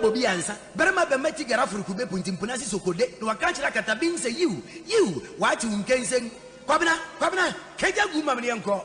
Bobie Ansah. Berma be meti gara furukube puntimpunasi sokode. No akanchira katabin say you. What you can say? Kwabena. Keja guma mnianko.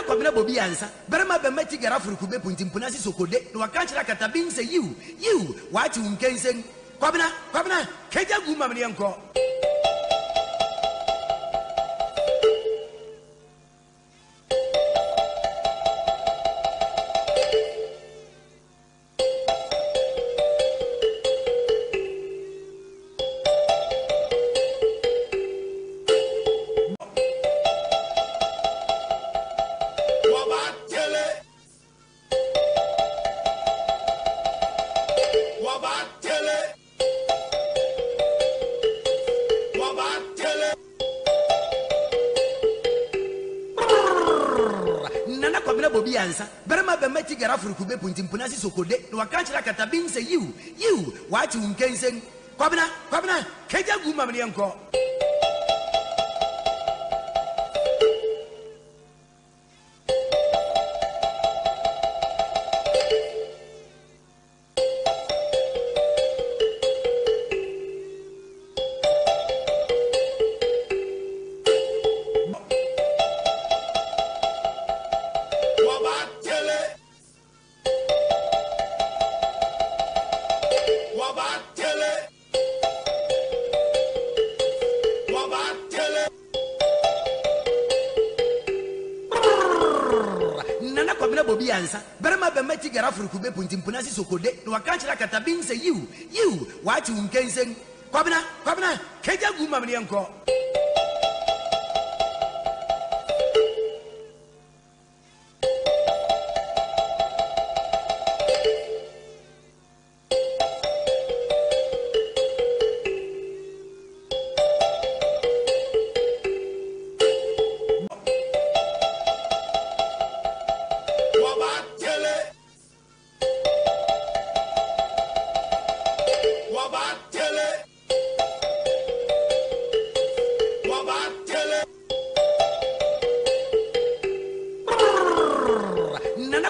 Kwabena Bobie Ansah. Berma be meti gara furukube puntimpunasi sokode. No akanchira katabin say you. What you can say? Kwabena. Keja guma mnianko. Kwabena Bobie Ansah. Berma be meti gara furukube puntimpunasi sokode. No akanchira katabin say you. What you can say? Kwabena. Keja guma mnianko. Kwabena Bobie Ansah. Berma be meti gara furukube puntimpunasi sokode. No akanchira katabin say you. What you can say? Kwabena. Keja guma mnianko.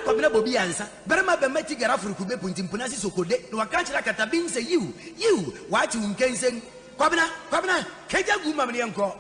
Kwabena Bobie Ansah. Berma be meti gara furukube puntimpunasi sokode. No akanchira katabin say you. What you can say? Kwabena. Keja guma mnianko.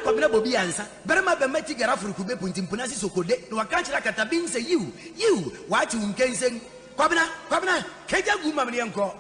Kwabena Bobie Ansah. Berma be meti gara furukube puntimpunasi sokode. No akanchira katabin say you. What you can say? Kwabena. Keja guma mnianko.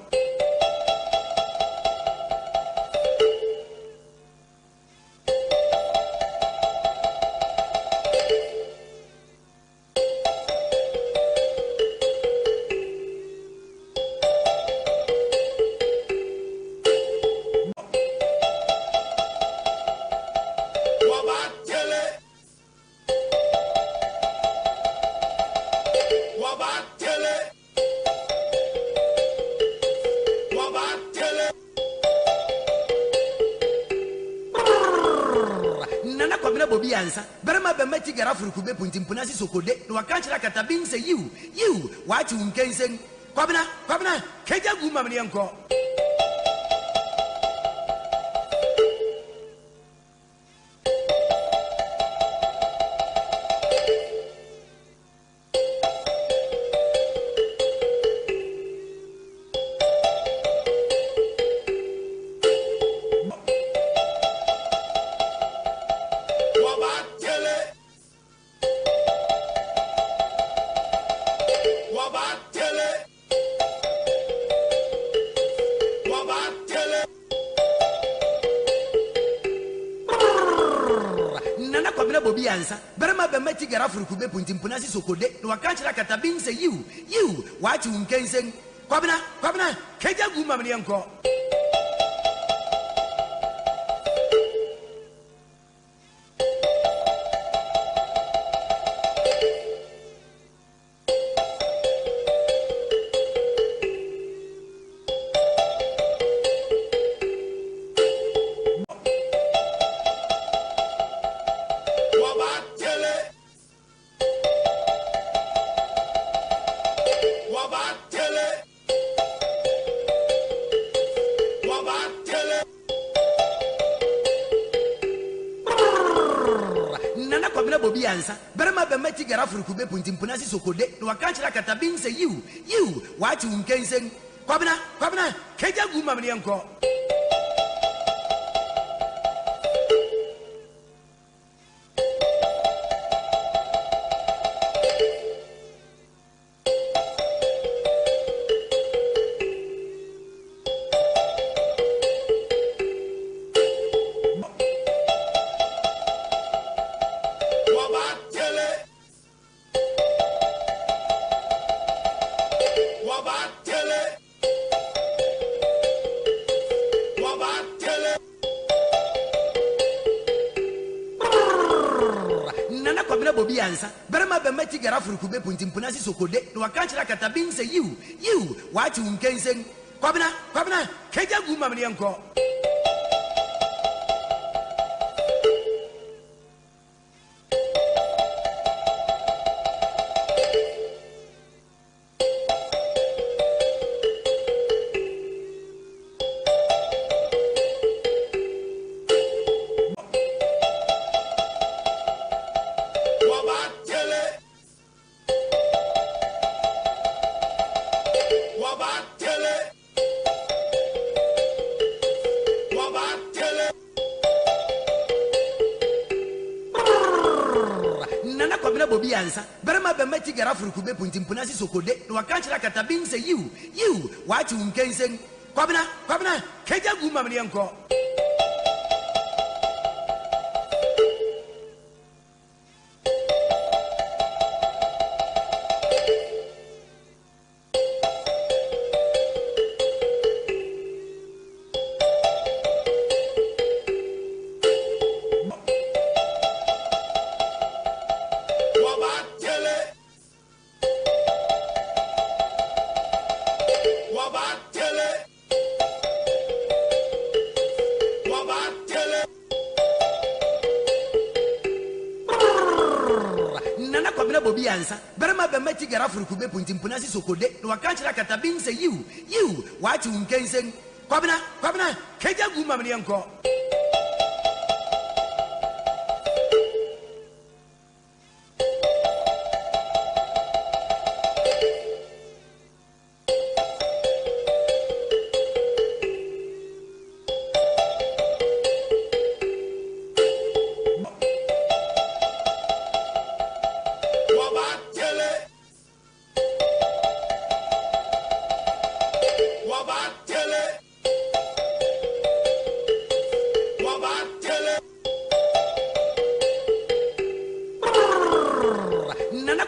Kwabena Bobie Ansah. Berma be meti gara furukube puntimpunasi sokode. No akanchira katabin say you. What you can say? Kwabena. Keja guma mnianko. Ansah, Berma Bemeti Garafurkube Puntimpunasi Sokode, no Akanchra Katabin say you, what you can say, Kwabena, Kaja Gumamianko. Bobie Ansah, Berma Bemeti Garafurkube Puntimpunasi Sokode, no Akanchra Katabin say you, what you can say, Kwabena, Kaja Gumamianko. Kwabena Bobie Ansah, Berma Bemeti Garafurkube Puntimpunasi Sokode, no Akanchra Katabin say you, what you can say, Kwabena, Kaja Gumamianko. Kwabena Bobie Ansah, Berma Bemeti Garafurkube Puntimpunasi Sokode, no Akanchra Katabin say you, what you can say, Kwabena, Kaja Gumamianko. Kwabena Bobie Ansah, Berma Bemeti Garafurkube Puntimpunasi Sokode, no Akanchra Katabin say you, what you can say, Kwabena, Kaja Gumamianko.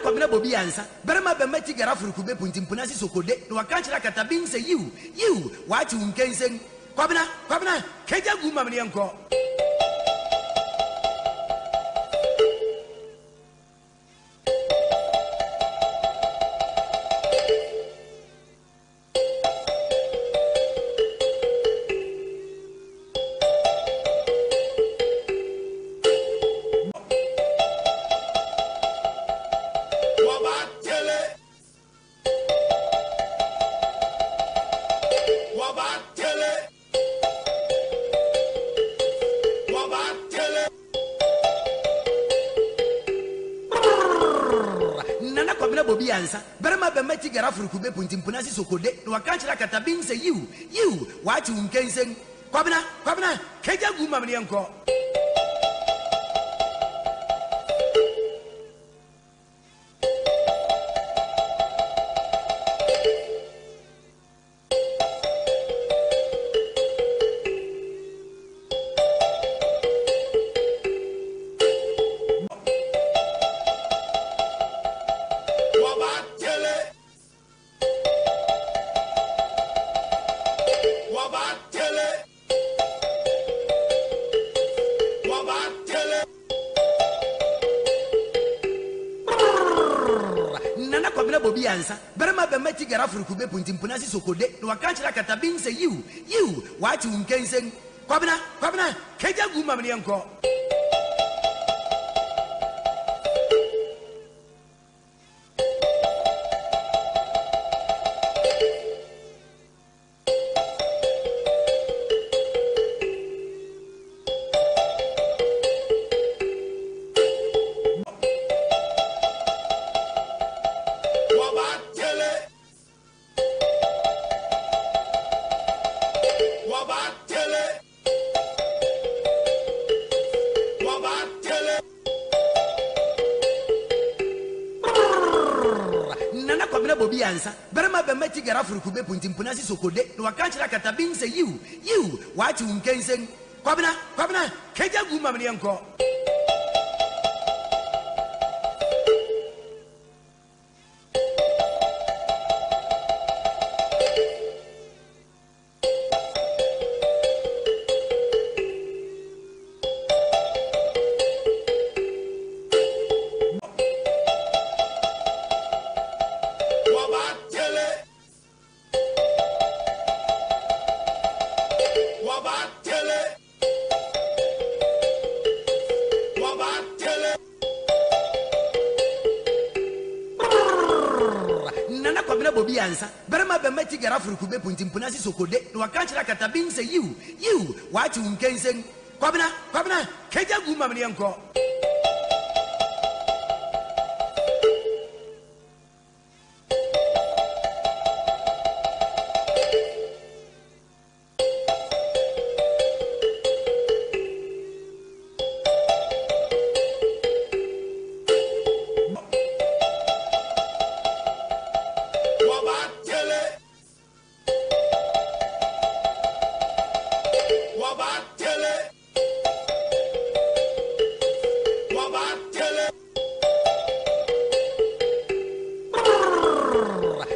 Kwabena Bobie Ansah, Berma Bemeti Garafurkube Puntimpunasi Sokode, no Akanchra Katabin say you, what you can say, Kwabena, Kaja Gumamianko. Kwabena Bobie Ansah, Berma Bemeti Garafurkube Puntimpunasi Sokode, no Akanchra Katabin say you, what you can say, Kwabena, Kaja Gumamianko. Nana Kwabena Bobie Ansah. Berema be meti gara furukube puntimpuna si sokode. No wakanchira katabin say you. What you can say? Kwabena, keja guma mnianko. Nana Kwabena Bobie Ansah. Berema be meti gara furukube puntimpuna si sokode. No wakanchira katabin say you. What you can say? Kwabena, keja guma mnianko. Nana Kwabena Bobie Ansah. Berema be meti gara furukube puntimpuna si sokode. No wakanchira katabin say you. What you can say? Kwabena, keja guma mnianko.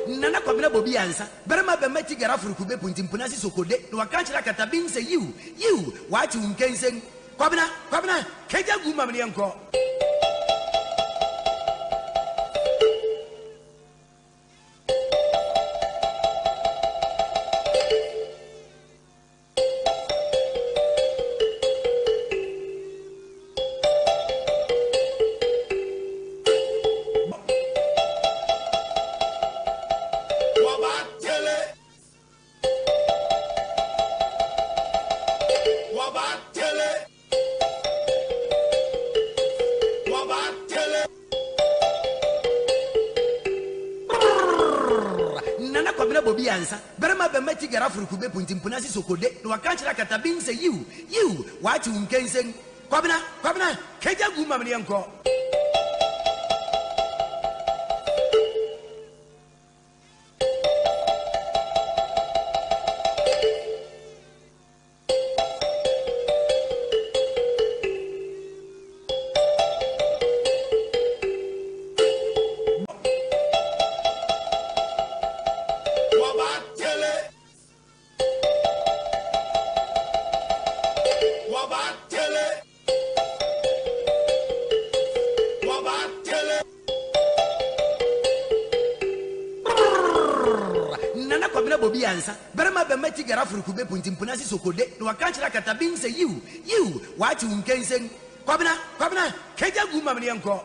Nana Kwabena Bobie Ansah. Berema be meti gara furukube puntimpuna si sokode. No wakanchira katabin say you. What you can say? Kwabena, keja guma mnianko. Nana Kwabena Bobie Ansah. Berema be meti gara furukube puntimpuna si sokode. No wakanchira katabin say you. What you can say? Kwabena, keja guma mnianko. Nana Kwabena Bobie Ansah. Berema be meti gara furukube puntimpuna si sokode. No wakanchira katabin say you. What you can say? Kwabena, keja guma mnianko.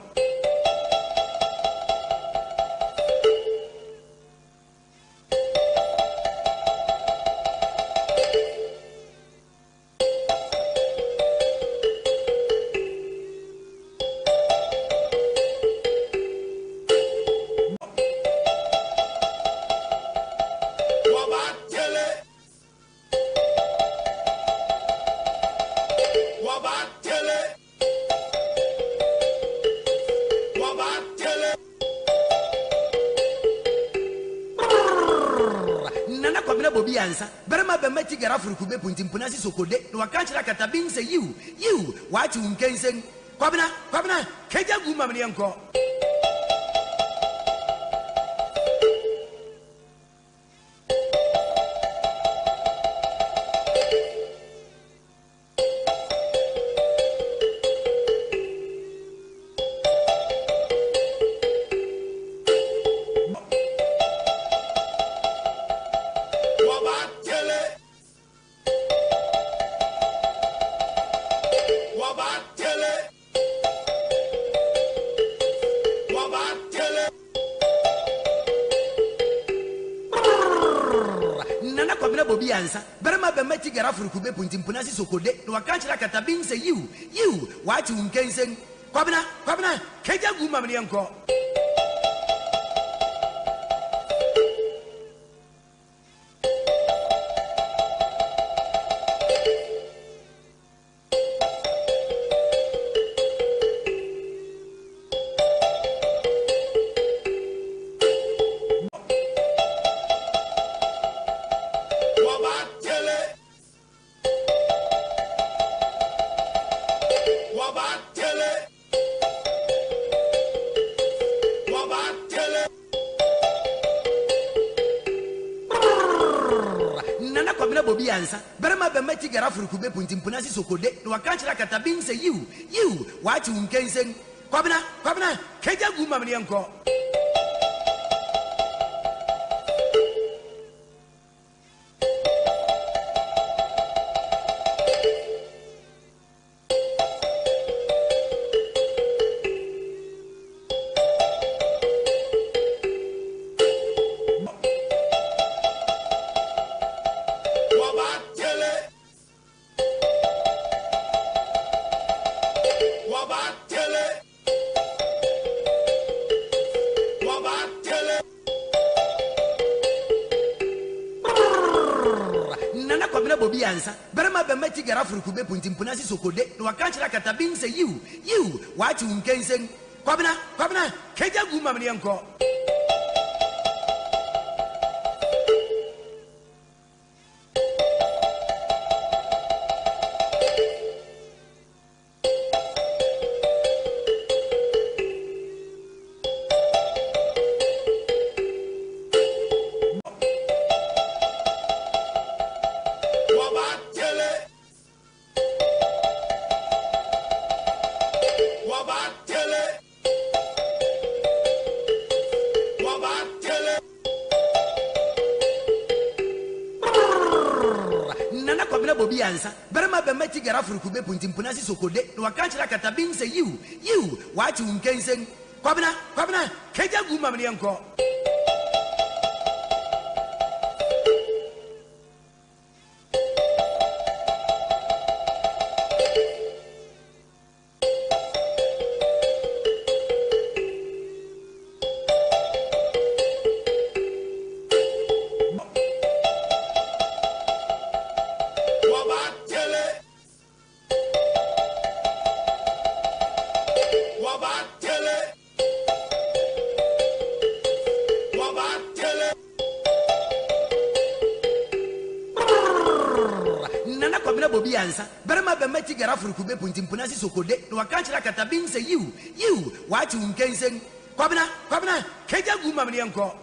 Nana Kwabena Bobie Ansah. Berema be meti gara furukube puntimpuna si sokode. No wakanchira katabin say you. What you can say? Kwabena, keja guma mnianko. Kwabena Bobie Ansah. Berema Bemeti Garafru Kube Puntimpunasi Sokode, no Akanchra Katabin say you, what you can say. Kwabena, Kaja Gumamanianko. Kwabena Bobie Ansah. Berema Bemeti Garafru Kube Puntimpunasi Sokode, no Akanchra Katabin say you, what you can say. Kwabena, Kaja Gumamanianko. Kwabena Bobie Ansah. Berema Bemeti Garafru Kube Puntimpunasi Sokode, no Akanchra Katabin say you, what you can say. Kwabena, Kaja Gumamanianko. Kwabena Bobie Ansah. Berema Bemeti Garafru Kube Puntimpunasi Sokode, no Akanchra Katabin say you, what you can say. Kwabena, Kaja Gumamanianko. Kwabena Bobie Ansah. Berema Bemeti Garafru Kube Puntimpunasi Sokode, no Akanchra Katabin say you, what you can say. Kwabena, Kaja Gumamanianko.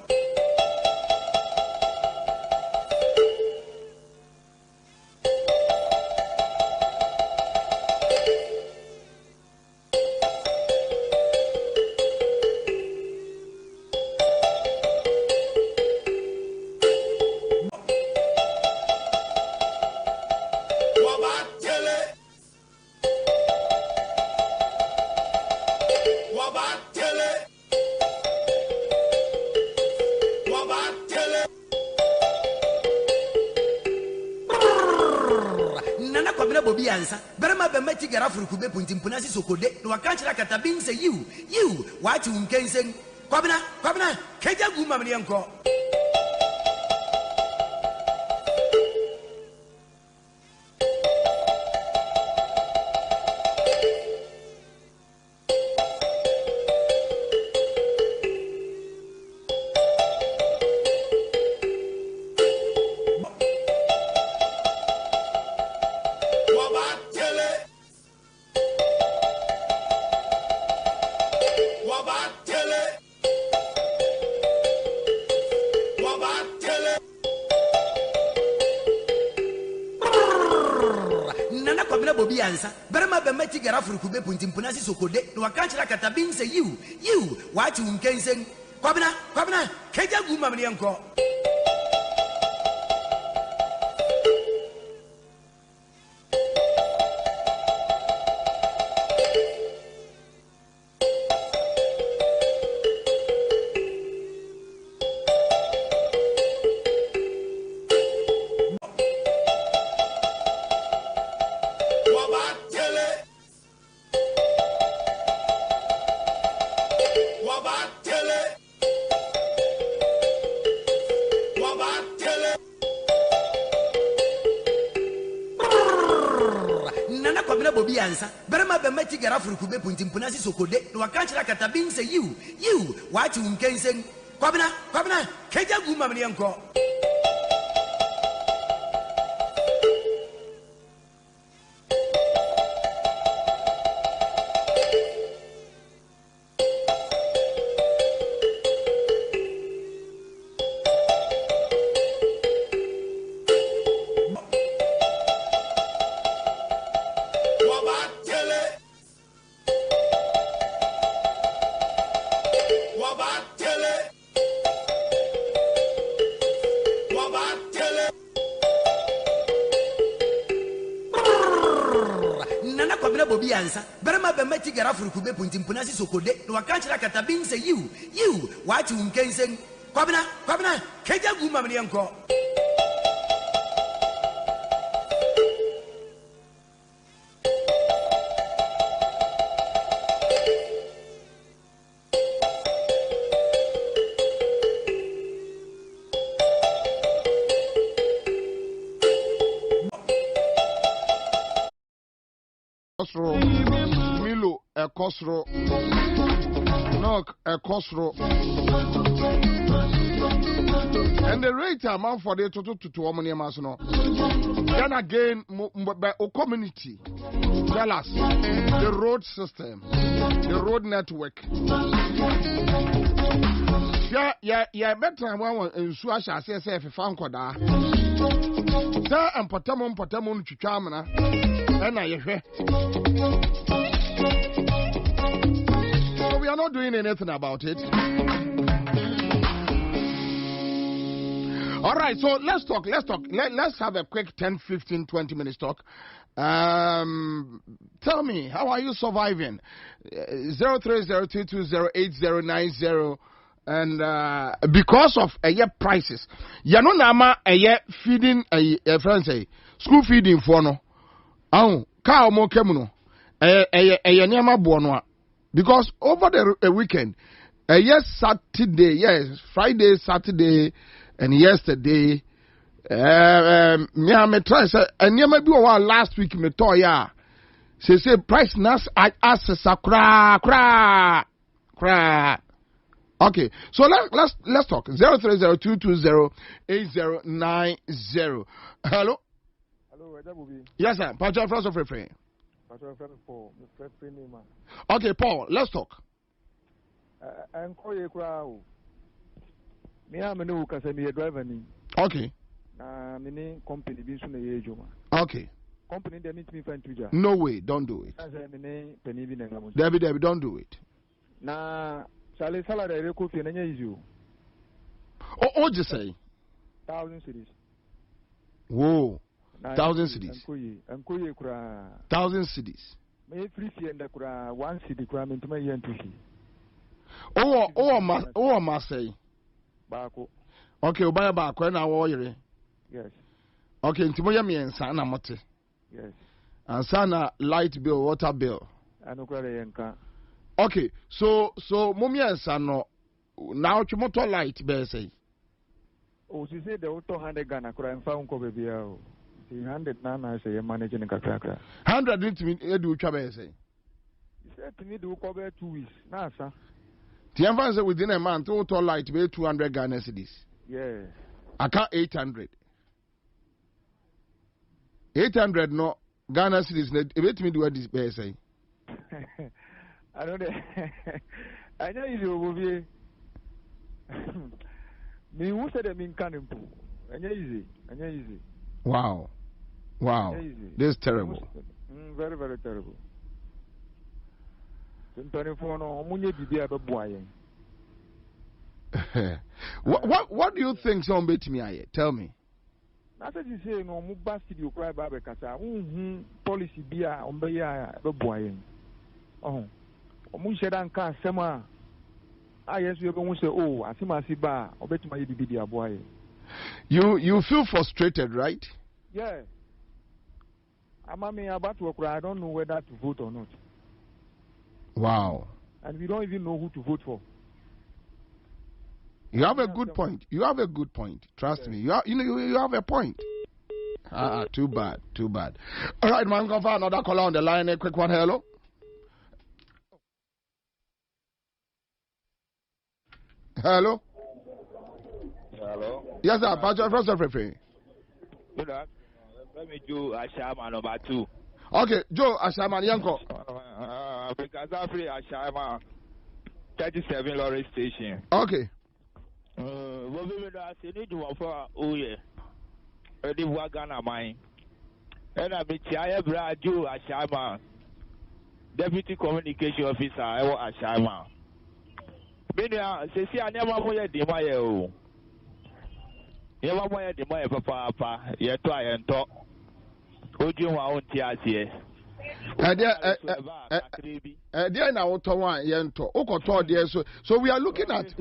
Kwabena Bobie Ansah. Berema Bemeti Garafru Kube Puntimpunasi Sokode, no Akanchra Katabin say you, what you can say. Kwabena, Kaja Gumamanianko. Kwabena Bobie Ansah. Berema Bemeti Garafru Kube Puntimpunasi Sokode, no Akanchra Katabin say you, what you can say. Kwabena, Kaja Gumamanianko. Bobie Ansah. Berma be meti gara furukube puntimpuna si sokode. No wakanchira katabin say you what you can say. Kwabena, keja guma mni anko. Bobie Ansah. Berma be meti gara furukube puntimpuna si sokode. No wakanchira katabin say you what you can say. Kwabena, keja guma mni anko. Milo a Cosro, Knock a Cosro, and the rate amount for the total to Omni Masno. Then again, by community, tell us the road system, the road network. Yeah, better one in Suasha says if you found Koda. Sir and Potamon Chichamana, and I hear. So we are not doing anything about it. All right, so let's talk. Let's have a quick 10, 15, 20 minutes talk. Tell me, how are you surviving? 0302208090. And because of prices, you know nama feeding friends say school feeding for no. Car mo kemuno nyama bono because over the weekend Saturday, Friday, Saturday and yesterday me try say nyama bi o last week me to ya say price nas as sakra. Okay, so let's talk. 0302208090. Hello. Hello, Bobie. Yes, sir. Patrick, first of all, Paul. Okay, Paul. Let's talk. I'm calling you. Me, I'm a new driver. Okay. Many company being soon a year. Okay. Company they meet me find tuja. No way, don't do it. Debbie, don't do it. Na. Salary record for any issue. Oh, just say 1,000 cities. Whoa, 1,000 cities. 1,000 cities. May free and the 1 city cram into my yen to see. Oh, must say. Barco. Okay, buy a back when I warrior. Yes. Okay, into Miami and Sana Motte. Yes. And Sana light bill, water bill. I know Yanka. Okay, so Mummy and Sano now Chimoto light bear say. Oh, she said the auto handed gun I could found Kwabena. She handed Nana say a managing a cracker. 100 didn't mean Edu Chabe say. He said to me to cover 2 weeks. Nasa. The advance within a month, auto light be 200 Ghana cedis. Yes. I can't 800. 800 no Ghana cedis. Let me do what this bear say. I don't know. I know you will be. Me who said that mean canning. And easy. Wow. This is terrible. Very, very terrible. 24 no munye bibia be boy. What do you think some bet me aye? Tell me. Na say you say no mu ba studio cry ba be kasa. Policy bia on be ya be boy. Oh. Omushedan ka sema yes we go say oh asimasi ba obetuma ye bibidi aboaye. You feel frustrated, right? Yeah. Amami about to work, I don't know whether to vote or not. Wow. And we don't even know who to vote for. You have a good point. Trust me. You have a point. Too bad. All right, man, go for another caller on the line. A quick one. Hello. Hello. Yes, sir. Pastor, first of all, Good afternoon. Let me do Ashama number 2. Okay, Joe Ashama Yanko. Because I free Ashama 37 lorry station. Okay. What we will need one for Uye. Ready Wagana mine. And I be Chia Bra Joe Ashama, Deputy Communication Officer, Ashama. Benia, say, I never want to demand. You want to demand papa, you try and talk. Would you want to see? There now to one yento. Okoto there so we are looking at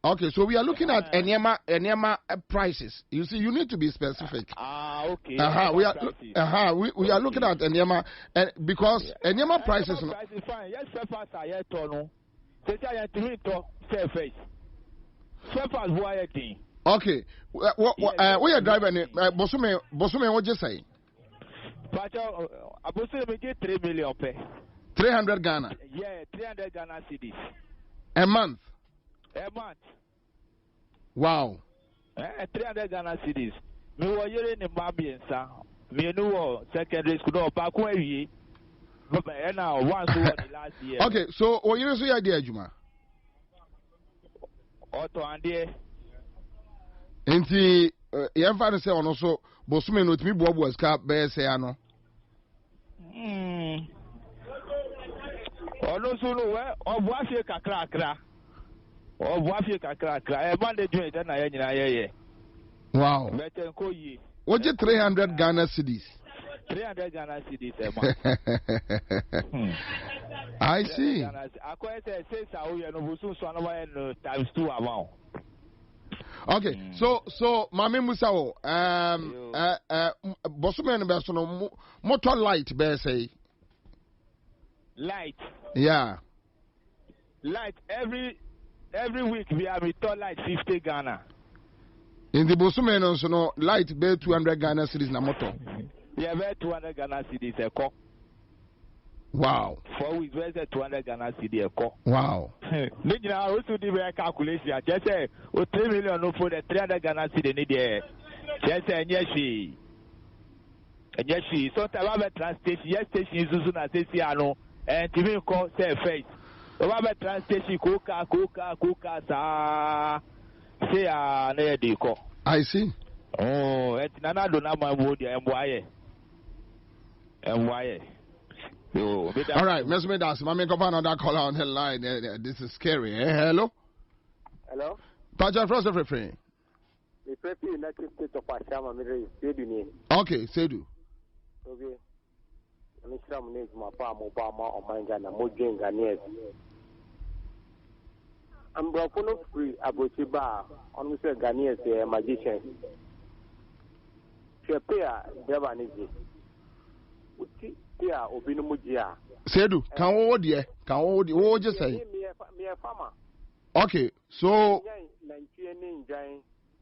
okay, so we are looking at Enyema prices. You see, you need to be specific. Okay. We are looking at Enyema because Enyema prices. Price is fine. Yes, Peppers are yet to say I to say face. Peppers why thing. Okay. We are driving. Bosume, what you say? But I Bosume get 3 million pay. 300 Ghana. Yeah, 300 Ghana cedis. A month. Wow. 300 Ghana cedis. Me were hearing in Ansah. Me know secondary school no back when we. But now once last year. Okay, so what you say idea, Juma? Auto and there. Enti yɛmfa no sɛ ɔno so bosume no otumi boaboa sika bɛyɛ sɛ ano ɔno so no ɔboa fie kakrakra ɛma de dwene dɛ na yɛ nyinaa yɛyɛ wow bɛtɛnkɔ yie wogye 300 Ghana cedis 300 Ghana cedis ɛma I see akɔyɛ sɛ sesa woyɛ no bosu so ano wayɛ no times 2 amount. Okay, so Mami Musao, Bosuman Besson, motor light, bear say. Light. Yeah. Light every week we have return light 50 Ghana. In the Bosuman also no light bear 200 Ghana cities na motor. Yeah, bear 200 Ghana cities a cop. Wow. 4 weeks, where's the 200 Ghana cedi a call? Wow. Nigga, I also did a calculation. Just say, 3 million for the 300 Ghana cedi need there. Just say, yes, she. So, I have a translation. Yes, station is soon as they see, and to me, call say face. I have a translation, coca, sa. Say, near the call. I see. Oh, it's Nana Donama Wood, and why? All right, Miss Medas, Mammy another caller on the line. This is scary. Hello? Hello? Paja, first of everything. The President United States of Ashama, Sedu. Okay, Sedu. Okay. I'm sure my name is Obama or Mangana, Mojang Ghanaians. I'm broken free about Chiba, on Mr. Ghanaians, a magician. Shapea, Devanisi. Sedu, can hold ye? What would you say? Me a farmer. Okay, so.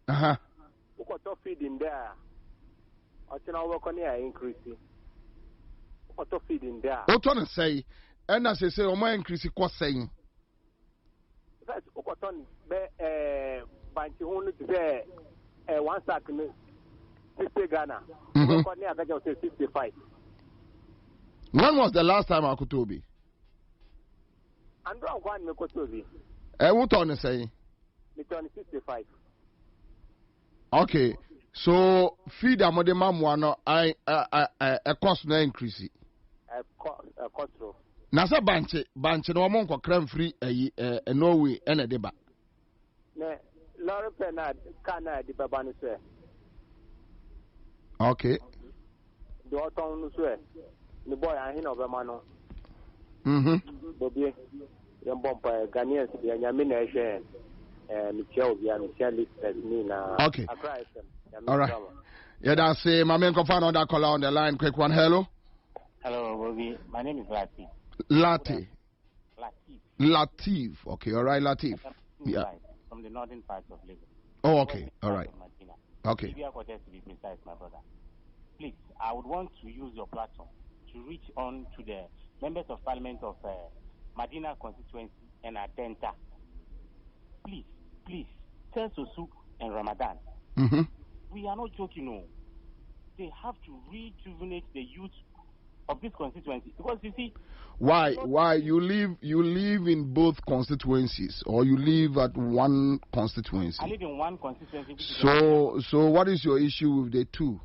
Who got feeding there? I can work on here increasing. What feeding there? What to say? And as I say, my increase cost saying. That's what on Banchi only to say 1 second 60 Ghana. Work on here, I can say 65. When was the last time I could be? And one Mekotobi. What on say? It's on 65. Okay, so feed a modern mam one, a cost no increase. A cost. Nasa banche no monko creme free a Norway and a deba. Ne, Laura Penad, Kana, the Babanu swear. Okay. The autumn swear. The boy I know Bamano. Bobie, young bumper, Ghanaians, the Yamina share, Michelle, Michelle, Nina. Okay. All right. Yeah, that's my main confirm on that caller on the line. Quick one. Hello. Hello, Bobie. My name is Latif. Okay. All right, Latif. Yeah. From the northern part of Lagos. Oh, okay. All right. Okay. Libya Cortez, to be precise, my brother. Please, I would want to use your platform to reach on to the members of parliament of Medina constituency and Adenta. Please, tell Sosu and Ramadan. Mm-hmm. We are not joking, no. They have to rejuvenate the youth of this constituency, because you see. Why you live in both constituencies, or you live at one constituency? I live in one constituency. So what is your issue with the two?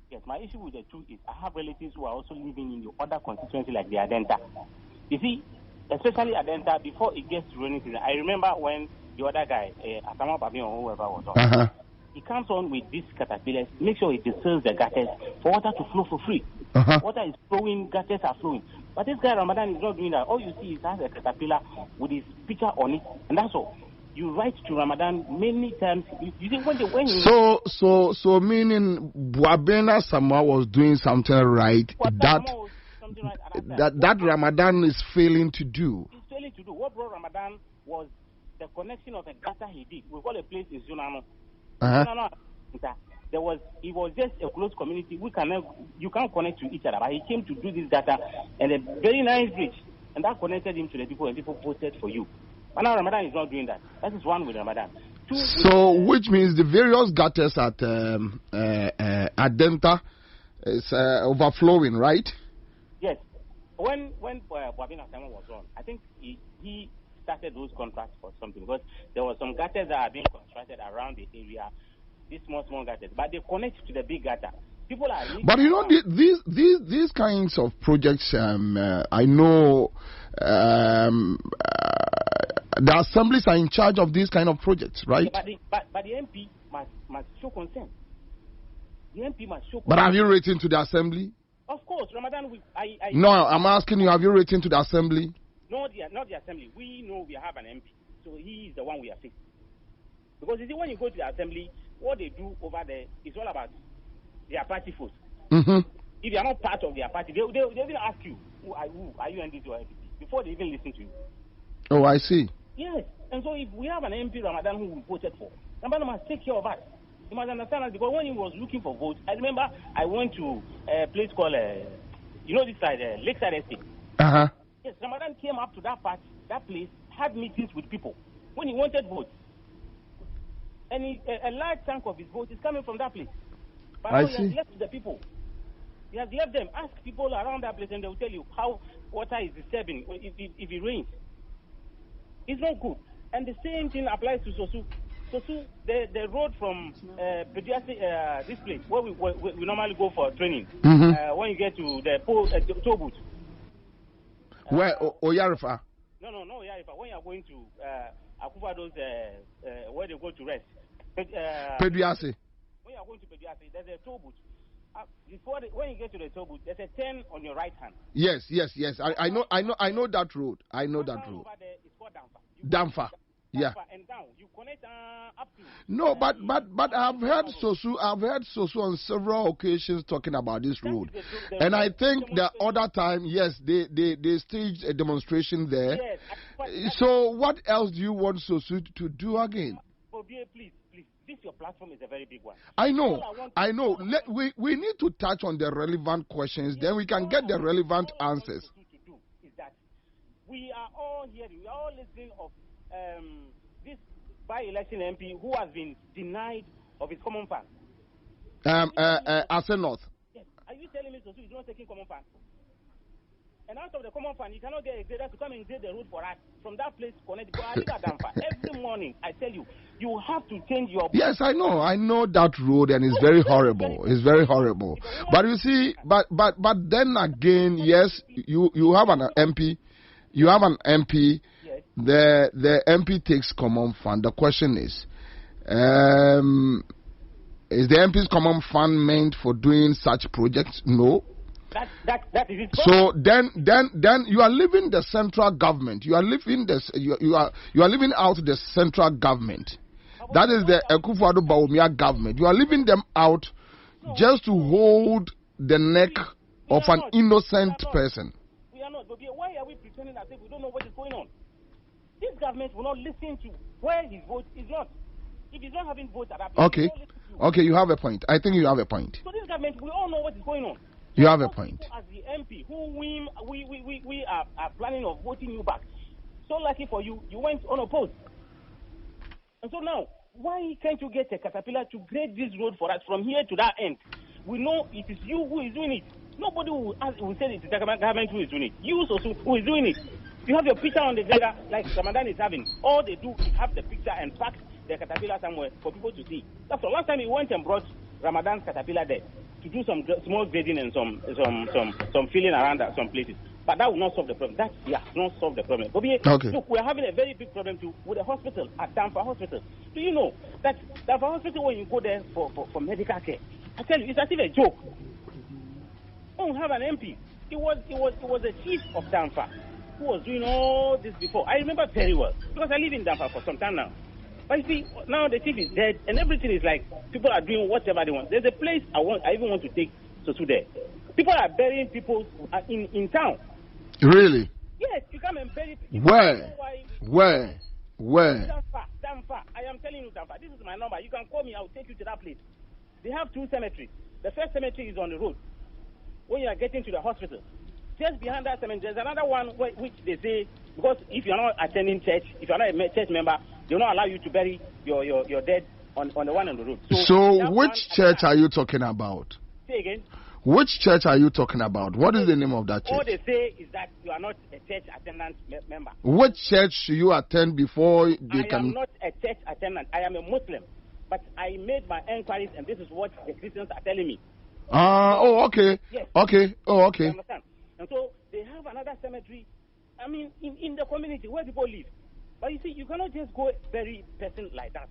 Yes, my issue with the two is I have relatives who are also living in the other constituency, like the Adenta. You see, especially Adenta, before it gets to rainy season, I remember when the other guy, Asama Bobie or whoever was on, he comes on with these caterpillars, make sure he distills the gutters for water to flow for free. Water is flowing, gutters are flowing. But this guy Ramadan is not doing that. All you see is has a caterpillar with his picture on it, and that's all. You write to Ramadan many times. You think when he so meaning Kwabena Sama was doing something right that Ramadan is failing to do. He's failing to do. What brought Ramadan was the connection of a gutter he did. We call a place in Zunano. It was just a close community. You can't connect to each other. But he came to do this data and a very nice bridge, and that connected him to the people, and people voted for you. But now Ramadan is not doing that. That is one with Ramadan. Two, which means the various gutters at Adenta is overflowing, right? Yes. When Kwabena was on, I think he started those contracts for something, because there were some gutters that are being constructed around the area. These small gutters, but they connect to the big gutter. People are. But you know, these kinds of projects. I know the assemblies are in charge of these kind of projects, right? Okay, but the MP must show consent. The MP must show consent. But have you written to the assembly? Of course, Ramadan. No, I'm asking you. Have you written to the assembly? No, not the assembly. We know we have an MP, so he is the one we are facing. Because you see, when you go to the assembly, what they do over there is all about their party force. Mm-hmm. If you are not part of their party, they will ask you, who are you NDC or FDP, before they even listen to you. Oh, I see. Yes, and so if we have an MP Ramadan who we voted for, Ramadan must take care of us. You must understand us, because when he was looking for votes, I remember I went to a place called, this side, Lakeside Estate. Yes, Ramadan came up to that place, had meetings with people when he wanted votes. And a large chunk of his vote is coming from that place. But now he has left the people. He has left them. Ask people around that place and they will tell you how water is disturbing if it rains. It's not good. And the same thing applies to Sosu. Sosu, the road from Pediasi, this place, where we normally go for training, when you get to the toll booth. Where? Oyarifa? No, Oyarifa. When you are going to Akufado's, where they go to rest. Pediasi. When you are going to Pediasi, there's a toll booth. When you get to the toll booth, there's a turn on your right hand. Yes. I know that road. I know that road. Over there, it's called Damfa. Yeah. And down, you connect up to. No, but I've heard Sosu on several occasions talking about this road, and I think the other time, yes, they staged a demonstration there. Yes, so what else do you want Sosu to do again? Bobie, please, this your platform is a very big one. I know. We need to touch on the relevant questions, then we can get the relevant answers. To do is that we are all hearing, we are all listening of this by-election MP who has been denied of his common fund. Ansah North. Yes. Are you telling me Sosu is not taking common fund? And out of the common fund, you cannot get a grader to come and grade the road for us from that place to connect. I live at Damfa. Every morning, I tell you, you have to change your. Yes, I know that road, and it's very horrible. It's very horrible. But you see, but then again, yes, you have an MP. You have an MP. Yes. The MP takes common fund. The question is the MP's common fund meant for doing such projects? No. That is it. So then you are leaving the central government. You are leaving you are leaving out the central government. That is the Akufo-Addo Bawumia government. You are leaving them out just to hold the neck of an innocent person. We are not. But why are we pretending as if we don't know what is going on? This government will not listen to where his vote is not. if he's not having votes at that place, Okay. Okay, you have a point. I think you have a point. So this government, we all know what is going on. You have a point. As the MP, who we are planning of voting you back. So lucky for you, you went unopposed. And so now, why can't you get a caterpillar to grade this road for us from here to that end? We know it is you who is doing it. Nobody will say it is the government who is doing it. You also who is doing it. You have your picture on the grader like Ramadan is having. All they do is have the picture and pack the caterpillar somewhere for people to see. That's the last time he went and brought Ramadan's caterpillar there to do some small grading and some filling around at some places. But that will not solve the problem. That not solve the problem. Bobie, okay. Look, we're having a very big problem too with the hospital at Ansah Hospital. Do you know that Ansah Hospital, when you go there for medical care, I tell you, it's as if a joke. We don't have an MP. It was the chief of Ansah who was doing all this before. I remember very well because I live in Ansah for some time now. But you see, now the chief is dead and everything is like people are doing whatever they want. There's a place I even want to take Sosu there. People are burying people in town. Really? Yes, you come and bury people. Where? Ansah. I am telling you, Ansah. This is my number. You can call me. I will take you to that place. They have 2 cemeteries. The first cemetery is on the road when you are getting to the hospital. Just behind that cemetery, there's another one which they say, because if you're not attending church, if you're not a church member, they will not allow you to bury your dead on the one on the road. So which church are you talking about? Say again. Which church are you talking about? What is the name of that church? All they say is that you are not a church attendant member. Which church should you attend before they can... I am not a church attendant. I am a Muslim. But I made my inquiries and this is what the Christians are telling me. Okay. Yes. Okay. Oh, okay. You understand? And so they have another cemetery, I mean, in the community where people live. But you see, you cannot just go bury person like that.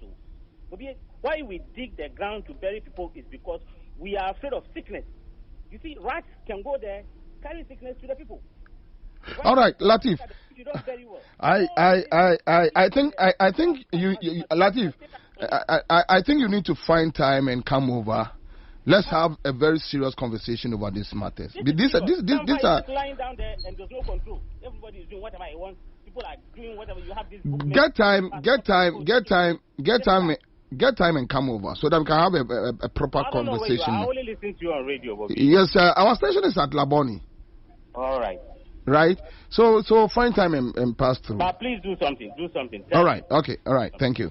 Why we dig the ground to bury people is because we are afraid of sickness. You see, rats can go there, carry sickness to the people. All right, Latif. You don't very well. I think you Latif. I think you need to find time and come over. Let's have a very serious conversation over these matters. These are lying down there and there's no control. Everybody is doing whatever I want. People are doing whatever. You have this. Get time and come over so that we can have a proper conversation. I only listen to you on radio, Bobie. Yes, sir. Our station is at Laboni. All right. Right. So find time and pass through. But please do something. All right. Okay. All right. Thank you.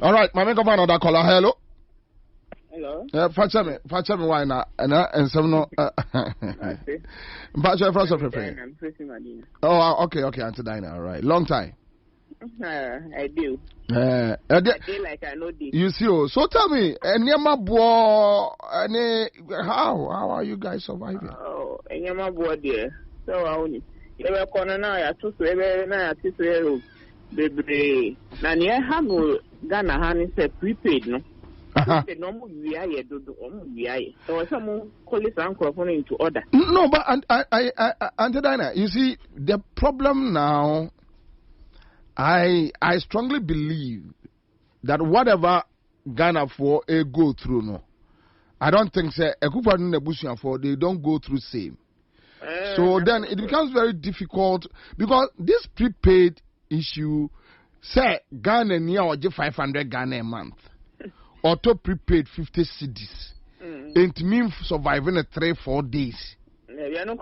All right. My make up another caller. Hello. Hello. Facha me why na and some no. Facha first of preparing. I'm facing Madina. Oh, okay, Ansah Dina. All right. Long time. I do. I do like I know this. You see, so tell me, how are you guys surviving? Oh, Nyama boy dear. So I only. You were corner now. I took away now. I took away. Baby, na near Hamu Ghana Hani said prepaid no. No more VI do VI. So some call this uncle into order. No, but Ansah Dina, you see, the problem now. I strongly believe that whatever Ghana for a go through no, I don't think say a couple for they don't go through same. So then it becomes very difficult because this prepaid issue say Ghana near or 500 Ghana a month. Auto prepaid 50 cedis. It means surviving 3-4 days. Yeah, no, you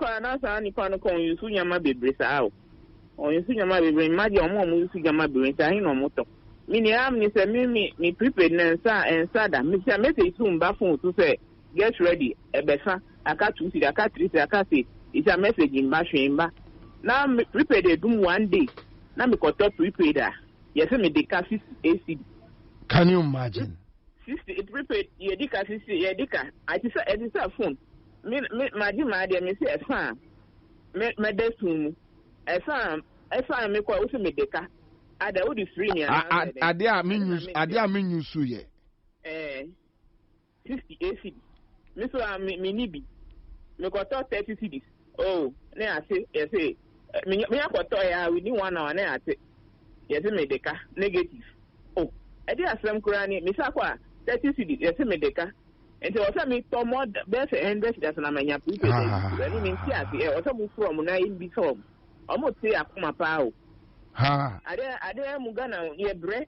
or you see your mother, imagine your mom will see your mother in Tahino Moto. Miniam is a me prepared and Sada. Mr. Message soon baffled to say, get ready, a better, a cat to see a cat, a cat. It's a message in Bashimba. Now prepared a doom one day. Now me got up prepared. Yes, I mean the cat is AC. Can you imagine? 60, it prepared Yedika, 60 Yedika. I just said, it's a phone. My dear, Miss Fan. My desk room. Esa me kwa usi medeka. Ada udi free ni. Ade a menyu su ye. 50 AC. Me so me nibi. Me kwa 30 cedis. Oh, ne ase, yese. Me akwa ya within 1 hour ne ase. Yese medeka negative. Oh, ade asem kura ni me sa kwa 30 cedis yese medeka. Enti wasa me to more best 100 that's na manya prepaid. Ani me nti ase wasa mu from na imbi so. Almost say akuma pao. Ha. Ade mu Ghana ye bre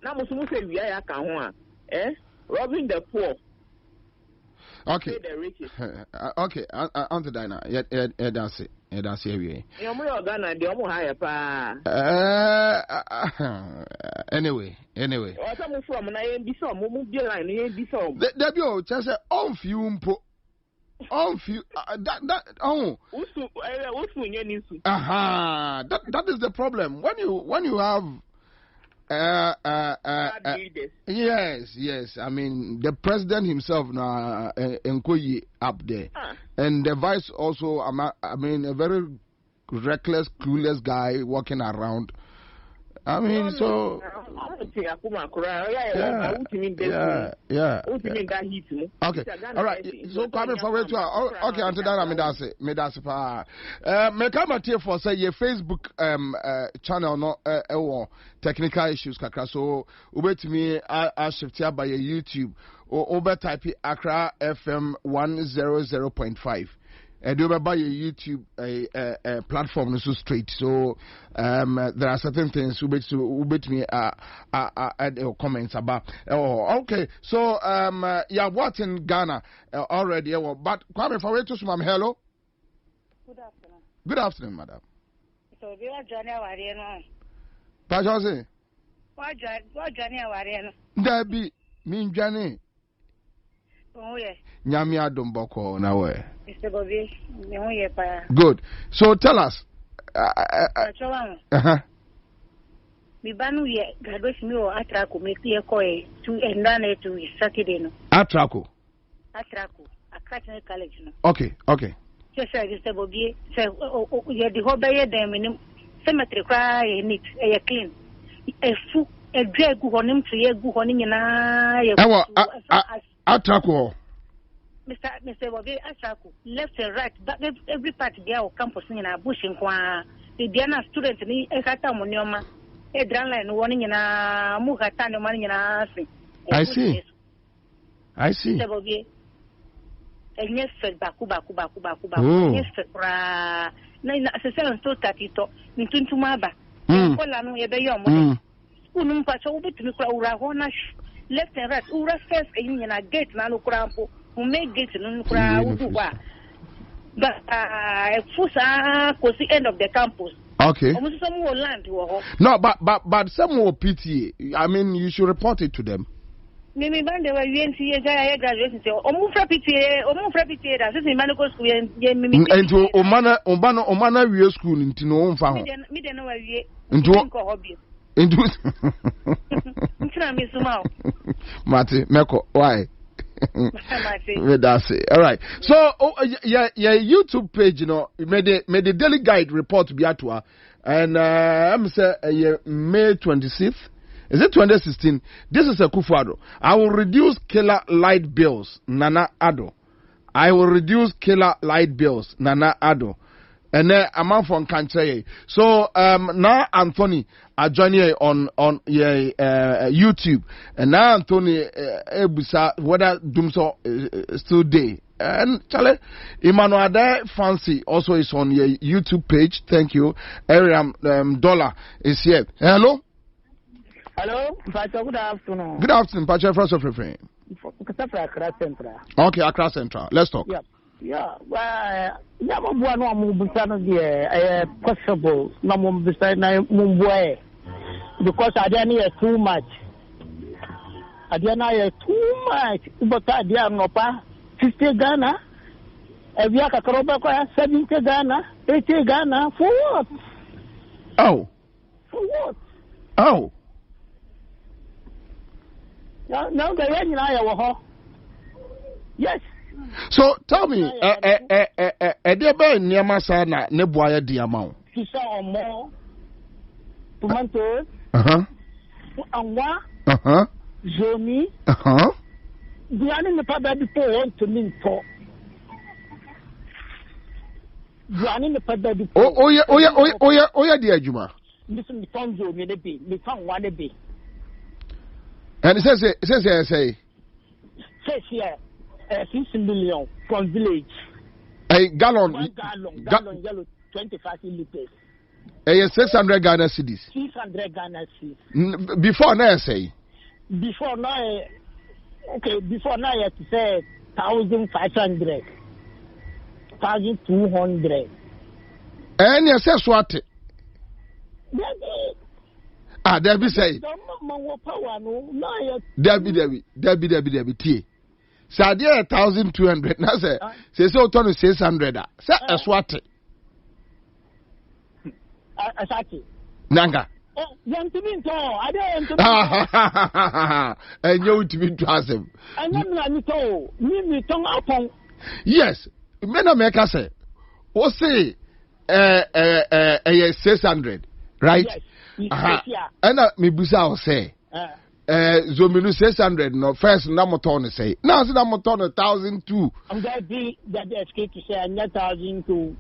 na mo so mo say we ya ka ho robbing the poor. Okay. The riches. Okay, on to Dina. Yeah, that's it. Yeah, that's here. You mo Ghana, the omo higher pa. Anyway. What am from na yen bi so mo bi line yen bi so. There be o just say on few mpo. On few that oh. Usu nye nisu. That is the problem. When you have yes. I mean, the president himself now, Nkoyi up there, and the vice also. I mean, a very reckless, clueless guy walking around. I mean, so. Yeah. Okay. All right. So coming forward to okay. Until that, me that's pa. Me come at here for say your Facebook channel no technical issues kakra. So ubet me I shift here by your YouTube or over type Accra FM 100.5. Do by your YouTube platform so straight. So there are certain things who bet me add comments about. Oh, okay. So yeah, what in Ghana already? But Kwame for wait to some hello. Good afternoon. Good afternoon, madam. So we are Johnny Awariano. Pajose. What Johnny Awariano? Debbie, mean Johnny. Oh yes. Nyami adomboko na we. Mr. Bobie, good. So tell us. Mi banu ye graduation mi o atrako me tie ko e to endane to Saturday no. Atrako. Accra College no. Okay. Just say Mr. Bobie, say ye the ho be ye dem ni cemetery kwa ye neat, ye clean. E fu e dwe gu honim to ye gu honim nyina ye. Atrako. Mr. Bobie, Asaku, left and right, but every part there or campus in a bush in Kwa, the Diana student in Ekata Monioma, a drama warning in a Muhatan money in a I see. Mr. Bobie, and yes, Baku, yes, Nine assessment to Tatito, Nintun to Maba, Polano, Ebayom, Unum Pacho, bit to Ura, left and right, Ura first in a gate, Nano Crampo. Who make gates in Ukra, but Fusa was the end of the campus. Okay. Almost some more land. No, but some more PTA. I mean, you should report it to them. Maybe they were UNC graduation. Omufra PTA, that's in Manico School and to Omana Real School in Tino Farm. Me don't know where you into hobby. Into Mate, Meko, why? That's it. All right. So, yeah, YouTube page, you know, made the daily guide report be at work, and I'm saying May 26th. Is it 2016? This is a Kufuado. I will reduce killer light bills, Nana Ado. I will reduce killer light bills, Nana Ado. And then I'm out from country. So now Anthony are joining on YouTube. And now Anthony Ebusa whether Dumso still there. And Charlie Emmanuel there Fancy also is on your YouTube page. Thank you. Ariam Dollar is here. Hello. Pacho, good afternoon. Good afternoon, Pacho. First of all, Accra Central. Okay, Accra Central. Let's talk. Yep. Yeah, well, no more possible. No more beside Mumbai because I didn't too much. I didn't too much, but I didn't know 50 Ghana. If you have a crop, 70 Ghana, 80 Ghana, for what? Oh. For what? Oh. Now the end I have. Yes. So tell me, Edebe Niamasa na Nebuaya Diamond. Pisa or more tomatoes. Anwa. Zomi. The animal papa before want to mean talk. The animal papa before. Oh yeah, dear Juma. Listen, the phone zone, me found one a bit. And it says say here. 6 million from village. A gallon. Gallon yellow 25 liters. Eh, 600 Ghana cedis. 600 Ghana cedis. Before now, say. Before now, okay. Before now, you say 1,500, 1,200. And you say swat. Debbie say. Debbie. T. Sadia 1,200. Now say so turn to 600. Say a swat. Nanga. And you to be to ask him. Yes, men make us say, what say 600, right? And me busa say, Zominu 600, no first Namoton say, now it's Namoton 1,002. I'm going to be that escape to say 1,000 to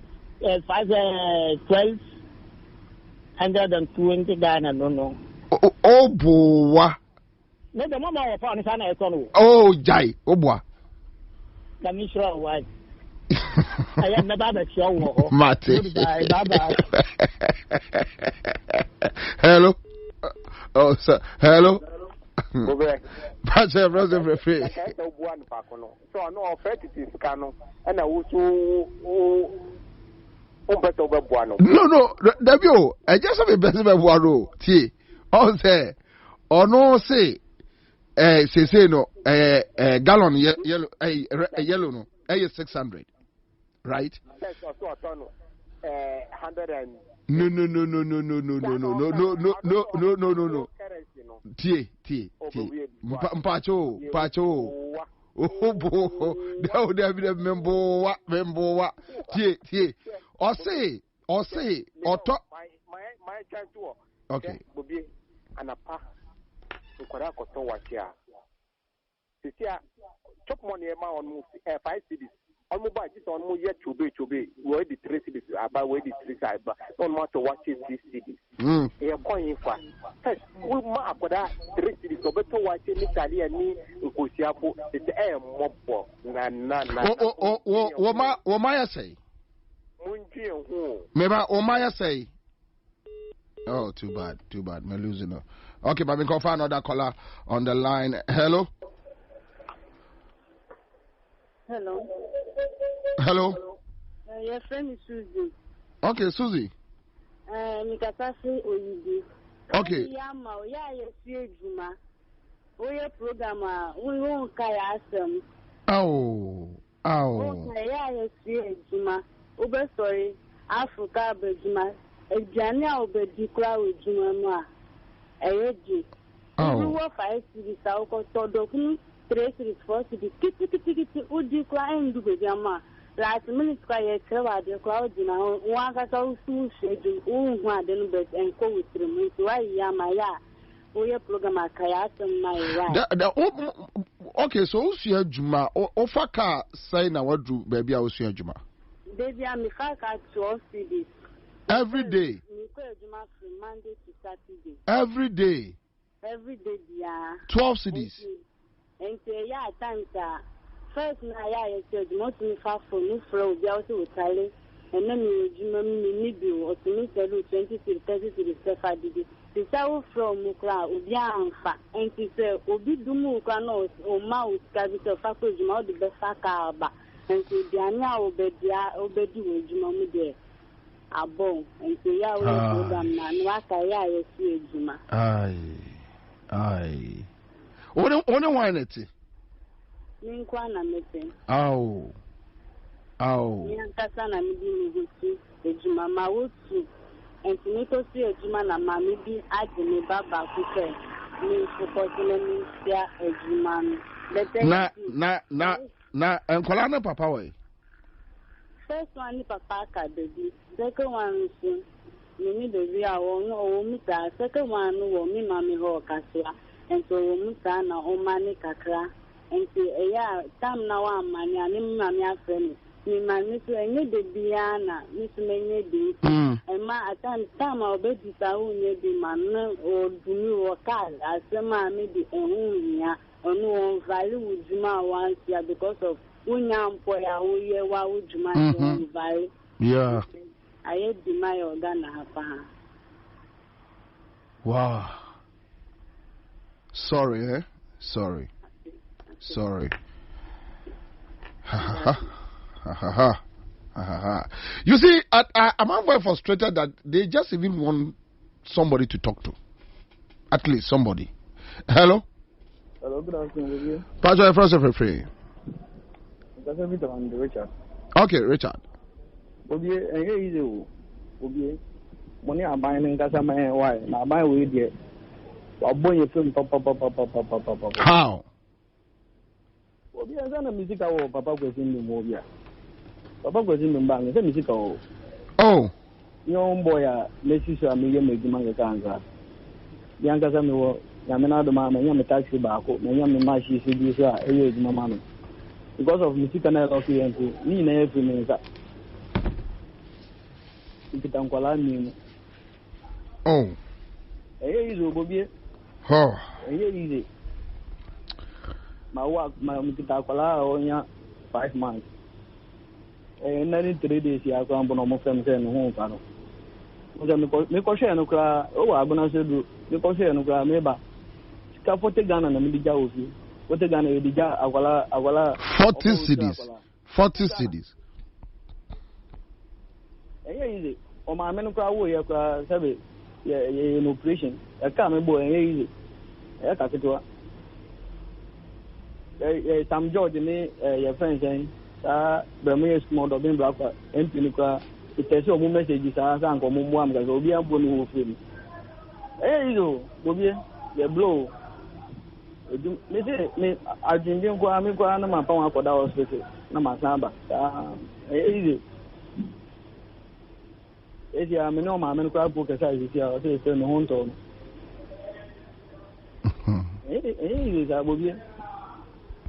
120 Ghana, no. Oh, boy. No, the mama of Pony Sana is on. Oh, Jai, oh, boy. The Mishra wife. I am the Baba show. Mate. Baba. Hello. Oh, sir. Hello. Pastor Brother Free. So I know offensive cano, and I also. No, Dabio, I just have a best of Waro, T. All say, or no say, say no, gallon yellow, a yellow, no, 600, right? 100 and no. T. Pacho. Oh, boy, there be the member, T. Or say, or talk. My chance to okay. Bobie and a pa to Korakoto was here. Cecilia, chop money on 5 cities. Almost by this on more yet to be, where the 3 cities about where the 3 sides, but don't matter what is this city. A coin for first, we mark for that 3 cities, so better watching Italy and me, Usiapo, it's a mob. What Maya say? Maybe Omaya say. Oh, too bad. Me losing her. Okay, but we can find another caller on the line. Hello. Your friend is Susie. Okay, Susie. Mikatasi Oyidi. Okay. Yama, yes, Juma. We program, we won't carry us. Oh. Yes, Juma. Ube sorry, Africa Bejuma, a Jania Obedi Crow Juma, a Reggie. You were 5 cities, Sauko, Todokun, 3 cities, 4 cities, Kitty, would you cry and do the Yama? Last minute, quiet, the crowd, you know, one got all soon shading, one then bed and go with them. Why Yamaya? We program a kayak and my okay, so Usia Juma, Ofaka say now what do baby I was here Juma. Baby, I'm a 12 cities. Every day. From Monday to Saturday. Every day. 12 cities. And times first night I most of far for new flow, be also with Tally, and then you or to me 20 to 30 to the Stefa did. The south from Mukra, Ubianfa, and she said, Obi Dumuka knows or mouse, Cabita Faku, Juma, the best Fakaba. And so they are now obedi with Juma there. A bone, and so ya will go down and waka ya see Juma. Aye. What wine it? Minkwana meeting. Oh. Yankasana meeting with Juma Mawutu, and to make us see a Juma and Mammy be at the Baba who said, means for possibly a Juma. Na enkola papa way. First one ni papa ka baby. Second one is me baby I won meet. Second one wo me mami ho kaswa. And so wo muta na o mani kakra. And say time na wa mani ani mami afre me mami so enye baby ana me so menye bi. And ma atan time I be disa wo nye bi man o dumi wo ka asema me di ehun nya. Onu value with Juma once year because of Unyam Poya, Uye, Juma value. Yeah. I had my organ. Wow. Sorry, eh? Sorry. You see, I'm very frustrated that they just even want somebody to talk to. At least somebody. Hello? Hello, good afternoon. Pastor, first of free. Richard. Okay, Richard. Bobie, easy. Bobie, money are buying in Casamay. Why? Now, buy with you. I'll buy your film. How? Bobie, I got a musical. Papa was in the movie. Papa was in the bank. It's a musical. Oh. Your own boy, Messi, so I'm making my Ansah. The Ansah, Yamana, the man, and Yam taxi back, and Yam Mashi, CDs, my mammy. Because of music and okay, and me never finish that. If it uncle me. Oh. Easy, Bobie. Oh. Easy. My work, my Mitakola, only 5 months. And then 3 days, I come on my friends and home. Because I know, oh, I'm going to do because I know, maybe. Capote Ghana and the Jauzi. What the Ghana, the Awala 40 cities. 40 cities. Easy. On my men crowd, you have an operation. I can't boy, easy. I can't do it. Some George and your friends saying, Bermuda small of being black and Pinica. It says so messages as Uncle Mum, because will be a bonus film. Easy, Bobie, the blow. Me, I didn't go. I'm going to my power for that hospital. No, my samba. Easy. Easy. I mean, no, my men crowd book aside this year. I say, no home town. Easy, I will be.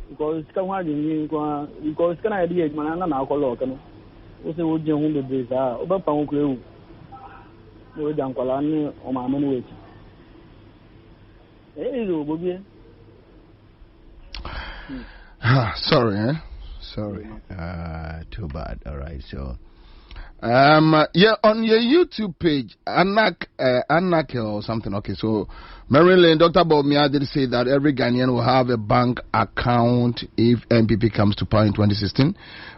Because it's come hard in you. Because can I be a man and alcohol? What's the wood young woman days are? Over pound crew. No, Jankolani or my men wait. Easy, Bobie. Sorry, eh? Sorry. Too bad. All right. So, yeah, on your YouTube page, Anak or something. Okay, so Maryland, Dr. Bobie did say that every Ghanaian will have a bank account if MPP comes to power in 2016.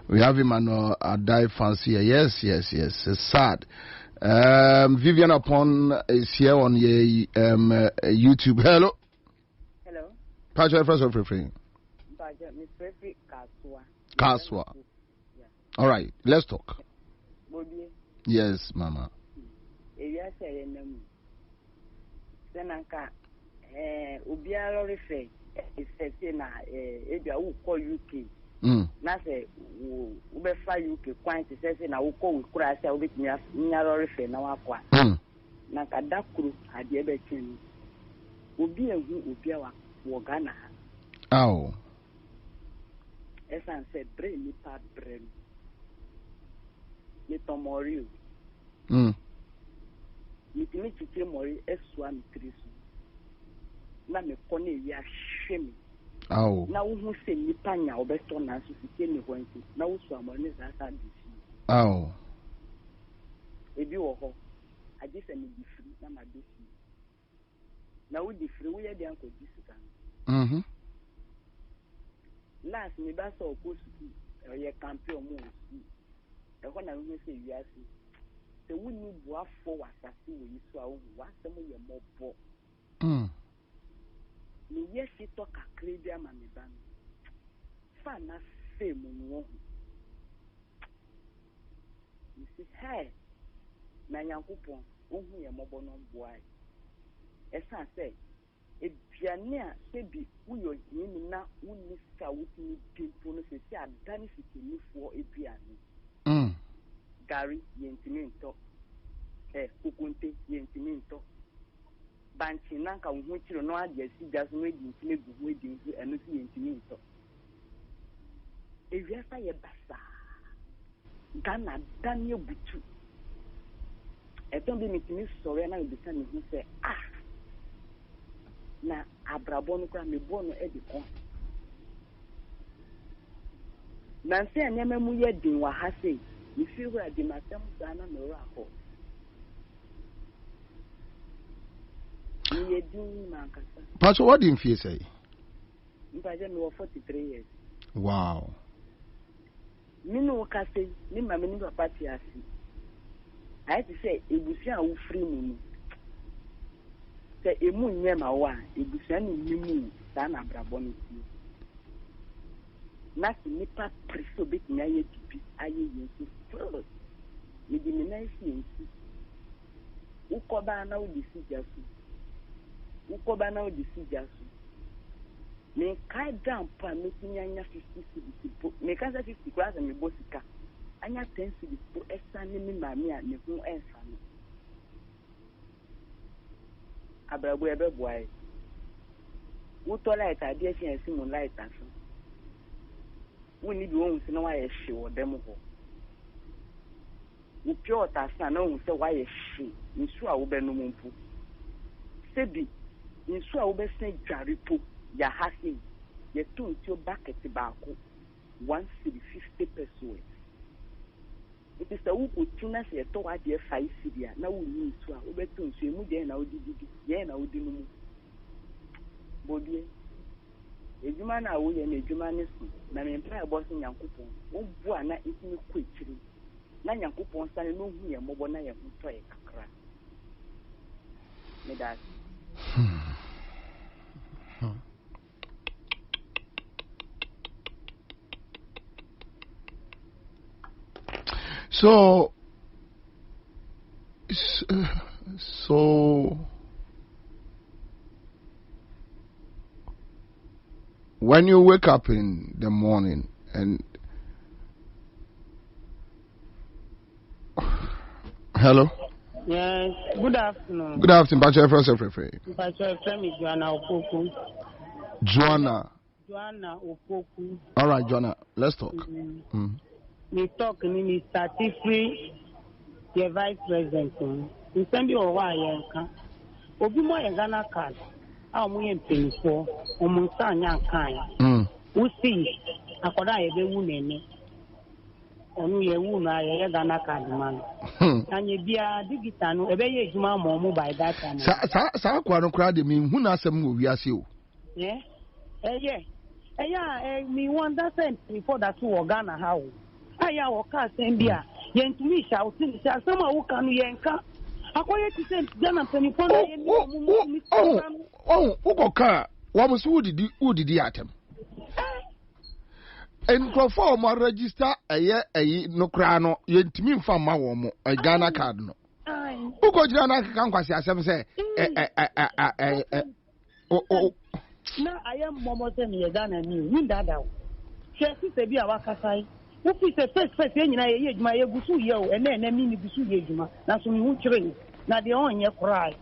We have Emmanuel Adai Fancy. Yes. It's sad. Vivian Upon is here on your YouTube. Hello. Patrick, first of all, Kaswa. All right, let's talk. Yes, Mama. Na say we fa UK kwant say na wo ko we kura say we betimi nyaro refe na wakwa na kadakuru ade be twini obi ehu obi awa wo Ghana aw esan say brain ni pa brain ni tomori ni timi chiche mori esua mi krisu na me kone ya hwemi aw na wo se nipa nya obeto na so sike ni hwanti na wo so amone za sa disi aw ebi wo ho agi se ni difri na ma disi na wo difri wo ye de anko disi kan last me ba so ko su ye champion mo su e ho na wo se wiase se wo ni boafo wasase wo yi so a wo wasem ye mobo ni yesi to kakre bia ma me ban fa na fe mu no you see hey na Nyankopon ohun ye mobo no boai esa say ebiane a se bi uyo yin na uni ska wuti pimpo no se adani sikinifo ebiane gari yentimi nto kukunte yentimi nto banchi nanka wo chiro no ade si gas no edi ntime gugu edi nso eno si yentimi nto ewiasa ye basa Ghana danie butu eton bi mitimi sore na ebisa ni hu se na abrabo no kwa me bono edi kon na nse enema mu ye din wa ha sei You feel where the Matam Sana no rapport. You do Mancasa. Pastor, what did you say? If I don't know 43 years. Wow. Mino Cassie, Nima Minima Patiasi. I had to say, it was a free moon. Say, a moon yama one, it was any moon, Sana Braboni. Nothing nipa preso bit nyaye tipi aye yensu fraud. Me di menai yensu. Ukoba na udisi jasu. Ukoba na udisi jasu. Me kai down pa me tinyanya 50 cedis. Me kansa 50 class me bosika. Anya 10 cedis po esa ni mi mami a ne hu ensa no. Abrabo ebe boy. Uto light ade esi ensi mo light aso. We need to own no why she or them ho. We pure tasa no say why she. In so I will be no mumpu. Sebi, in so I will be saying jaripo, ya hasi, ye tune to your back at the barco. 1 cedi 50 pesos. It is the who could tune us a to idea 5 cedi. Now we need to our betun so you then now did yen now do no. Bobie. Ejuma na wo ye na ejuma ne so na me mpra ebo so Nyankopon wo bu ana etimi kwetiri na Nyankopon sane no hu ye mobo na ye hu to ye kakra me that. So when you wake up in the morning and hello. Yes. Good afternoon. Good afternoon, Pastor Efrem. Pastor Efrem is Joanna Opoku. Joanna Opoku. All right, Joanna. Let's talk. We talk in Mr. Tifri, the Vice President. We send you a wire. Obi mo Ghana card. How many pennies for? Omunsa nyankan. We see. Akoda ebe wu nene. Onu ye wu na ye Ghana card man. Anye bia digital no ebe ye ejuma mo by that time. Sa kwa no kra de mi hu na asem wo wiase o. Me wonder sent before that to Ghana how. Aya wo ka sem bia yentumi sha o tin sha sama wo kanu yenka. Akoye ti sent Ghana penifo na ye mi ukoka wa musu udidi atem. Encrofo mo register eye no kra no yentimi mfa ma wo mo Ghana card no. Uko jira na kan kwasi asem se na ayam momo se mi Ghana ni windada. She si bi awakasai. Ufi se first nyina ye adwuma ye gusu ye o ene mi ni gusu ye adwuma na so mi hu kire na de onye krai.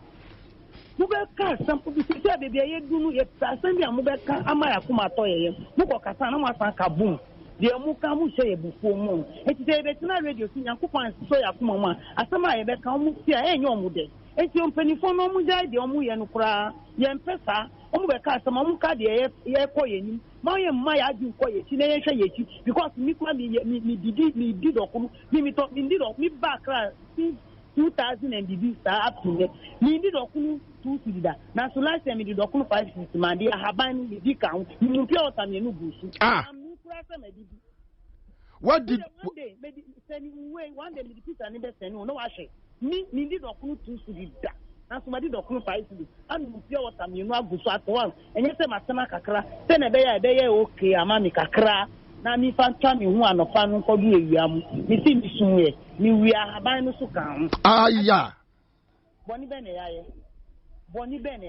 Mubeka sample bi se bebe ye dunu ye asan bi amubeka amaya kuma to ye muko kasa na masan ka boom de mu ka mu se ye bufu mu eti se be tina radio si Nyankopon so ya kuma mu asama ye be ka mu si a enye omude eti ompanifo no mu jai de omu ye no kura ye mpesa omu be ka asama mu ka de ye ko ye nim ma ye mma ya aju ko ye ti na ye hwe ye ti because mi kwa mi did dokunu mi to mi did mi background 2000 and the start up to me. Me did okunu 2 cedi. Na so last time me did okunu 5 cedi. Man dey haban me di count. Me pure water me no busu. What did one day me send way one day me put an invest no wash. Me did okunu 2 cedi. Na so me did okunu 5 cedi. And me pure water me no agusu at one. Enye se masema kakra. Se na be ya okay ama me kakra. Na mi fanta mi hu anofa no kodu ewiam mi si mi sunwe mi wia haban no so kan aya boni be ne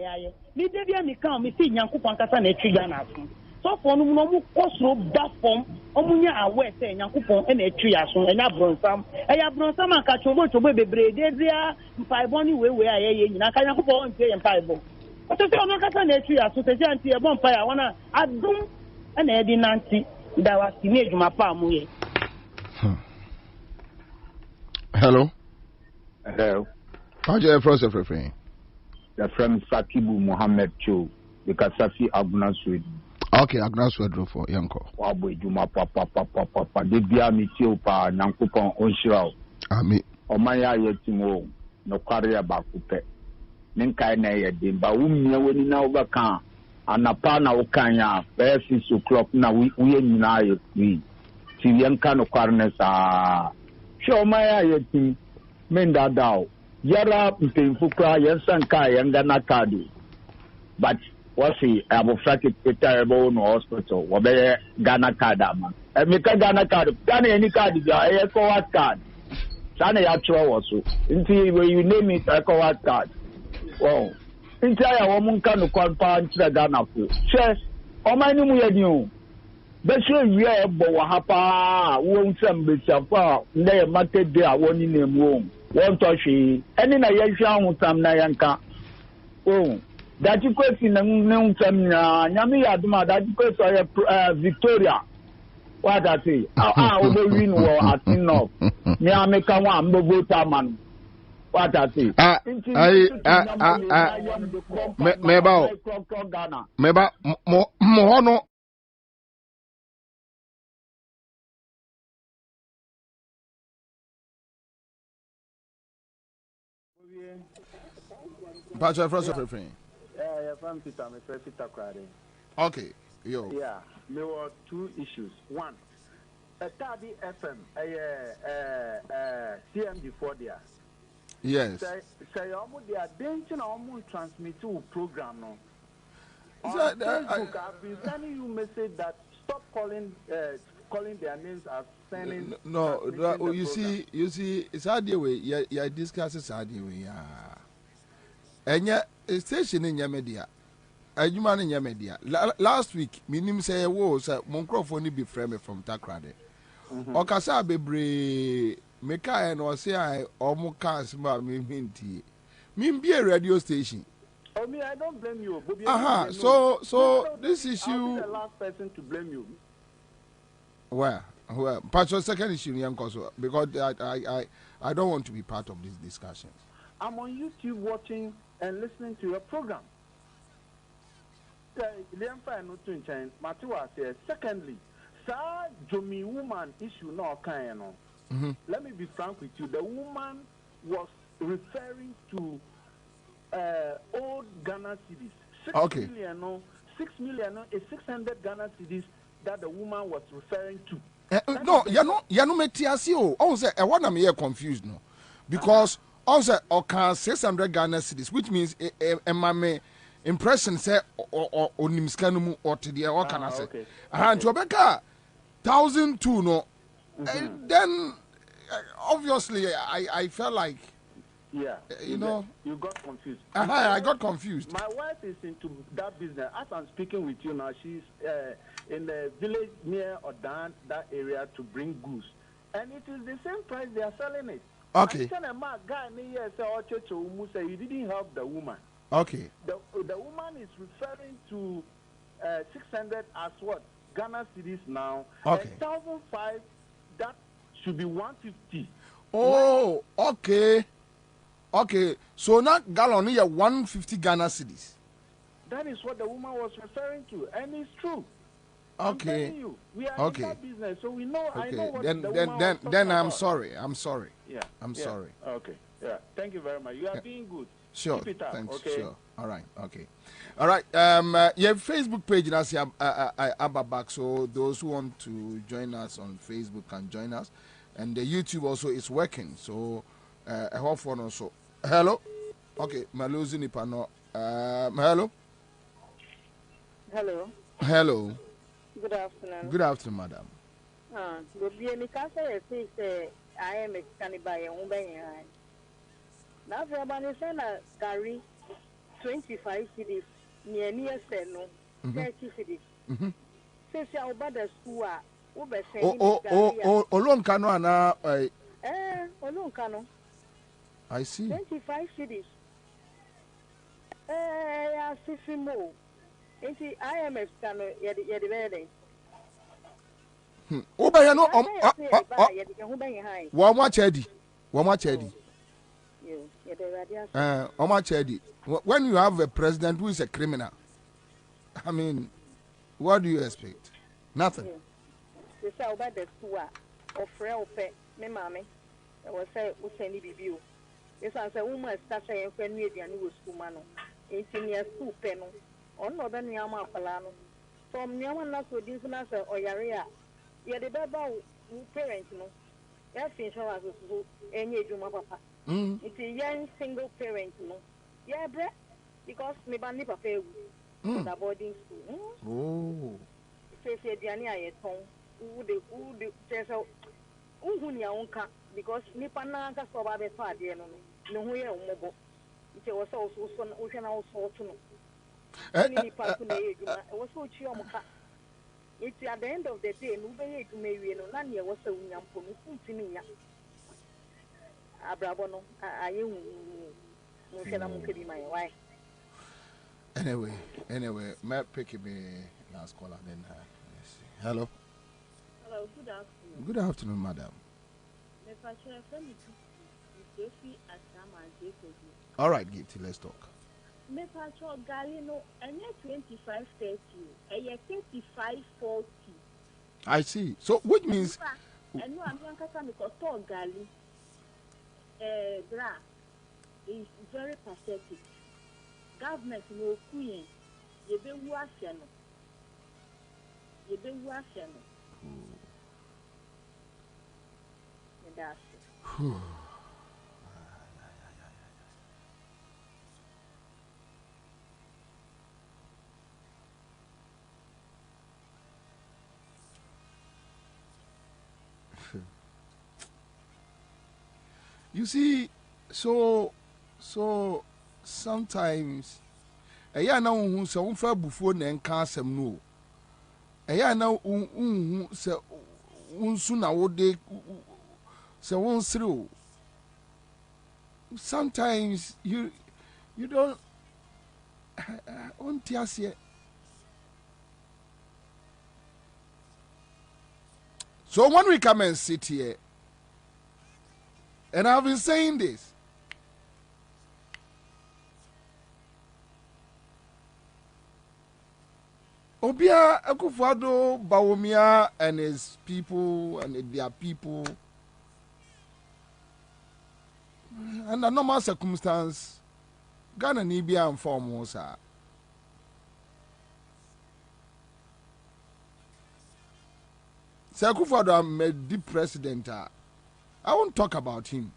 yaye mi de bia mi kan mi si Nyankopon kasa na etwi Ghana so so for no mu kosro ba fom omunya awe se Nyankopon e na etwi aso enya bronsam eya bronsam aka chobo bebre de dia mpaibo ni we aye nyina ka Nyankopon ntie ye mpaibo o se ono kasa na etwi aso se anti e bon mpaia wana adum e na e di nanti that was teenage mapa muye. Hello. Hello. How's your friend? The friend Sakibu Mohammed Cho, the Kasafi Abuna Sweden. Okay, Agnes Wedro for Yanko. Wabo Juma papa de bia mi ti opa Nyankopon onhyira. Amen. Omaya yetimo no kware ba kupe. Ninkai na ye de ba wumia wani na obaka anapa na ukanya 6 o'clock na we nyina ye free. Ti yanka no kware na sa. Hwe omaya yetim menda dawo. Yara mtemfu kwa yensanka yanga na kadu. But wasi abofrake terrible no hospital wobe Ghana card ama emeka Ghana card Ghana any card bia e ECOWAS card sana ya tro wo so nti when you name it ECOWAS card oh nti aya wo mun kanu kwampa ntira Ghana fo she o mani mu yadi o be so wi e bo wa hapa wo nsam be chafa nda market day a woni nemu o won to hwe eni na ye hwa hu tam na yanka oh Daji kwesi na nuntamnya nyami ya duma daji kwesi Victoria what I say obe win wo atino me ameka wa mbogota man what I say meba mo hono Pacha first of everything. From Peter, my friend Peter Crowder. Okay, yo. Yeah, there were 2 issues. One, Tadi FM, CMD4 there. Yes. Say, almost they are danger almost transmit to program no. On Facebook, I've been sending you message that stop calling their names as sending. No, you see, it's hard way. Yeah, discuss is hard way. Yeah. And yeah, station in your media. A human in your media. Last week, minim say a was a microphone be framed from Takrade. Okasa bebre meka and or say I almost cast my minty. Mean be a radio station. Oh, me, I don't blame you. Bobie, so this issue. I'll be the last person to blame you. Well, Patrick, second issue, young because I don't want to be part of this discussion. I'm on YouTube watching and listening to your program. Secondly, sir, Jomi woman issue no kind. Let me be frank with you. The woman was referring to old Ghana cedis. 6 million is 600 Ghana cedis that the woman was referring to. No, you're not metiasio. Oh, say I want me confused no, because also okay 600 Ghana cedis, which means my impression say or nimskanumu or to the or can I say and to Rebecca 1,002 no, and then obviously I felt like. Yeah, you know, you got confused. I got confused. My wife is into that business. As I'm speaking with you now, she's in the village near Odan, that area, to bring goods, and it is the same price they are selling it. Okay. You didn't help the woman. Okay. The woman is referring to 600 as what Ghana cedis now. Okay. 1,005. That should be 150. Oh, okay. Okay, so now gallon here 150 Ghana cedis. That is what the woman was referring to, and it's true. Okay. I'm telling you, we are in that business, so we know. Okay. I know what the woman was talking then I'm about. sorry. I'm sorry. Yeah. I'm sorry. Okay. Yeah. Thank you very much. You are being good. Sure. Keep it up. Thanks. Okay. Sure. All right. Okay. All right. Your Facebook page now say back. So those who want to join us on Facebook can join us, and the YouTube also is working. So. I hope for also. Hello. Okay, Maluzi ni pano. Hello. Hello. Hello. Good afternoon. Good afternoon, madam. Bobie, me kasa say I am a cannibal and umbe. Now for abani say na Gary 25 cities near say no 30 cities. Say say oba the school a ube say Olon kano ana Olon kano. I see. 25 cities. Yeah, 60 more. IMF can yet the Oba no one much Eddie. When you have a president who is a criminal, I mean, What do you expect? Nothing. They say about the school or frail pet, me mammy. I was say, we send it review. Yes, I said, woman, start saying, when we are new school man, 18 years, 2 penny, or no, then Yama Palano. From Yaman, so this answer or Yarea. Yeah, the Baba parents, no. Yes, insurance is any Juma Papa. It's a young single parent, no. Yeah, breath, because me bandy papa the boarding school. Oh. Say, Diana, I tongue. Who the there's a Uhunia unka because Nipana got so bad a party and no way on mobile. It was also son ocean also to know. It was so chiomoka. It's at the end of the day, no way to marry no Nania was so young for me. Abrabono, I am my wife. Anyway, Matt pick me last caller then. Hello. Hello, good afternoon. Good afternoon, madam. All right, Gifty, let's talk. Me patrol Galino, and 2530, and 3540. I see. So, which means. And no, I'm going to talk Gali. Bra is very pathetic. Government no queen. You be washing. You be washing. You see, so sometimes eya na unhu se unfa bufuo na nka asem no eya na unhu se unsu na wode se unsiri. Sometimes you don't untiasie. So when we come and sit here, and I've been saying this, Obia Akufo-Addo, Bawumia and his people and their people, under normal circumstance, Ghana Nibia and Formosa. Sir Akufo-Addo made the president. I won't talk about him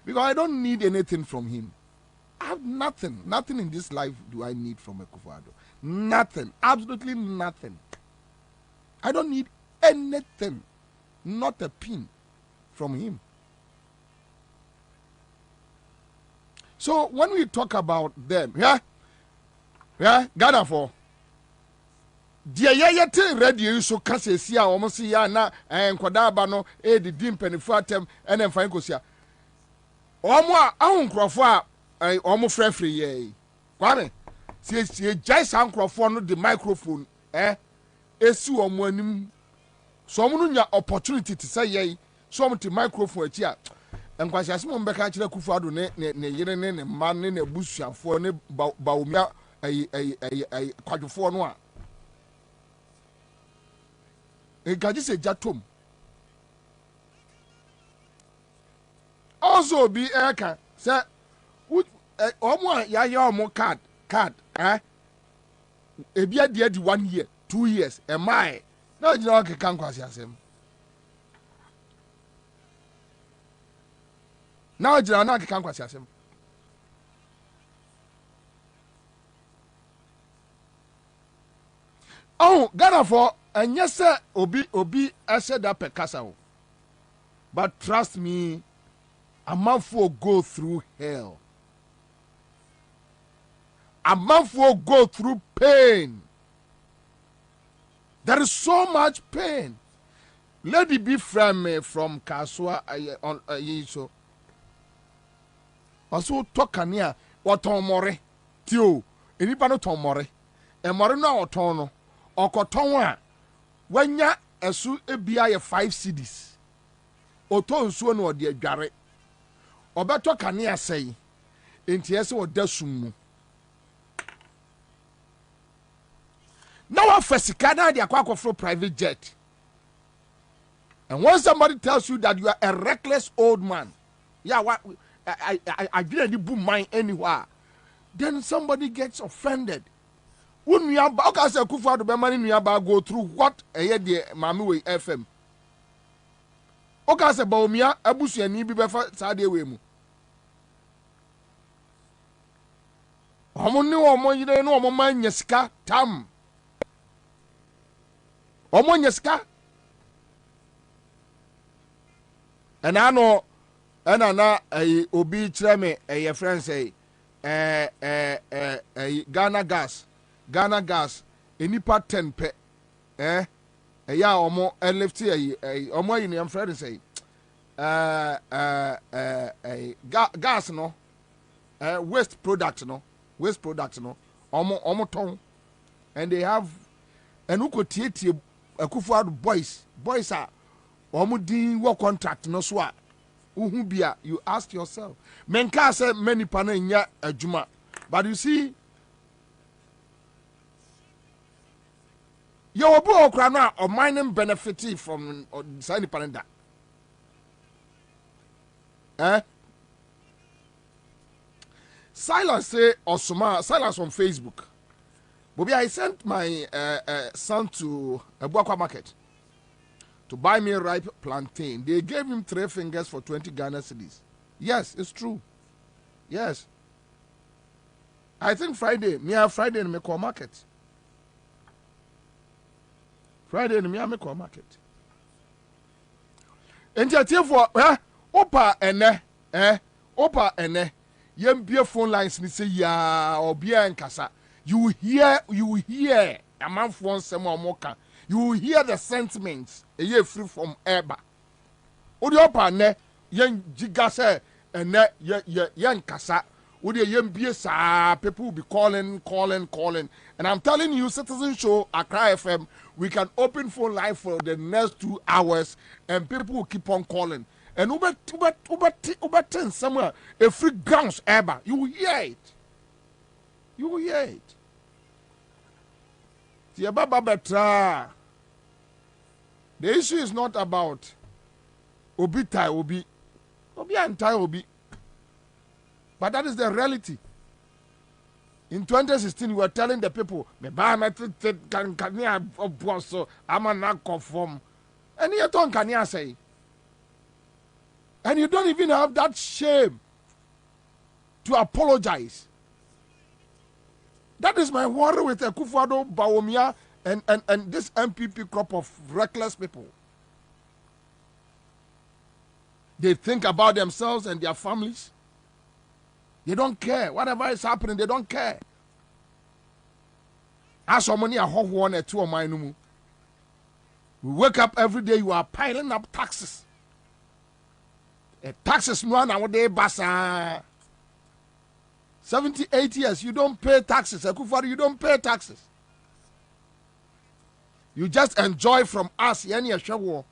because I don't need anything from him. I have nothing in this life do I need from Akufo-Addo. Nothing, absolutely nothing. I don't need anything, not a pin from him. So when we talk about them, Ghana for. Dia ya te radio so kase sia omo se ya na enkwada aba no e di dimpanifo atem ene mfan kosia omo a ahonkrofo a omo frefre ye kwame sie jai sankrofo no the microphone esi omo anim so omo no nya opportunity to say ye so omo te microphone achi a enkwasi asemo mbeka kire Akufo-Addo ne yire ne mma ne busuafo ne Bawumia kwadwofo no a Gaji se jatom. Also be eka say omo ya omo card ebi ade di 1 year 2 years my na jina o keka nkwasi asem na jina na keka nkwasi asem oh Ghana for and yes, sir, Obi, I said that per casa. But trust me, a month will go through hell. A month will go through pain. There is so much pain. Let it be from Kasua on so. Also talk near what on more. Tio, anybody ton more. And more no tono or coton. When ya esu ebia ye 5 cedis oto nsuo no de adware obeto kane asai enti ese wo dasum mu Wafasikana they are for private jet. And when somebody tells you that you are a reckless old man, yeah, what I didn't boom mine anywhere, then somebody gets offended. When we are back as a kufa the money we go through what a year the Mami FM. Okase Baumia, Abusi and Nibi Befa Sadia Wemu. Omoni omo yire no omo man nyeska tam. Omo nyeska. And I know and na obi kire me your friend say Ghana gas enipa 10 pe ya omo left omo yin your friend say gas no waste product no omo ton and they have and who could tie Akufo-Addo boys are omo din work contract no so a uhu bia you ask yourself men ka say many pana nya adwuma but you see you obu okra no a mining benefit from sani panenda Silas say Osuma Silas on Facebook. Bobie, I sent my son to Abuakwa market to buy me ripe plantain. They gave him 3 fingers for 20 Ghana cedis. Yes, it's true. Yes. I think Friday in me call market. Friday in me call market. And for opa ene yem be phone lines ni say ya obia nkasa. You hear a man for some moka. You hear the sentiments a year free from Eba. Odi opa ne yen jiga say ene yen kasa. Odi yen be sa people will be calling. And I'm telling you, Citizen Show Accra FM, we can open phone line for the next 2 hours and people will keep on calling. And Uber somewhere a free grounds ever. You will hear it. The issue is not about Obi anti Obi. But that is the reality. In 2016, we were telling the people, I'm not conform. And you don't can say. And you don't even have that shame to apologize. That is my worry with Akufo-Addo, Bawumia, and this MPP crop of reckless people. They think about themselves and their families. They don't care. Whatever is happening, they don't care. As money a hot one or two of mine. We wake up every day, you are piling up taxes. Taxes no nowadays, basa. 78 years, you don't pay taxes. Akufo-Addo, you don't pay taxes. You just enjoy from us. Yani show.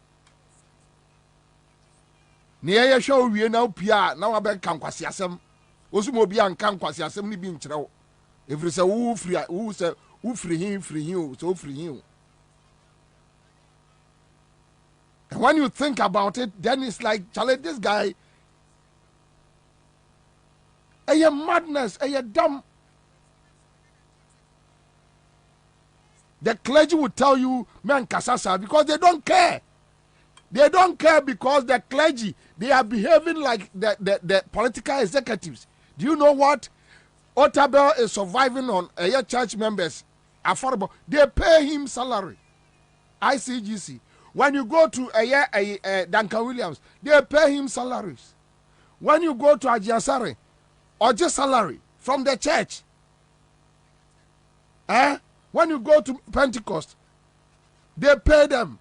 Niye show we now pia now abe kan kwasi asem. Osumo bi an kan kwasi asem ni bi nkyerɛw. Every say who free him, so free him. And when you think about it, then it's like, Charlie, this guy, a madness, a dumb. The clergy will tell you, man, kasasa, because they don't care. They don't care because the clergy, they are behaving like the political executives. Do you know what? Otabel is surviving on church members, affordable. They pay him salary. ICGC. When you go to Duncan Williams, they pay him salaries. When you go to Ajiasare, or just salary from the church. When you go to Pentecost, they pay them.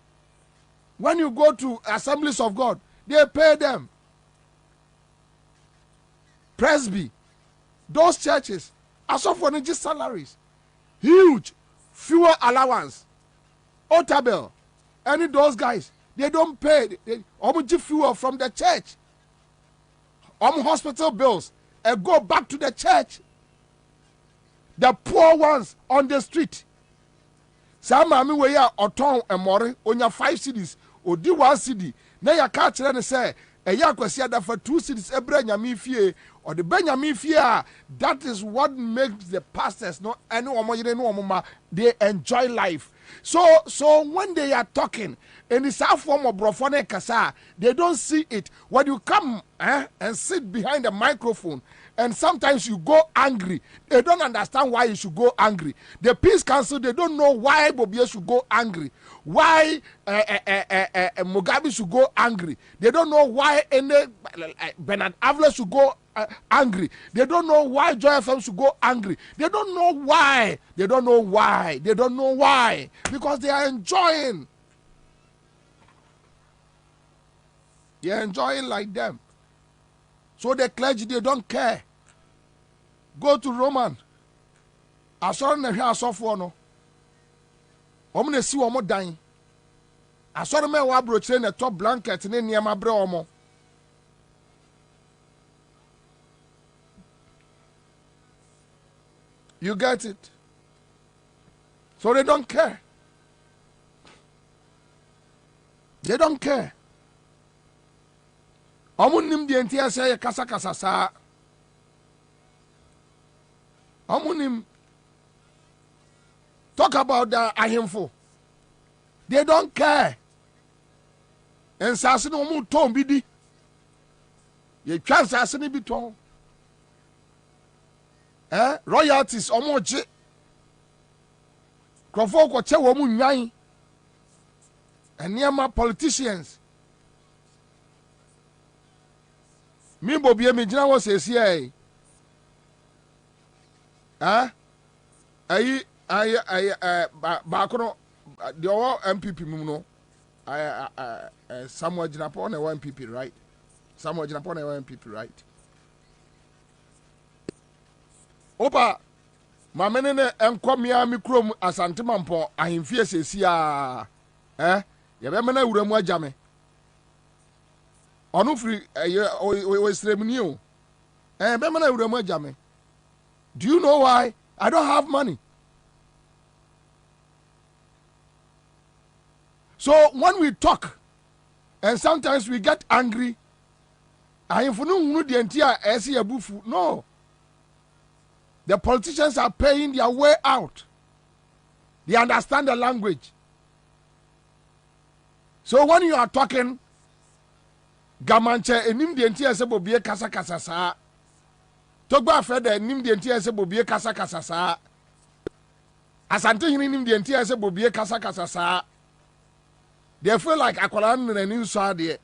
When you go to Assemblies of God, they pay them. Presby, those churches, as of when just salaries, huge, fewer allowance. Otabel, any of those guys, they don't pay. Almost fewer from the church. Hospital bills and go back to the church. The poor ones on the street, Sa maame we ya oton emore onya 5 cedis odi 1 cedi na ya ka kire ne se eya akwasi adafa 2 cedis ebra nyame fie or the benyame fie a that is what makes the pastors no any omoyire no omoma they enjoy life. So when they are talking in this form of brophone kasa, they don't see it. When you come and sit behind the microphone, and sometimes you go angry, they don't understand why you should go angry. The Peace Council, they don't know why Bobie should go angry, why Mugabe should go angry. They don't know why Bernard Avila should go angry. They don't know why Joy FM should go angry. They don't know why. They don't know why. They don't know why. Because they are enjoying. They are enjoying like them. So the clergy, they don't care. Go to Roman. I saw them here, I saw for no. I'm going to see one more dying. I saw them here, I brought in a top blanket and then near my bro. You get it? So they don't care. They don't care. Amunim di entia say kasa kasa sa. Amunim talk about the ahemfo. They don't care. And sase no mu ton bi di. Ye twa sase ni bi ton. Royalties omoje. Krofo ko che wo mu nwan. Eniema politicians. Me Bobie me gina wo sesi ai. Ba kono the MPP mu no. Samuel Jinapo na MPP, right? Samuel Jinapo na MPP, right? Opa mamene ne enkomia mi krom asante mampo ahemfie sesi a ye be mena wuramu agame onu free we stremni o be mena wuramu agame. Do you know why? I don't have money. So when we talk and sometimes we get angry, ahemfo no hunu de entia ese yabufu. No. The politicians are paying their way out. They understand the language. So when you are talking, Gamanche enim de entia se Bobie kasa kasa sa. Togba fede enim de entia se Bobie kasa kasa sa. Asante hini enim de entia se Bobie kasa kasa sa. They feel like akwala nani so there.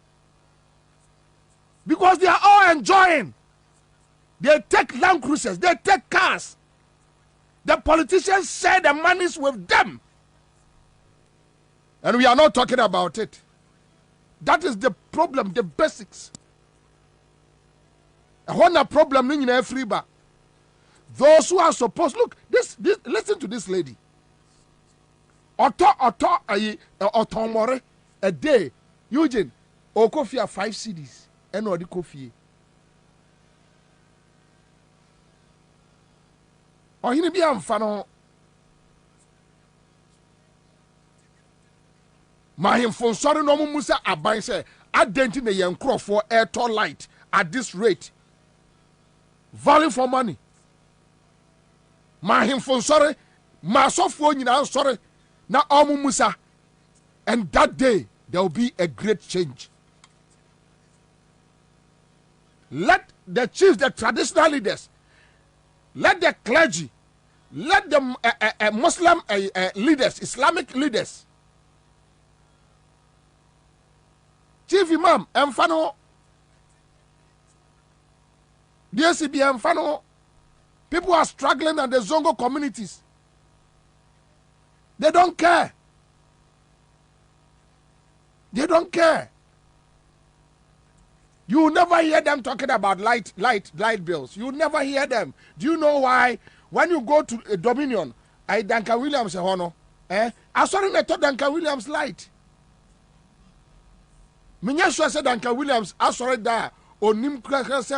Because they are all enjoying. They take Land Cruisers. They take cars. The politicians share the monies with them. And we are not talking about it. That is the problem, the basics. When a problem in every bar. Those who are supposed, look, this listen to this lady. Otomore a day. Eugene, Okofia 5 CDs. And or the coffee. Or he be amfano. Mahim phone sorry no musa aban say identity na yen for air toll light at this rate. Value for money. Mahim phone sorry, masofo nyina sorry na omu musa. And that day there will be a great change. Let the chiefs, the traditional leaders, let the clergy, let the Muslim leaders, Islamic leaders, Chief Imam, Mfano, DSCB, Mfano, people are struggling at the Zongo communities. They don't care. They don't care. You will never hear them talking about light bills. You will never hear them. Do you know why? When you go to Dominion, Duncan Williams, I saw them talk Duncan Williams light. Minya sure said Duncan Williams, I saw it there. Onim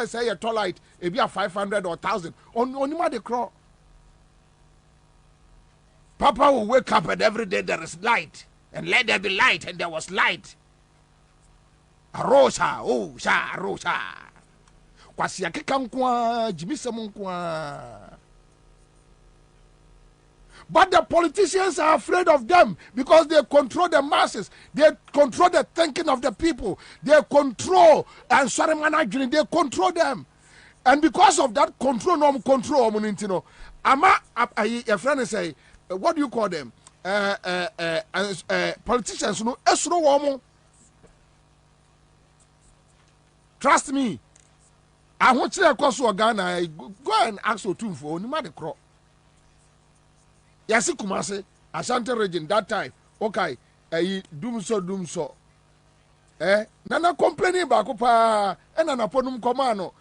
say a toll light, it be a 500 or 1,000. Onima de crow. Papa will wake up and every day there is light. And let there be light, and there was light. Arosha, oh, sha, arosha. Kwasiya kikankwa, jimisamunkwa. But the politicians are afraid of them because they control the masses. They control the thinking of the people. They control, and they control them. And because of that control, a friend say, what do you call them? Politicians, trust me. I want you to go Ghana. Go and ask Otumfo. No matter crop. Yasi Kumase, Ashanti region that time. Okay, doom so. Nana complaining about pa. Nana ponum komano.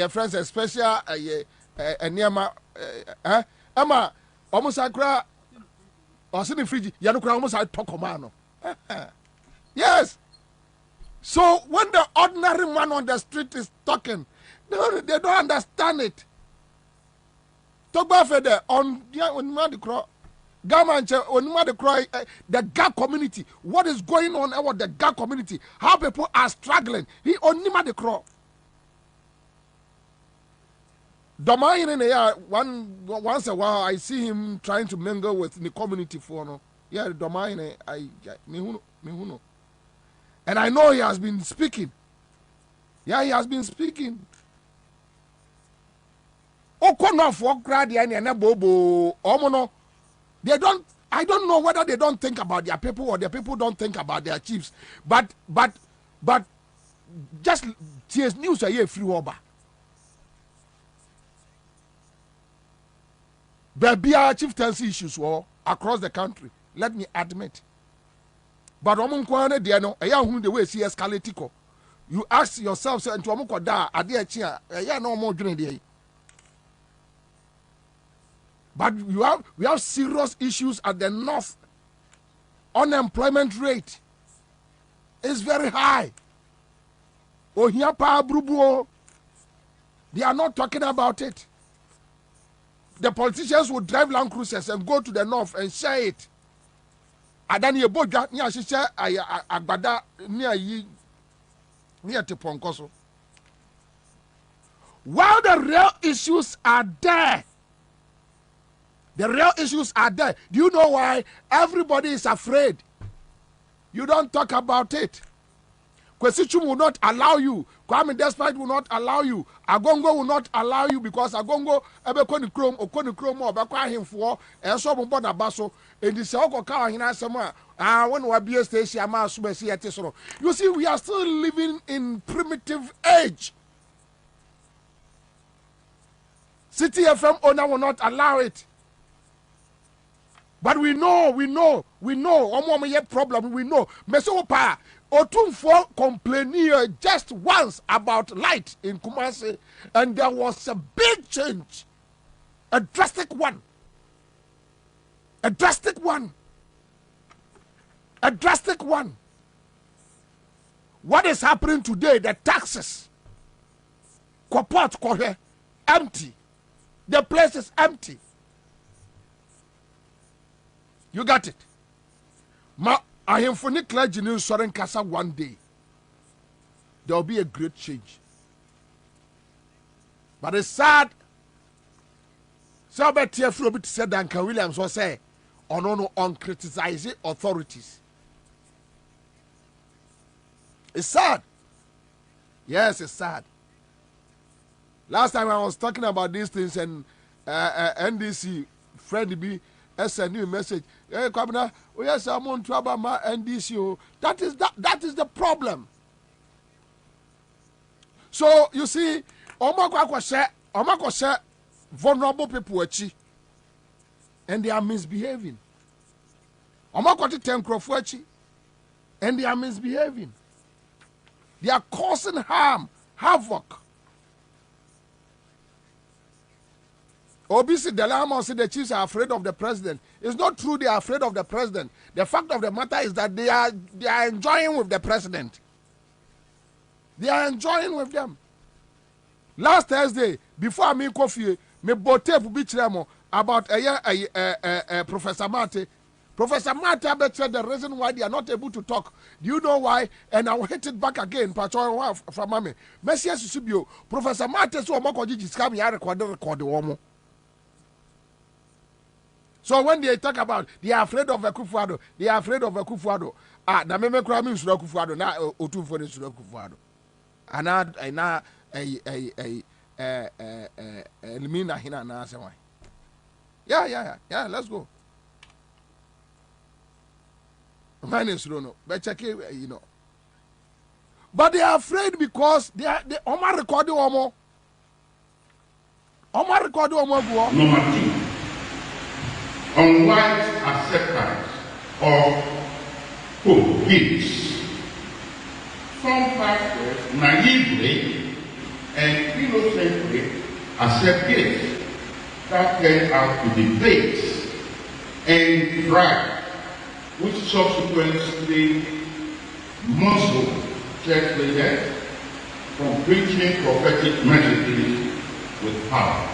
Friends special. Niama. Ama almost akra. Osini friji. Yanukra almost I talk komano. Yes. So when the ordinary man on the street is talking, they don't understand it. Talk about further on the cross. The Gag community. What is going on about the Gag community? How people are struggling. He only made the cross. Domain in the once a while I see him trying to mingle with the community for no. Yeah, Domain me and I know he has been speaking. Yeah, he has been speaking. They don't. I don't know whether they don't think about their people or their people don't think about their chiefs. But just TS news a year free over. There be chieftaincy issues across the country. Let me admit. But the way see escalate. You ask yourself, say, no more doing. But we have serious issues at the north. Unemployment rate is very high. They are not talking about it. The politicians will drive Land Cruisers and go to the north and share it. Adani Eboja near Shisha Agbada near Teponkoso. While the real issues are there. The real issues are there. Do you know why? Everybody is afraid. You don't talk about it. Kwesichum will not allow you. Kwame Despite will not allow you. Agongo will not allow you because Agongo ebekoni chrome or bakwa him for and so mboda baso and the Soko car hina sama when we be station ama subesi etesoro. You see, we are still living in primitive age. City FM owner will not allow it. But we know. Problem, we know. Mesopa, Otumfo complained just once about light in Kumasi, and there was a big change. A drastic one. What is happening today? The taxes. Kopot empty. The place is empty. You got it. I am for clergy in Soren Casa one day. There will be a great change. But it's sad. So bet here from it said Duncan Williams was say on criticizing authorities. It's sad. Yes, it's sad. Last time I was talking about these things and NDC friend B send you a message. Hey, Kwabena, we have someone to about my NDC. That is the problem. So you see, Omakwa vulnerable people and they are misbehaving. Omakwa to and they are misbehaving. They are causing havoc. Obviously, the Lama said the chiefs are afraid of the president. It's not true they are afraid of the president. The fact of the matter is that they are enjoying with the president. They are enjoying with them. Last Thursday, before I make coffee, me bote pubichiremo about Professor Mate. Professor Mate said the reason why they are not able to talk. Do you know why? And I will hit it back again. From Mami. Messias Subio. Professor Mate so Mokoji coming. I record the woman. So when they talk about they are afraid of Akufo-Addo, they are afraid of Akufo-Addo. Na me kura mi nsuro Akufo-Addo na Otumfo ni nsuro Akufo-Addo. Ana elimina hina na say why. Yeah, let's go. Man is no, but check it, you know. But they are afraid because they Omar recording Omo. Omar recording Omo go. Number 2. Unwise acceptance of gifts. Some pastors naively and innocently accept gifts that turn out to be fakes and bribes, which subsequently muzzle church leaders from preaching prophetic messages with power.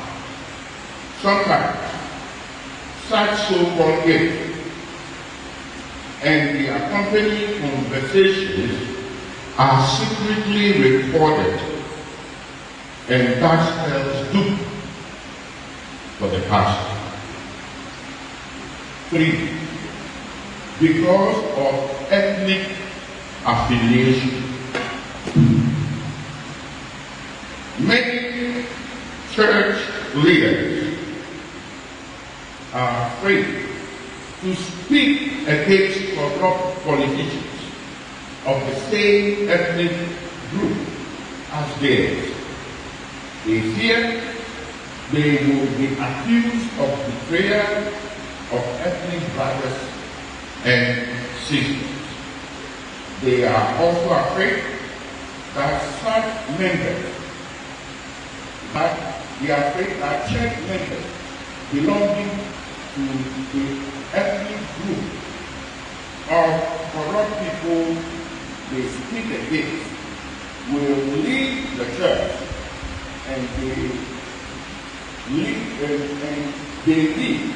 Sometimes such so-called gifts and the accompanying conversations are secretly recorded, and that spells doom for the pastor. 3. Because of ethnic affiliation. Many church leaders are afraid to speak against corrupt politicians of the same ethnic group as theirs. They fear they will be accused of betrayal of ethnic brothers and sisters. They are also afraid that such members, church members belonging to the ethnic group of corrupt people they speak against will leave the church, and they leave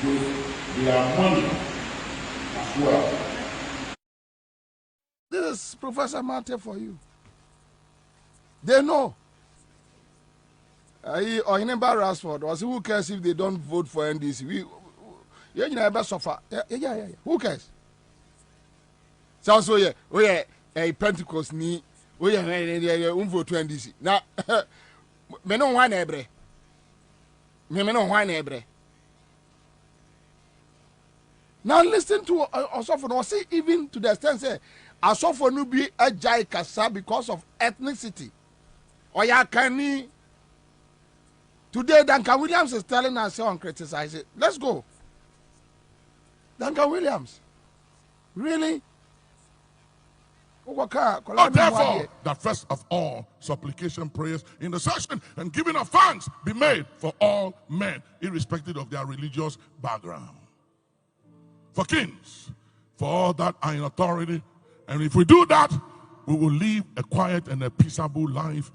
with their money as well. This is Professor Mate for you. They know. Or in Rashford, or who cares if they don't vote for NDC? You never suffer. Yeah. Who cares? So a Pentecost ni. Vote to NDC. Now, me no one ebre. Me no one ebre. Now listen to Asofo. No see even to the extent say Asofo no be a jai kasa because of ethnicity. Or ya kani. Today Duncan Williams is telling us on criticize it. Let's go. Duncan Williams. Really? Therefore, that first of all, supplication, prayers, intercession, and giving of thanks be made for all men, irrespective of their religious background. For kings, for all that are in authority. And if we do that, we will live a quiet and a peaceable life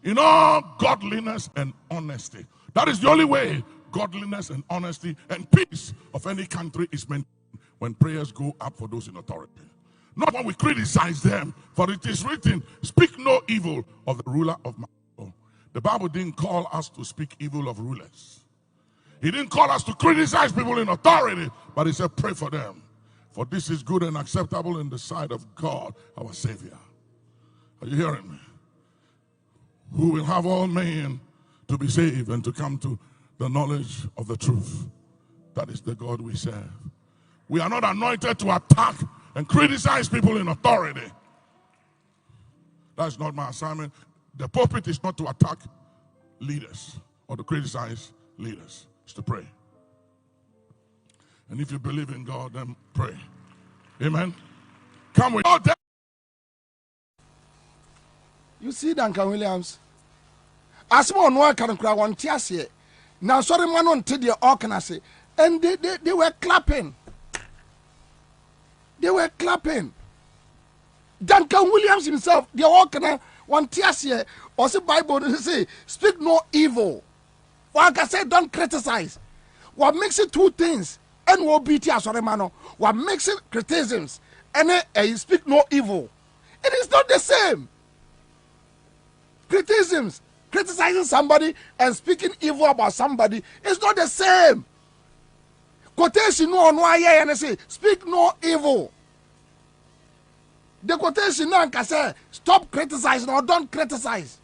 in all godliness and honesty. That is the only way godliness and honesty and peace of any country is maintained, when prayers go up for those in authority. Not when we criticize them, for it is written, speak no evil of the ruler of my people. The Bible didn't call us to speak evil of rulers. He didn't call us to criticize people in authority, but he said pray for them. For this is good and acceptable in the sight of God, our Savior. Are you hearing me? Who will have all men to be saved and to come to the knowledge of the truth. That is the God we serve. We are not anointed to attack and criticize people in authority. That's not my assignment. The pulpit is not to attack leaders or to criticize leaders. It's to pray. And if you believe in God, then pray. Amen. Come with all that. You see, Duncan Williams. As more no can cry one tears here. Now, sorry, man, on to the organization. And they were clapping. They were clapping. Duncan Williams himself, they all can one tears here. Also, Bible say, speak no evil. Like I said, don't criticize. we're mixing two things. And we'll be mano. We're mixing criticisms and you speak no evil. It is not the same. Criticisms, criticizing somebody and speaking evil about somebody is not the same. Quotation no and say speak no evil. The quotation now can say stop criticizing or don't criticize.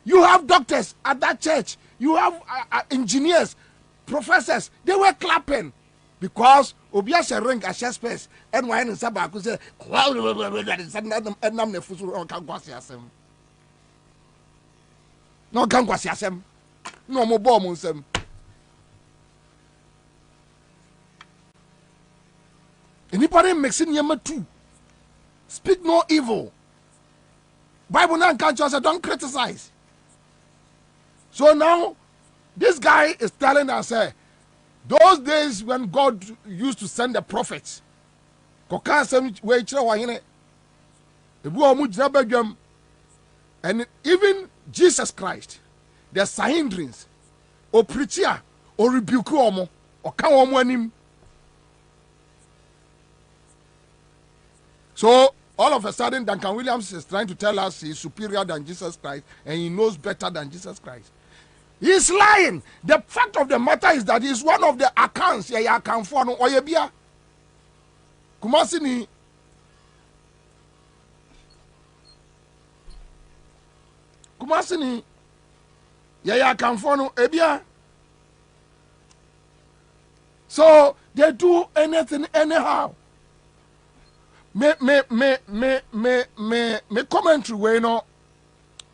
You have doctors at that church. You have engineers, professors. They were clapping because Obia ring a chest space and why in Sabaku say no gangwasiasem no mo bom nsem. Anybody mixing yama too. Speak no evil. Bible now can't just say don't criticize. So now this guy is telling us those days when God used to send the prophets, and even Jesus Christ, the Sahindrins, or preacher, or rebuke omo, or come. So all of a sudden, Duncan Williams is trying to tell us he's superior than Jesus Christ and he knows better than Jesus Christ. He's lying. The fact of the matter is that he's one of the accounts. Yeah, account for no oyebia. Kumasini. Yeah, account for no ebia. So they do anything anyhow. Me commentary we no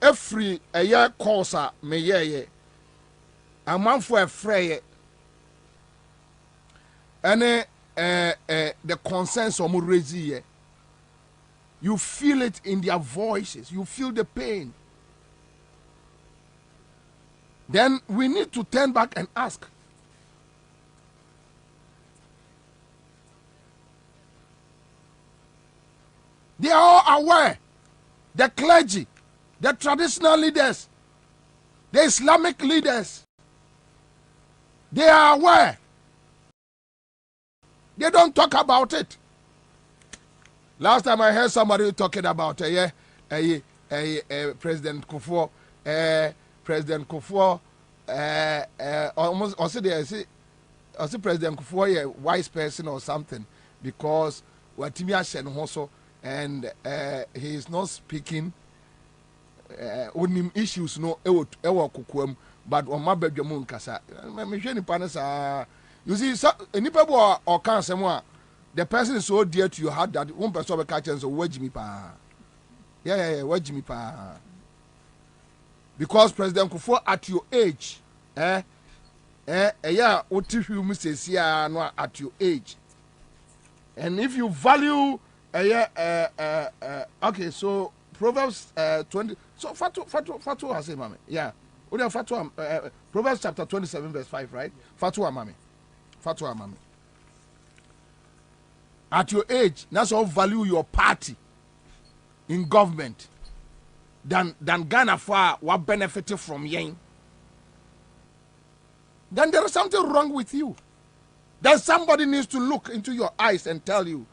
every a year course me ye a man for a fray and the consensus of Murezi, you feel it in their voices, you feel the pain. Then we need to turn back and ask, they are all aware. The clergy, the traditional leaders, the Islamic leaders, they are aware. They don't talk about it. Last time I heard somebody talking about President Kufuor, almost also President Kufuor a wise person or something because Watimia Shen also. And he is not speaking on issues no ewo kukuam but on my bedroom kasa me hwe nipa ne sa you see nipa bo o kan asem the person is so dear to your heart that one person be catch and so wajimi pa yeah wajimi pa because President Kufuor at your age yeah otihu mu sesia no at your age, and if you value okay, so Proverbs 20. So Fatu has mame. Yeah. Fatu Proverbs chapter 27 verse 5, right? Fatu mame. At your age, that's all value your party in government than Ghana for what benefited from yen. Then there is something wrong with you. Then somebody needs to look into your eyes and tell you.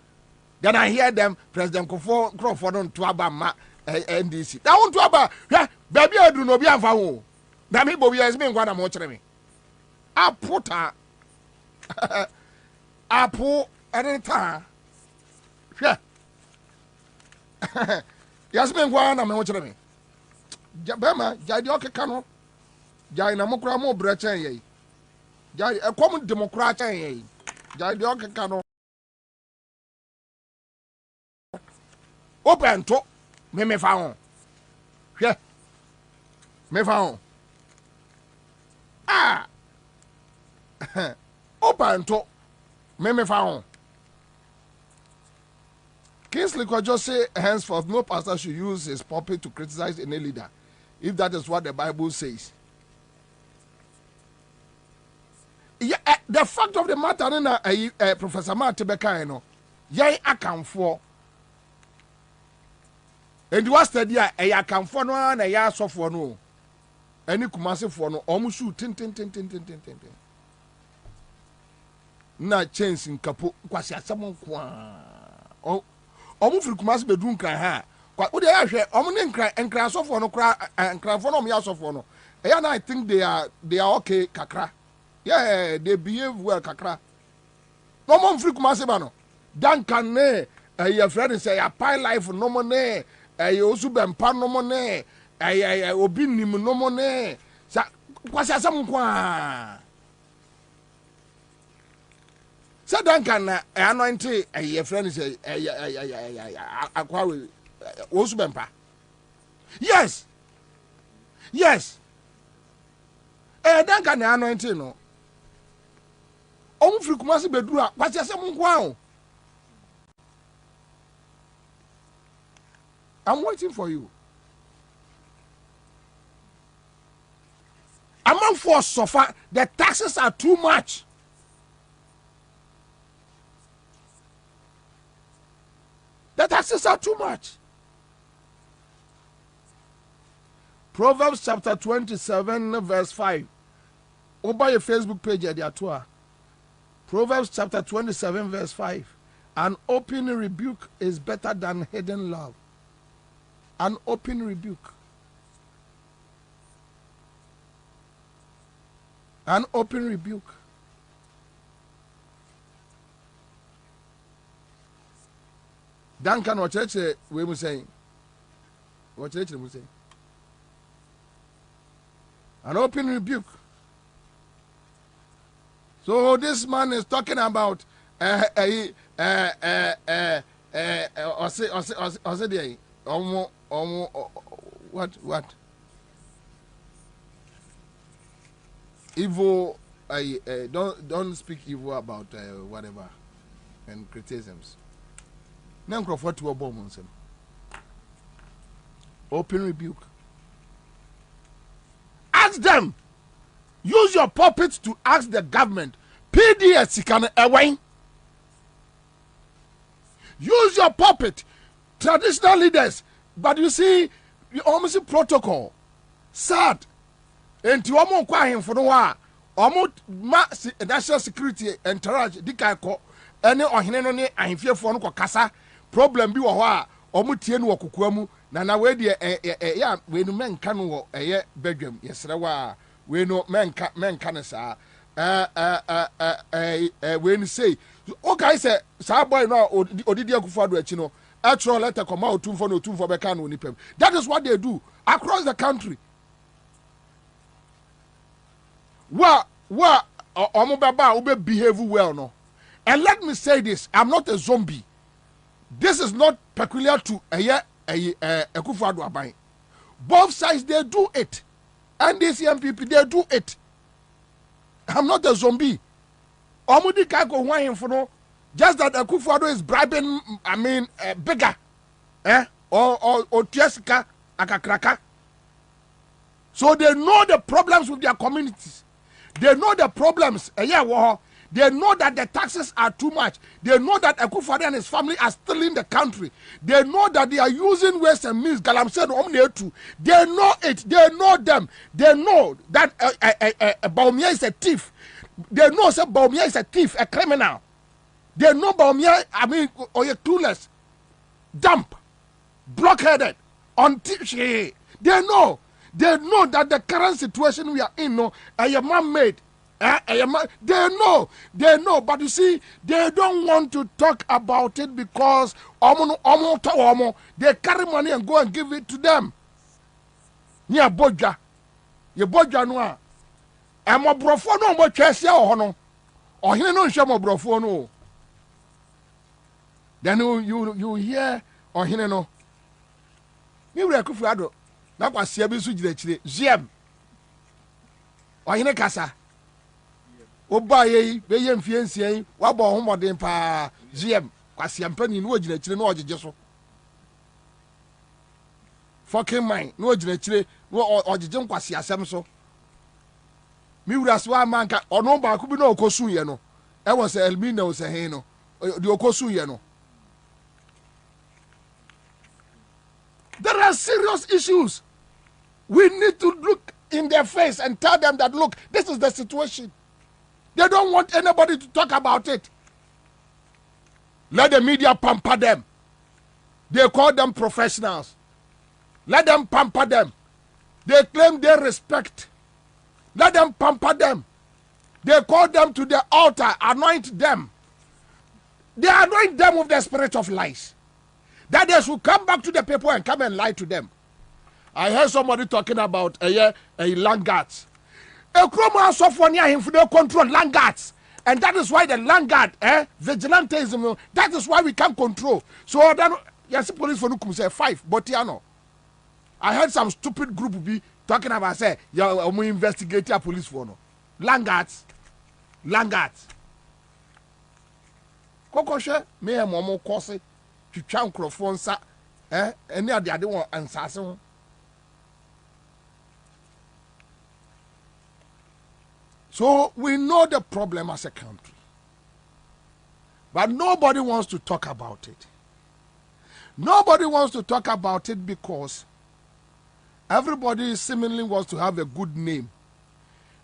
Then I hear them, President Crawford on Twaba NDC. That one Twaba, yeah, baby, I do not be a foul. Baby, Bobie has been one of me. I put her, I put at a time. Yeah, yes, been one of me. Jabema, Jadioka Cano, Jainamokramo Brecha, Jai, a common Democrat, Jadioka Cano. Open to me found. Yeah. Me found. Ah. Open to me found. Kingsley could just say henceforth no pastor should use his pulpit to criticize any leader, if that is what the Bible says. Yeah, the fact of the matter, Professor Martebeka, you know, yay account for. And you asked there, I can for no and a yard for no. Any Kumasi for no, almost shoot tin. na chance nkapo kwasi asɛm nko a ɔmo firi kumase bedu nkran ha wo de ahwɛ ɔmo ne nkran asɔfoɔ no kora nkranfoɔ no ɔmo yɛ asɔfoɔ no ɛyɛ na I think they are okay kakra yeah they behave well kakra no ɔmo firi kumase ba no dankan ne ɛyɛ friend sɛ ya pi life no mo ne ɛyɛ osu bɛmpa no mo ne ɛyɛ obi nim no mo ne sa kwasi asɛm nko a sɛ dankan na anointing ɛyɛ friend sɛ akwawe osu bɛmpa yes dankan na anointing no ɔmo firi kumase beduru a kwasi asɛm nko a I'm waiting for you. Among for so far, the taxes are too much. The taxes are too much. Proverbs chapter 27, verse 5. Over your Facebook page at the Atua. Proverbs chapter 27, verse 5. An open rebuke is better than hidden love. An open rebuke. An open rebuke. Duncan, what church we were saying? What church we were saying? An open rebuke. So this man is talking about what? Evil. Don't speak evil about whatever and criticisms. Open rebuke. Ask them. Use your pulpit to ask the government. PDS can away. Use your pulpit. Traditional leaders. But you see, you almost see protocol. Sad. And to almost quiet him for the while. Almost national security entourage. Dikaiko. Any or hineni and fear for no kasa. Problem be wa. Almost tien wa kukuamu. Na we yeah, we no men can wo bedroom. Yes, wa. We no men can sa. When say, okay, say, Saboy no, Odidia Kufado Chino. Actual letter come out 2 for Becano Nipem. That is what they do across the country. Omobaba will behave well, no. And let me say this: I'm not a zombie. This is not peculiar to a Kufado Abai. Both sides they do it, and these MPP they do it. I'm not a zombie. Omudi Kako wine for no. Just that Akufo-Addo is bribing, bigger. Or Tiesika, Akakraka. So they know the problems with their communities. They know the problems. They know that the taxes are too much. They know that Akufo-Addo and his family are still in the country. They know that they are using ways and means. Galam said, they know it. They know them. They know that Baumia is a thief. They know that Baumia is a thief, a criminal. They know about me, or you're clueless, dump, blockheaded, they know that the current situation we are in, no, a man made, they know, but you see, they don't want to talk about it because they carry money and go and give it to them. Near Bodja, your Bodja noir, and my brofo no more chess or he no show my brofo no. Then you hear or he no. You were Akufo-Addo. That was Siabi Suji Ziem. Or in a casa. Obaye, Bayam Fiancé, Wabo Homo de Pa Ziem. Quasiam Penny, no Jillet, no Jesso. Fucking mine, no Jillet, or the Jim Quasia Samso. Miras manka or no Bakubino Kosu Yeno. I was Elmino Saheno. The Okosu Yeno. There are serious issues. We need to look in their face and tell them that, look, this is the situation. They don't want anybody to talk about it. Let the media pamper them. They call them professionals. Let them pamper them. They claim they respect. Let them pamper them. They call them to the altar, anoint them. They anoint them with the spirit of lies. That they should come back to the people and come and lie to them. I heard somebody talking about a landguards. A chromo software near him for the control landguards. And that is why the landguard, vigilantism, that is why we can't control. So then, yes, police for Nukum say 5, but no. I heard some stupid group be talking about say, yeah, we investigate your police for no. Landguards. Kokoshe, me and Momo Kosi, to chunk Crofonsa, any of the other one Ansah. So we know the problem as a country. But nobody wants to talk about it. Nobody wants to talk about it because everybody seemingly wants to have a good name.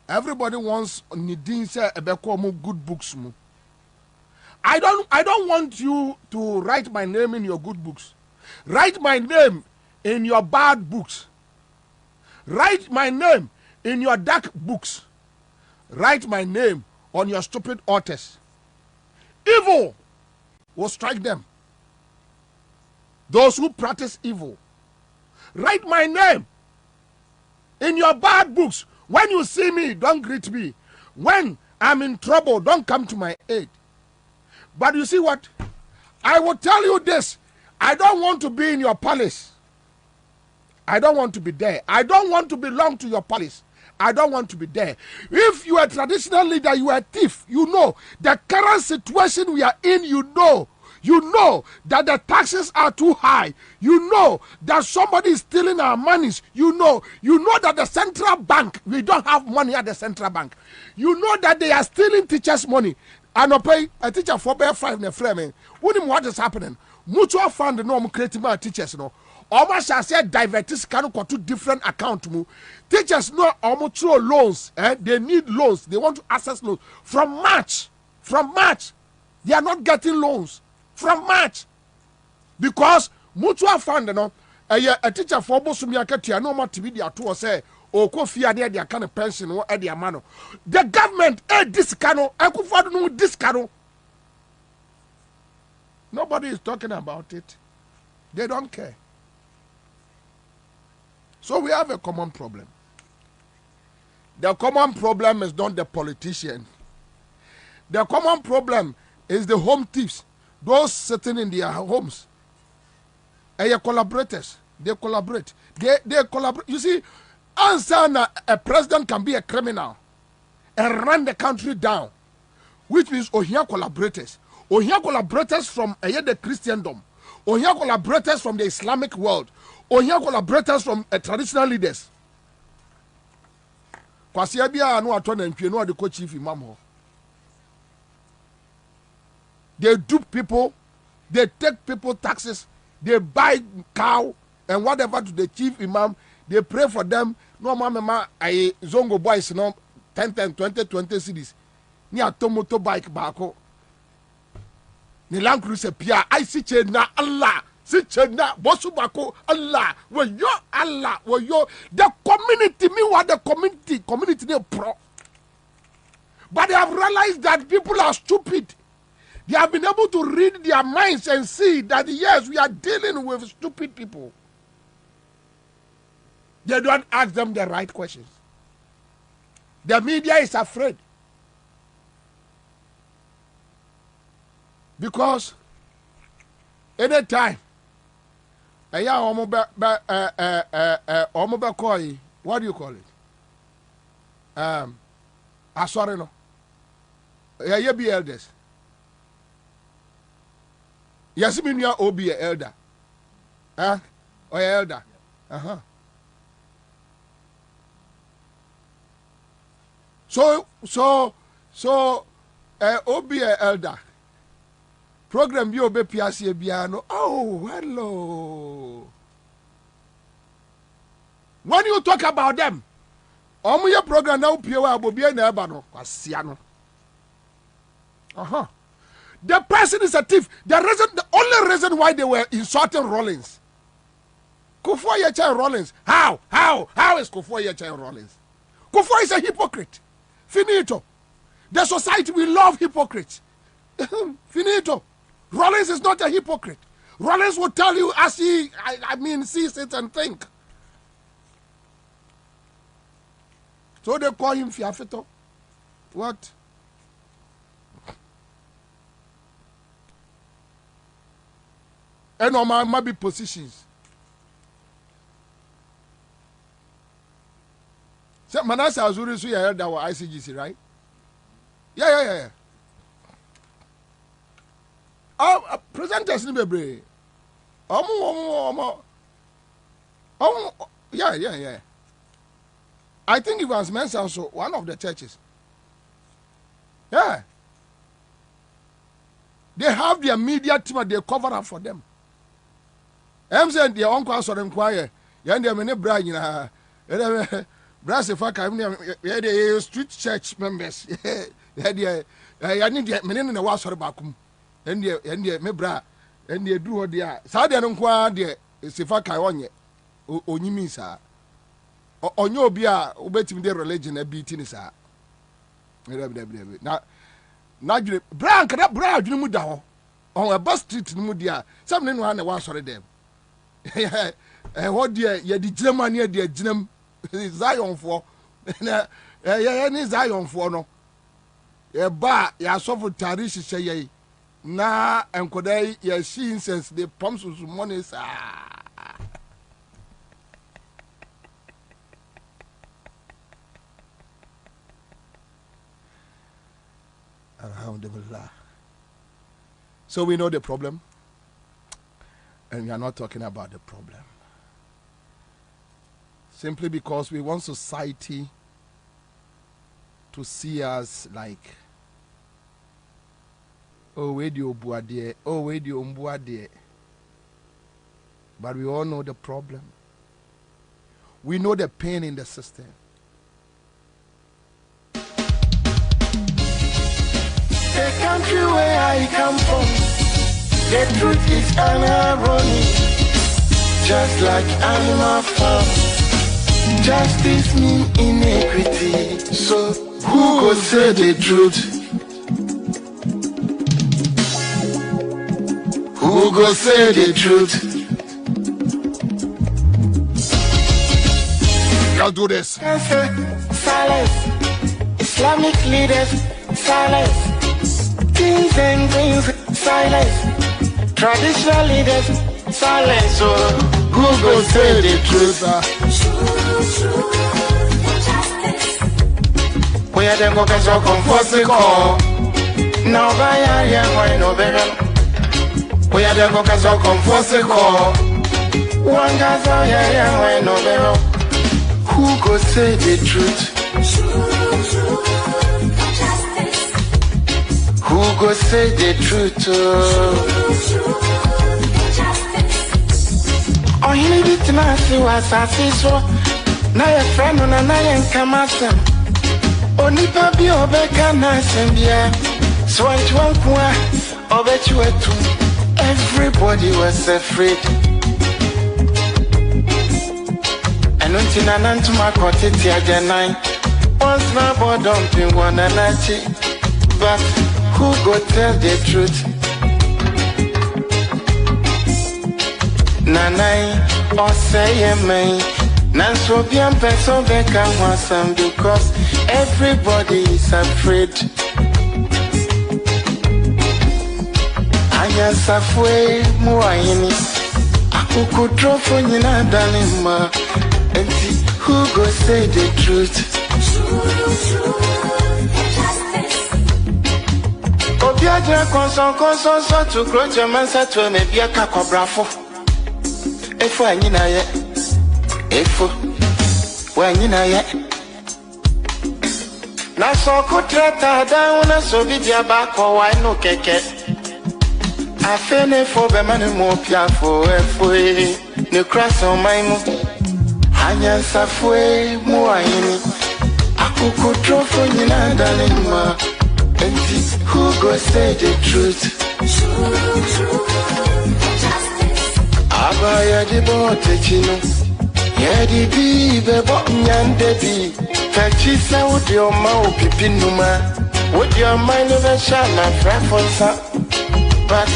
Everybody wants good books. I don't want you to write my name in your good books. Write my name in your bad books. Write my name in your dark books. Write my name on your stupid authors. Evil will strike them. Those who practice evil. Write my name in your bad books. When you see me, don't greet me. When I'm in trouble, don't come to my aid. But you see what? I will tell you this. I don't want to be in your palace. I don't want to be there. I don't want to belong to your palace. I don't want to be there. If you are a traditional leader, you are a thief. You know the current situation we are in. You know that the taxes are too high. You know that somebody is stealing our monies. You know that the central bank, we don't have money at the central bank. You know that they are stealing teachers' money. And I pay a teacher for bear 5 in the frame. What is happening? Mutual fund no creating my teachers no. Almost I said divertis can go to different account. Teachers no almost throw loans. They need loans. They want to access loans. From March, they are not getting loans. From March. Because mutual fund no a teacher for Bosumia Katia no more TV dia to say o ko fia dia dia kind of pension no e dia mano. The government this cano I could afford no this cano. Nobody is talking about it. They don't care. So we have a common problem. The common problem is not the politician. The common problem is the home thieves. Those sitting in their homes. And your collaborators. They collaborate. They collaborate. You see, Ansah, a president can be a criminal and run the country down. Which means Ohia collaborators. Ohia collaborators from the Christendom. Ohia collaborators from the Islamic world. Ohia collaborators from traditional leaders. They dupe people, they take people taxes, they buy cow and whatever to the chief imam, they pray for them. No mama I zongo boys no 10 20 cities. Ni atomoto bike bako. Ni Land Cruiser pia I see na Allah. Sichena bosubako Allah wo yo the community meanwhile the community they pro. But they have realized that people are stupid. They have been able to read their minds and see that yes, we are dealing with stupid people. They don't ask them the right questions. The media is afraid. Because anytime what do you call it? Sorry no. You be elders. Yes, me you will be an elder. Or elder. So be an elder. Program you be PRC piano. Oh, hello. When you talk about them, your program now POA will be an ebano. Kwasiano. The person is a thief. The only reason why they were insulting Rollins. Kufuor Yechen Rollins. How is Kufuor Yechen Rollins? Kufuor is a hypocrite. Finito. The society will love hypocrites. Finito. Rollins is not a hypocrite. Rollins will tell you as he sees it and think. So they call him Fiafito. What? And on my maybe positions. So Manasseh Azuri, so you heard that was ICGC, right? Yeah. Presenters in Bebre. Yeah. I think it was mentioned also one of the churches. Yeah. They have their media team and they cover up for them. I'm saying their uncle saw them quiet. Yan their many brand brass if I come the street church members. I need the men in the was for bakum. And the me bra and they do what they are. Sadia don't quite there. If I can ye. Onyimi sa. Onyo bia ubetim de religion a beating sa. Na bra kada bra adwene mu da ho. On a bus street mu dia. Some no one was sorry them. What dear ye di German near dear Jinem Zion for na ni Zion for no. Ye ba ya sofo tarish ye na enkodai ye she incense the pumps with money sa. Alhamdulillah. So we know the problem, and we are not talking about the problem. Simply because we want society to see us like, oh, where do you buade? Oh, where do you umbuade? But we all know the problem. We know the pain in the system. The country where I come from, the truth is irony. Just like animal farm, justice mean inequity. So who go say the truth? Who go say the truth? Let's do this. Silence. Islamic leaders, silence. Kings and queens, silence. Traditional leaders, silence. So who go say the truth? Where them go get so comfortable? Now by area, why no better? Where them go get so comfortable? One guy's out here, why no better? Who go say the truth? Who go say the truth? Oh, he need it now, see what I see so. Now your friend on a nine come at them. Only baby obeka nasembia. So I won't obet you too. Everybody was afraid. And until I learned to my cottage, I nine. Once my boy dumping one and I but who go tell the truth? Nanai or say me. Nanso bien person beka wasam because everybody is afraid. Aya safwe muayini. Aku drofo nyina dalima. Who go say the truth? Obiaja konson so to grow Germansa to me be a cacobrafo. Efo anyina ye. Efo. When you know yet. Na so kutrata down so be dia back or why no keke. I feel for the money more piafo efo. No cross on my move. Anya safwe muayini. Aku kutrofo nyina dalima. And who go say the truth? Abaya di bote chino. Yeah, the be bop nyande be. Kachi sa would your mouth pipinuma. Would your mind never shine my friend for some? But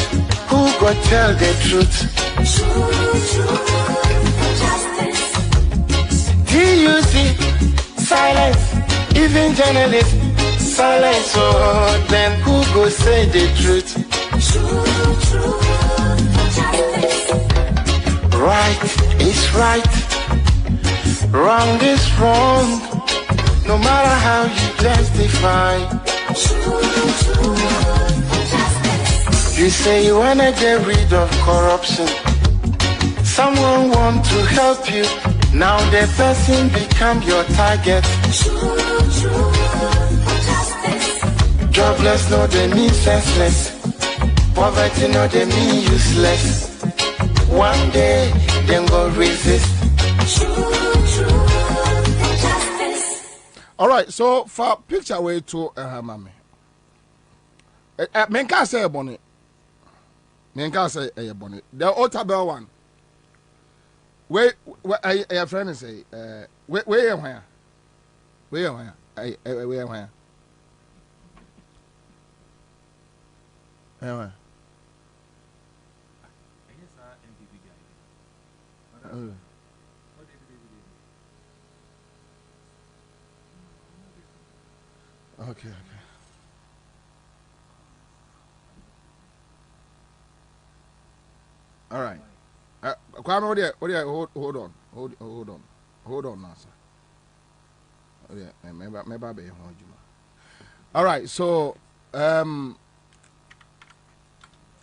who go tell the truth? TUC, silence, even journalists, silence. Oh, then who go say the truth? Right is right, wrong is wrong, no matter how you justify. You say you wanna get rid of corruption. Someone want to help you. Now the person become your target. Jobless no they mean senseless. Poverty no they mean useless. One day they go resist. All right, so for picture way to mommy. Men can't say a bonnet. Men can't say a bonnet. The Otabel one. Where a friend say, where where? Okay. All right. Kwame, hold on now, sir. Maybe all right, so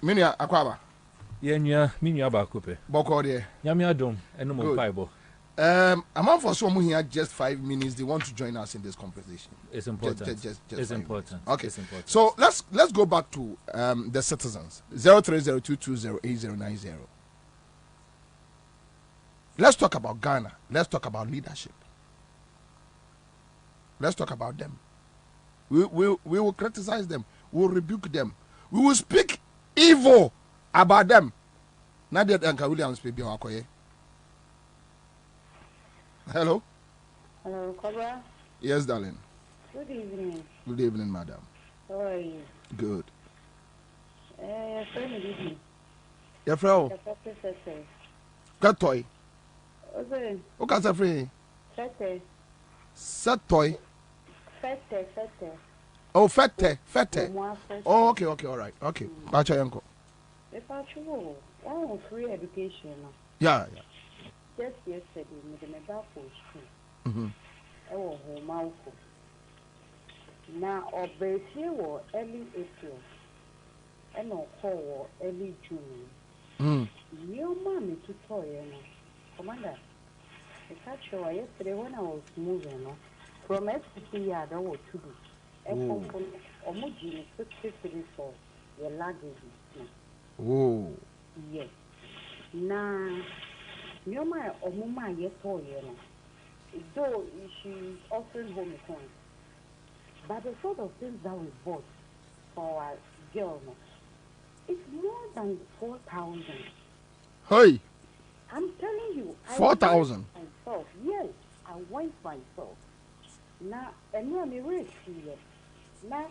Minia Akwaba. Minia Bakupe. Boko there. Yamia Dom, and no more Bible. Among for someone here just 5 minutes, they want to join us in this conversation. It's important. Just it's important. Okay. It's important. So let's go back to the citizens. 0302208090. Let's talk about Ghana. Let's talk about leadership. Let's talk about them. We will criticize them. We will rebuke them. We will speak evil about them. Nadia Danka Williams baby Wakoye. Hello. Hello, Cobra. Yes, darling. Good evening. Good evening, madam. How are you? Good. Friend evening. Your friend. Got toy. Okay. Okay, that's free. Fete. Set toy. Fete. Oh, fete. Oh, okay, all right. Okay. Bacha yanko. If I show, oh, free education. Yeah. Just yesterday, we made a for school. Oh, home now, obviously, early April, and no call early June. Your mommy to toy, Commander. I catch you yesterday when I was moving from SPC yard over to do. And from Omuji, 63 for your luggage. Oh. Yes. Now, your my Omuma yet toy, though she's offering home coins. But the sort of things that we bought for our girl, it's more than 4,000. Hey. I'm telling you. 4,000. Myself, yes, I went myself. Now, and I'm a rich here. Now,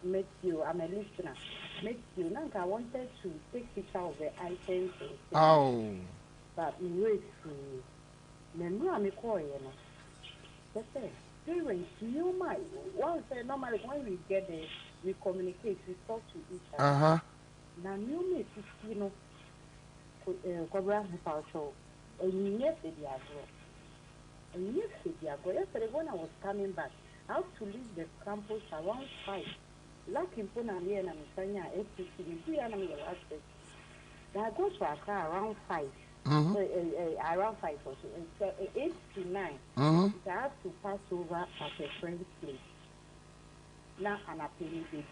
met you. I'm a listener. Met you. Now, I wanted to take picture of the items. Oh. But me wait for you. Remember, I'm a call, That's it. Parents, you might. Once normally when we get there, we communicate, we talk to each other. Now, you may see, Cobra show. And yes, they are grow. And yes, they are grow. Yesterday, when I was coming back, I had to leave the campus around 5. Lucky Puna and I'm saying, around 5. Around 5 or so. 8 to 9. I have to pass over at a friend's place. Now, I'm a penny baby.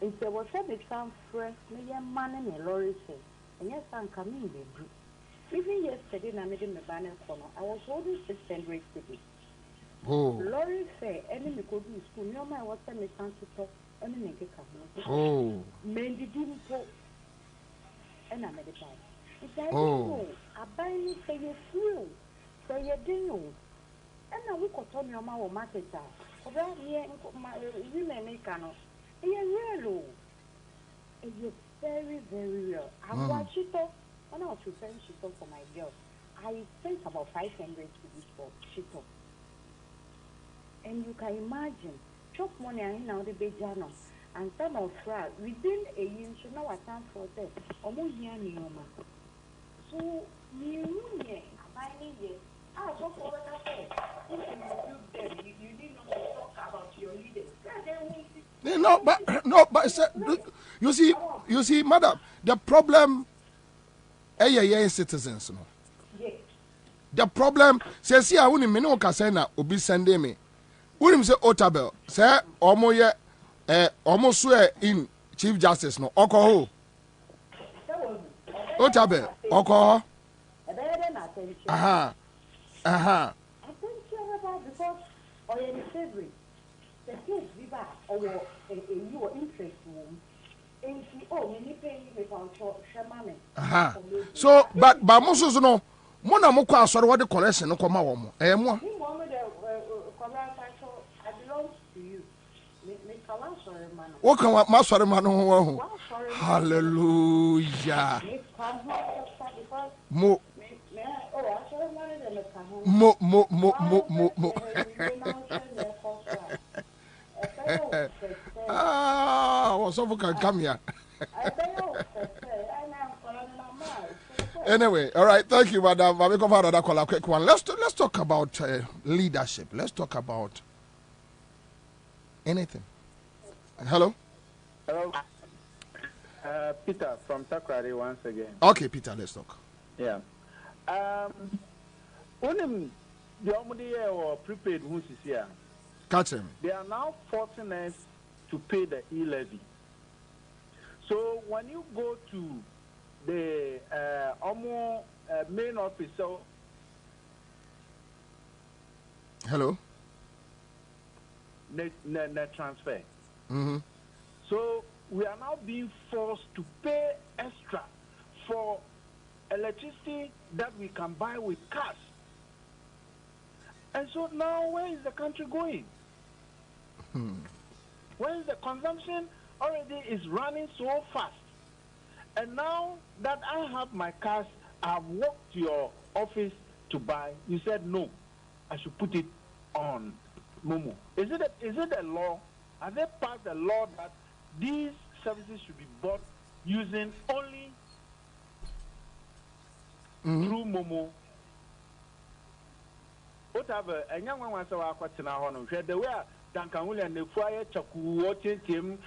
If there was a big fresh, maybe a man in a lorry say, and yes, I'm coming baby. Even yesterday, I made him a banner corner. I was holding 600 cities. Lorry say any me go to school. No matter what time me stand to talk. Any me get come. Oh. Men didn't talk. And I'm at the time. If I don't know, I buy me say you feel. Say you didn't. And now we could tell me on my market. Around here, my women make canoe. It's real. It's very, very real. I watch it up. When I was preparing shit up for my girl, I spent about 500 to this for shit up. And you can imagine, chop money and now the big journal. And some of that, within a year, so now I can't for that. Almost year, so, you I go for what I said. If you did not talk about your leaders. No, but you see, madam, the problem, citizens, no. Yes. The problem, says, I wouldn't mean no casena, obi sende me. Wouldn't say Otabel, say, almost swear in Chief Justice, no, Okoho. Otabel, Okoho. Aha. I think because or your favorite, the kids viva or your interest room. And she many pay me for shaman. Aha. So, but most no, Mona Moko, sorry, what the collection, no come out. I belong to you. What can what master man? Hallelujah. Mo. What's up? Can come here. Anyway, all right. Thank you, madam. I'll come out of that quick one. Let's talk about leadership. Let's talk about anything. Hello. Hello. Peter from Takrady once again. Okay, Peter. Let's talk. Yeah. When the Omudi or prepaid who's here, catch him. They are now forcing us to pay the e-levy. So when you go to the main office, so hello. Net transfer. Mm-hmm. So we are now being forced to pay extra for electricity that we can buy with cash. And so now where is the country going? Where is the consumption already is running so fast? And now that I have my cash, I've walked to your office to buy. You said no, I should put it on Momo. Is it a law? Have they passed a law that these services should be bought using only through Momo? Whatever, and young one so I got to now on the way Duncan William the fire chaku watching him.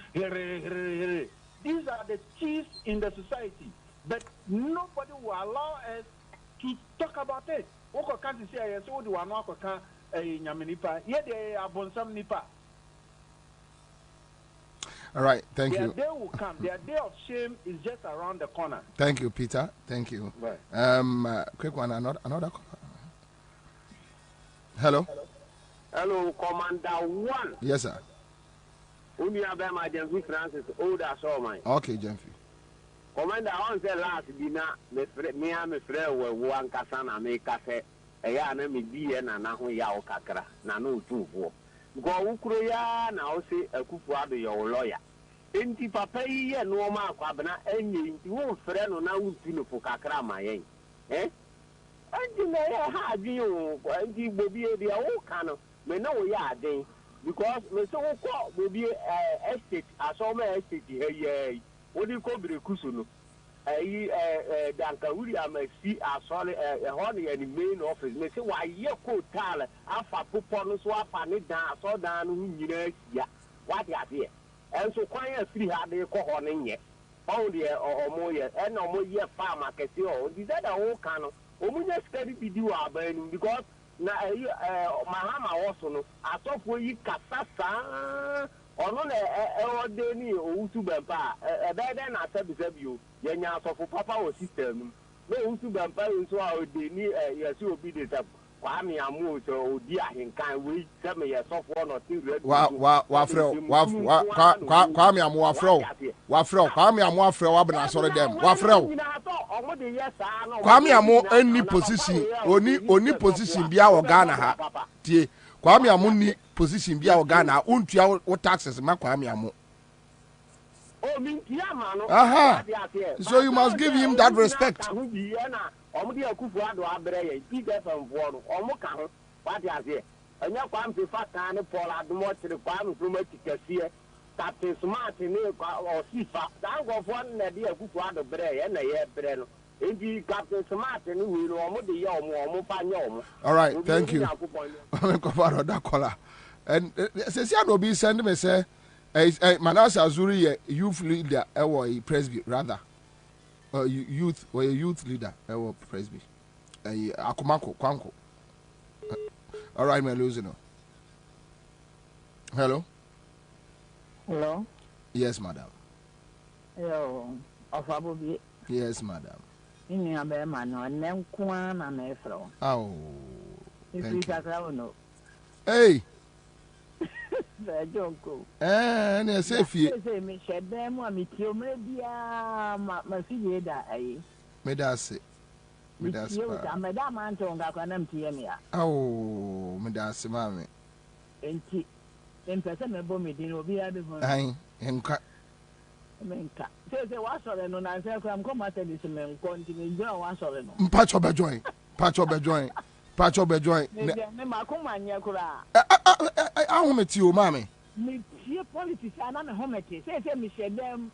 These are the chiefs in the society, but nobody will allow us to talk about it. Oko can't say I saw the one can a Yaminipa, yet they are born some nipa. All right, thank you. Their day will come. Their day of shame is just around the corner. Thank you, Peter. Thank you. Right. Quick one, another. Hello. Hello, Commander 1. Yes, sir. Umi Abema Jenfi Francis, old as all mine. Okay, Jenfi. Commander, on the last dinner, me and my friend were one Kasana make cafe. A yana me be and Nahu Yao Kakra, Nano 2 4. Go Ukroya, now say a Kupuabe, your lawyer. Enti papa ye no ma Kwabena enye nti wo frɛ no na wo tunu fo kakra ma yen anti na ya ha adwen o anti Bobie dia wo ka no me na wo ya aden because me so wo kɔ Bobie estate asoma estate he wo di ko brekusu no ayi danka wuri amasi asole ho ne ya ni main office me se wa ye ko tale afa popo no so afa ne dan aso dan no nyina sia what ya there. And so quiet free had they call on in yet. Only or more yet, and no more yet farm market. Oh, these are the whole canon. Omuja study video are burning because now Mahama also know. I thought for you Casasa or no Deni or Utubampa. A bad and I said you, Yanya for Papa or system. No Utubampa into our Deni, yes, you will be the Kwame Amu so Dia Hinkan, we tell me a soft one or two. Kwame Amu wafro Kwame Amu afro wabena sore dem wafro Kwame Amu any position oni position bia wo Ghana ha tie Kwame Amu ni position bia wo Ghana untua wo taxes ma Kwame Amu. Aha. So you must give him that respect. Captain Smart or Sifa, that was one idea who had a bread and a year bread. Indeed, Captain Smart and we know the yom. All right, thank you. And says no be send me say Manasa Azuri youth leader or presby rather. Youth or a youth leader or presby. Akumako Kwanko. All right, my losing. Hello. Hello? Yes, madam. Hello. Bobie. Yes, madam. In your man, and then Kwan and Afro. Oh. Thank you. Hey. And I say, if you say, me shed them, or me kill maybe my figure that I made us say. Madame Anton got an empty. Oh, Madame Mammy. In person, a bomb it will be able to. Says a washer and on I say, I'm come at this man, continue, go washer and Patch of a joint. Patch of a joint. Patch of a joint. I want met you, mammy. Me, politics, and I'm a home. Say, me shed them.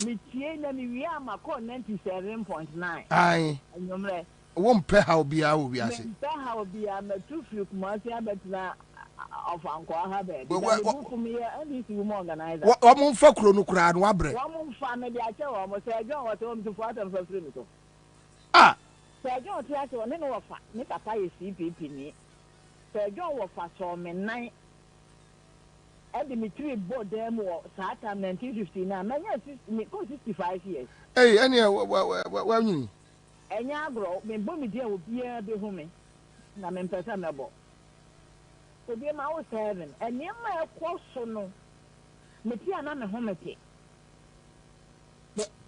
Me, we are my call 97.9. Aye. Won't pay how be I will be. I say, how be I met 2 few months, but now. Of Uncle Habed. What moon for Chronocrad, Wabre? One family, I tell almost I don't want to fight them for Trinity. Ah, so I don't try to know of Mr. Pie CPP. So I don't want for some 9. And the material board them or Saturn 1959. Many 65 years. Hey, any well, you and Yagro, when Bobie dear will be a bit home. I'm impersonable. So be my 7, and near my question, no. Metia and home.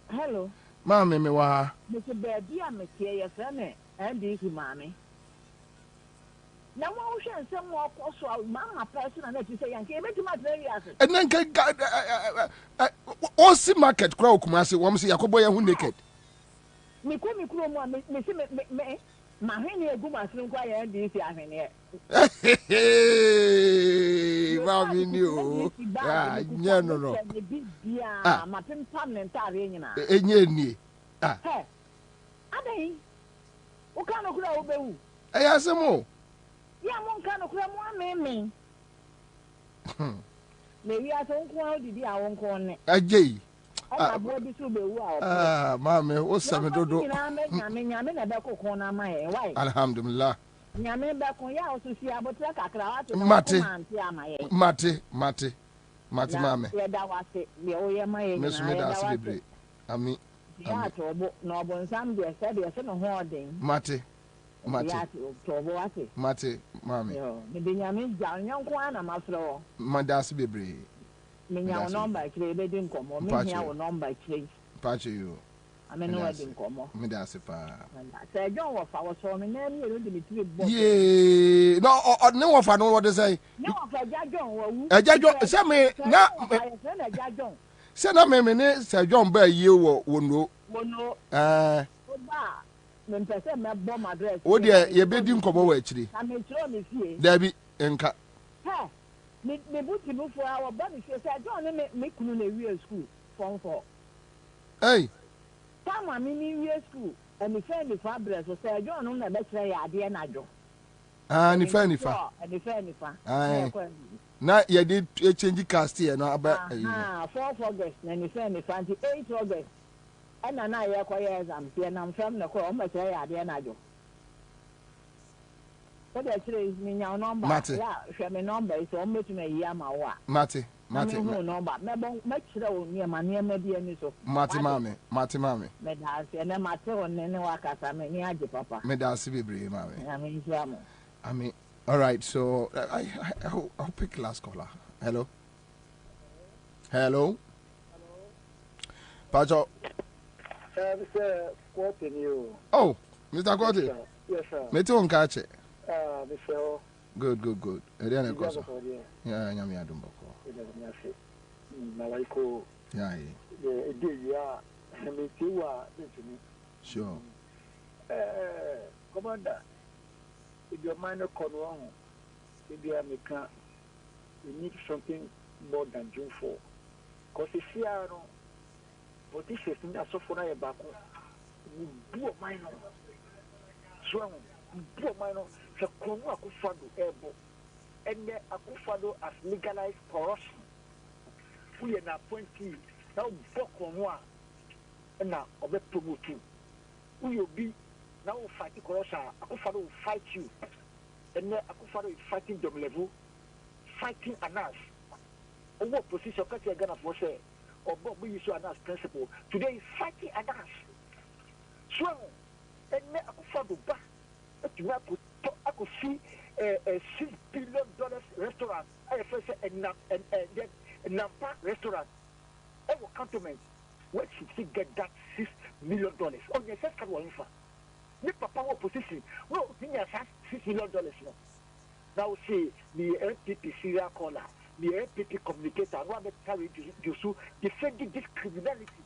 Hello, Mammy, me wa. Mr. Baby, I'm a your friend, and this mammy. Now, I shall some more also, Mamma person, and let you say, and came to my very asset. And then Ossi market crow, Kumasi, Wamsi, Yakoboya, who naked. Me come, me, my honey, a good man, and this year. Hey, Mammy knew. Ah, no. Ah, my pin permanent arena. Ah, hey, Ade, what kind of crowd? I ask them all. Yeah, one kind of crowd, one me. Maybe I don't want to be our own corner. A jay. Mammy, what's some do? Alhamdulillah. Mate, mammy. Miss Medas Libre. I mean, Mate, mammy. Madas Libre. Minya number created in common. Minya number created. Patch you. I mean, no, I didn't come. Medasipa. Say, John was our son, and then you didn't. Yea, no, of I know what to say. No, a judge, some may not. Send a man, Sir John Bear, you won't know. Oh, dear, you're bidding come away, actually. I mean, Debbie and cut. Me put you for our body. She said, "Don't make a real school form for." Hey, come on, real school, and the friend of Fabric was said, "John, on the best way, I dare not go." And if any fa, aye. Now you did change the cast here, no about 4th August, and the friend of 8th August, and I acquire them, and I'm from the call, but I dare not go. What actually is me now number? Yeah, share my number. It's almost me Yamawa. Mate. Mati mami. I mean, all right. So I'll pick last caller. Hello. Pacho. Mr. Quoting you. Oh, Mr. Quoting. Yes, sir. Mete on catch it. Mr. Good. Ediane koso. Yeah, nyame adum bako. Yeah. Sure. Commander, if your mind is wrong, if you need something more than June 4. Because if you are but this is not so for a back. Do a minor. Strong. Do a minor. The Kono Akufado airborne. And the Akufado has legalized corruption. We are not appointee. Now, Bok on one. And now, I'll be promoted. We will be now fighting corruption. Akufado will fight you. And then Akufado is fighting them level, fighting Anas. Over position, because you're going to say, or Bobie is Anas principle. Today is fighting Anas. So, and then Akufado back. I could see a $6 billion restaurant. I first said a Nampa restaurant. Over cantonment. Where should she get that $6 million? Oh, yes, that's what I'm the papa opposition. No, he has $6 million. Now, see the LPP serial caller, the LPP communicator, Robert Terry Jusu, defending this criminality.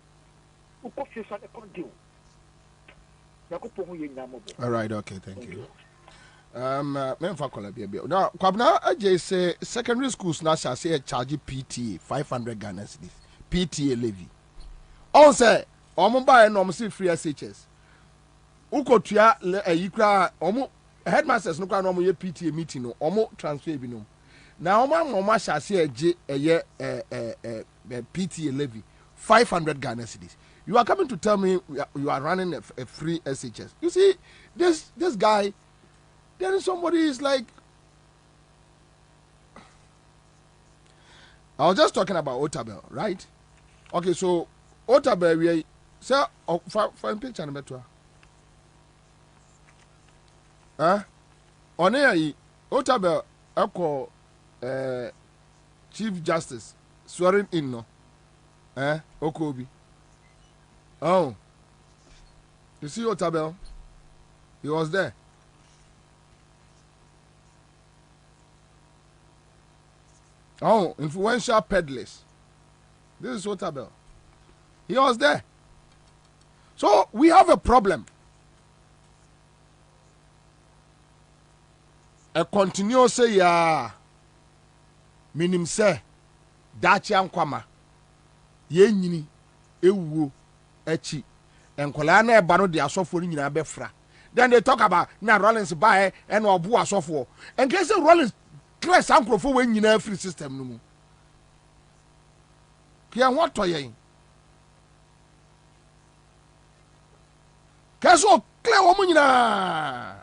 All right, okay, thank you. Now, Kwabena, I say secondary schools now shall say charge PTA 500 Ghana cedis. PTA levy. On say, buy no free SHS. Ukotua yikra omo headmasters no kwa no mo ye PTA meeting no omo transfer bi no na omo shall say PTA levy 500 Ghana cedis. You are coming to tell me you are running a free SHS. You see this guy, then somebody is like, I was just talking about Otabel, right? Okay, so Otabel we say for picture number 2. On here, Otabel, I call Chief Justice swearing in, no? Okobi. Oh. You see Otabel? He was there. Oh, influential peddlers. This is Otabel. He was there. So we have a problem. A continuous say ya minim say dachi ankwama ye nyini ewuo echi enkola na eba no de asofo ni nyina befra. Then they talk about na Rollins buy and obu asofo. And case Rollins class ankrofo we nyina free system no mu. Kia what to yen? Kaso clear wo nyina.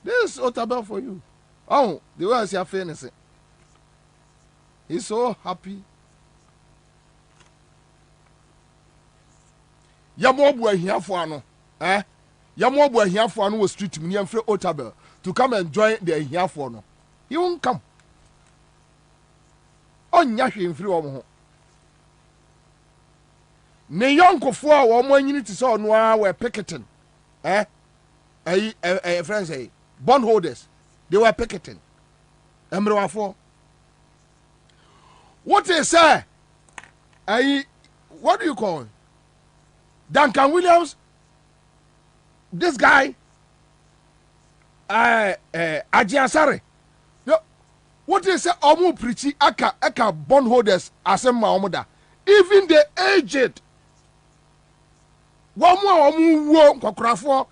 This is Otabel for you. Oh, the way I see fairness. He's so happy. Yamobu here for no. Yamobu here for no street me and free Otabel to come and join the here for no. He won't come. On Yashi free omo. Ne yonko for omo nyini ti so no we picketing. Friends say bondholders, they were picketing. Emrewafo. What they say? What do you call it? Duncan Williams? This guy? Ajiasare. What they say? Omu preachy aka bondholders asema omoda. Even the aged. Omu wo kwakrafo.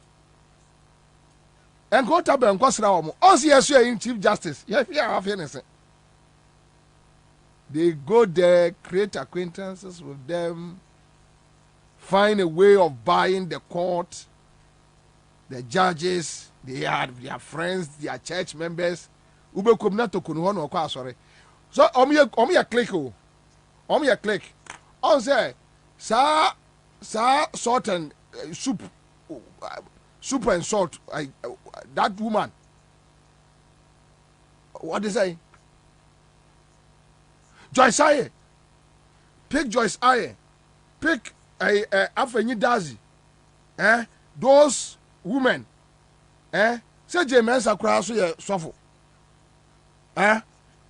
And go to Ben Cosra. Also, in Chief Justice. They go there, create acquaintances with them, find a way of buying the court, the judges, they are their friends, their church members. ube kom na tokunu ho no kwa asore so omo click o omo click on say sa salt and soup and salt that woman what they say Joyce Aye pick Joyce Aye pick Afenyi Dazi those women say James Akra so ye sofo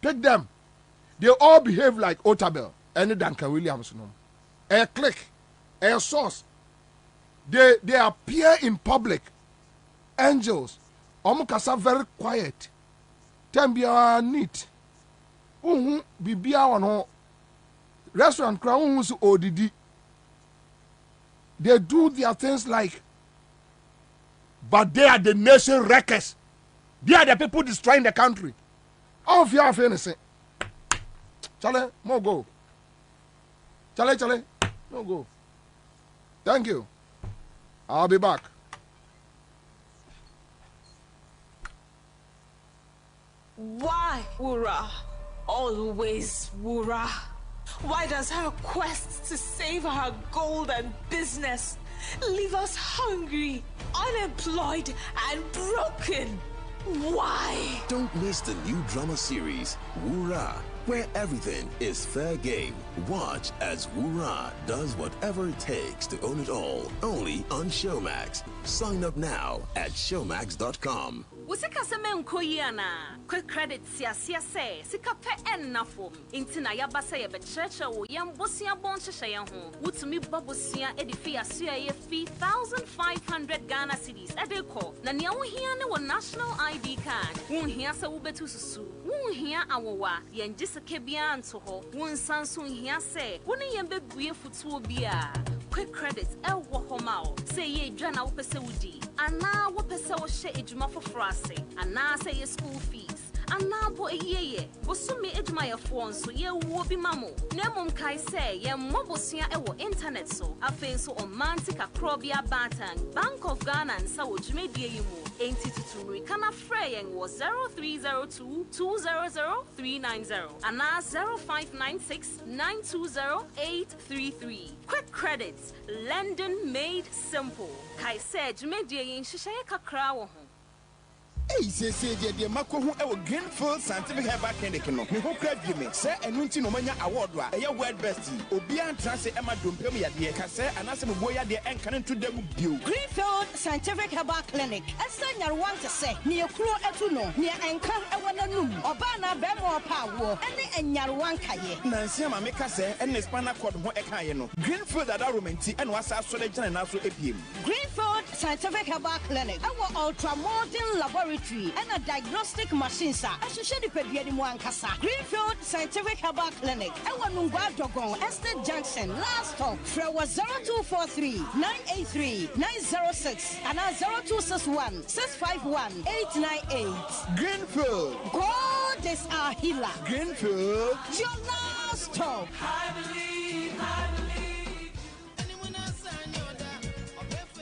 pick them they all behave like Otabel and Duncan Williams no click source they appear in public angels omukasa very quiet tembia neat bibia ono restaurant crowd so odidi they do their things like but they are the nation wreckers. They are the people destroying the country. All of you are innocent. Chale, more go. Chale, no go. Thank you. I'll be back. Why, Wura? Always Wura. Why does her quest to save her gold and business leave us hungry, unemployed, and broken? Why? Don't miss the new drama series, Wura, where everything is fair game. Watch as Wura does whatever it takes to own it all. Only on Showmax. Sign up now at showmax.com. Usika seme nkoyiana quick credit siasia say sika pe ennafo intina yaba say ye be church wo yambosia bon hyehyɛ ye ho wutumi babosia edifi asoa ye 3,500 Ghana cedis edeko na nea wo hia ne wo national ID card wo hia se wo betu susu wo hia awowa ye ngiseke bia nto ho wo nsanso hia se wo ne ye bebue futuo bia quick credit wo homao say ye dwana wo pese wudi ana wo pese wo hye ejuma foforo ase ana say ye school fees ana bo eyeye wo sumi ejuma ye fo nso ye wo bi mamo na mom kai say ye mobosua wo internet so afen so omantika krobia batan Bank of Ghana Ansah wo dwumedie yi mu enti tuturi kana frɛ yen wo 0302200390 ana 0596920833 quick credits lending made simple kai say dwumedie yi nhyehyɛ kakra wo ho. Hey, say the Mako who Greenfield Scientific Herbal Clinic no. Me who crave me. Say enunti no manya award wa. Eya world best. Obian transe Emma Dumpem ya de ka say anase boya de enkan to dem bio. Greenfield Scientific Herbal Clinic. Esa want to say ne ekuro etu no. Ne enkan ewo nanum. Oba na be mo pa wo. Ene enyarwan kaye. Nansi ma meka say ene spinal cord ho ekaye no. Greenfield ada romenti ene wasa so le gina na so epiem. Greenfield Scientific Herbal Clinic. Ewo ultra modern laboratory and a diagnostic machine sir. Asheshe di pedie mu ankasa. Greenfield Scientific Herbal Clinic. Ewo Nungwa Dogon Estate Junction. Last stop. Fra was 0243 983 906 and 0261 651 898. Greenfield. God is our healer. Greenfield. Your last stop. I believe.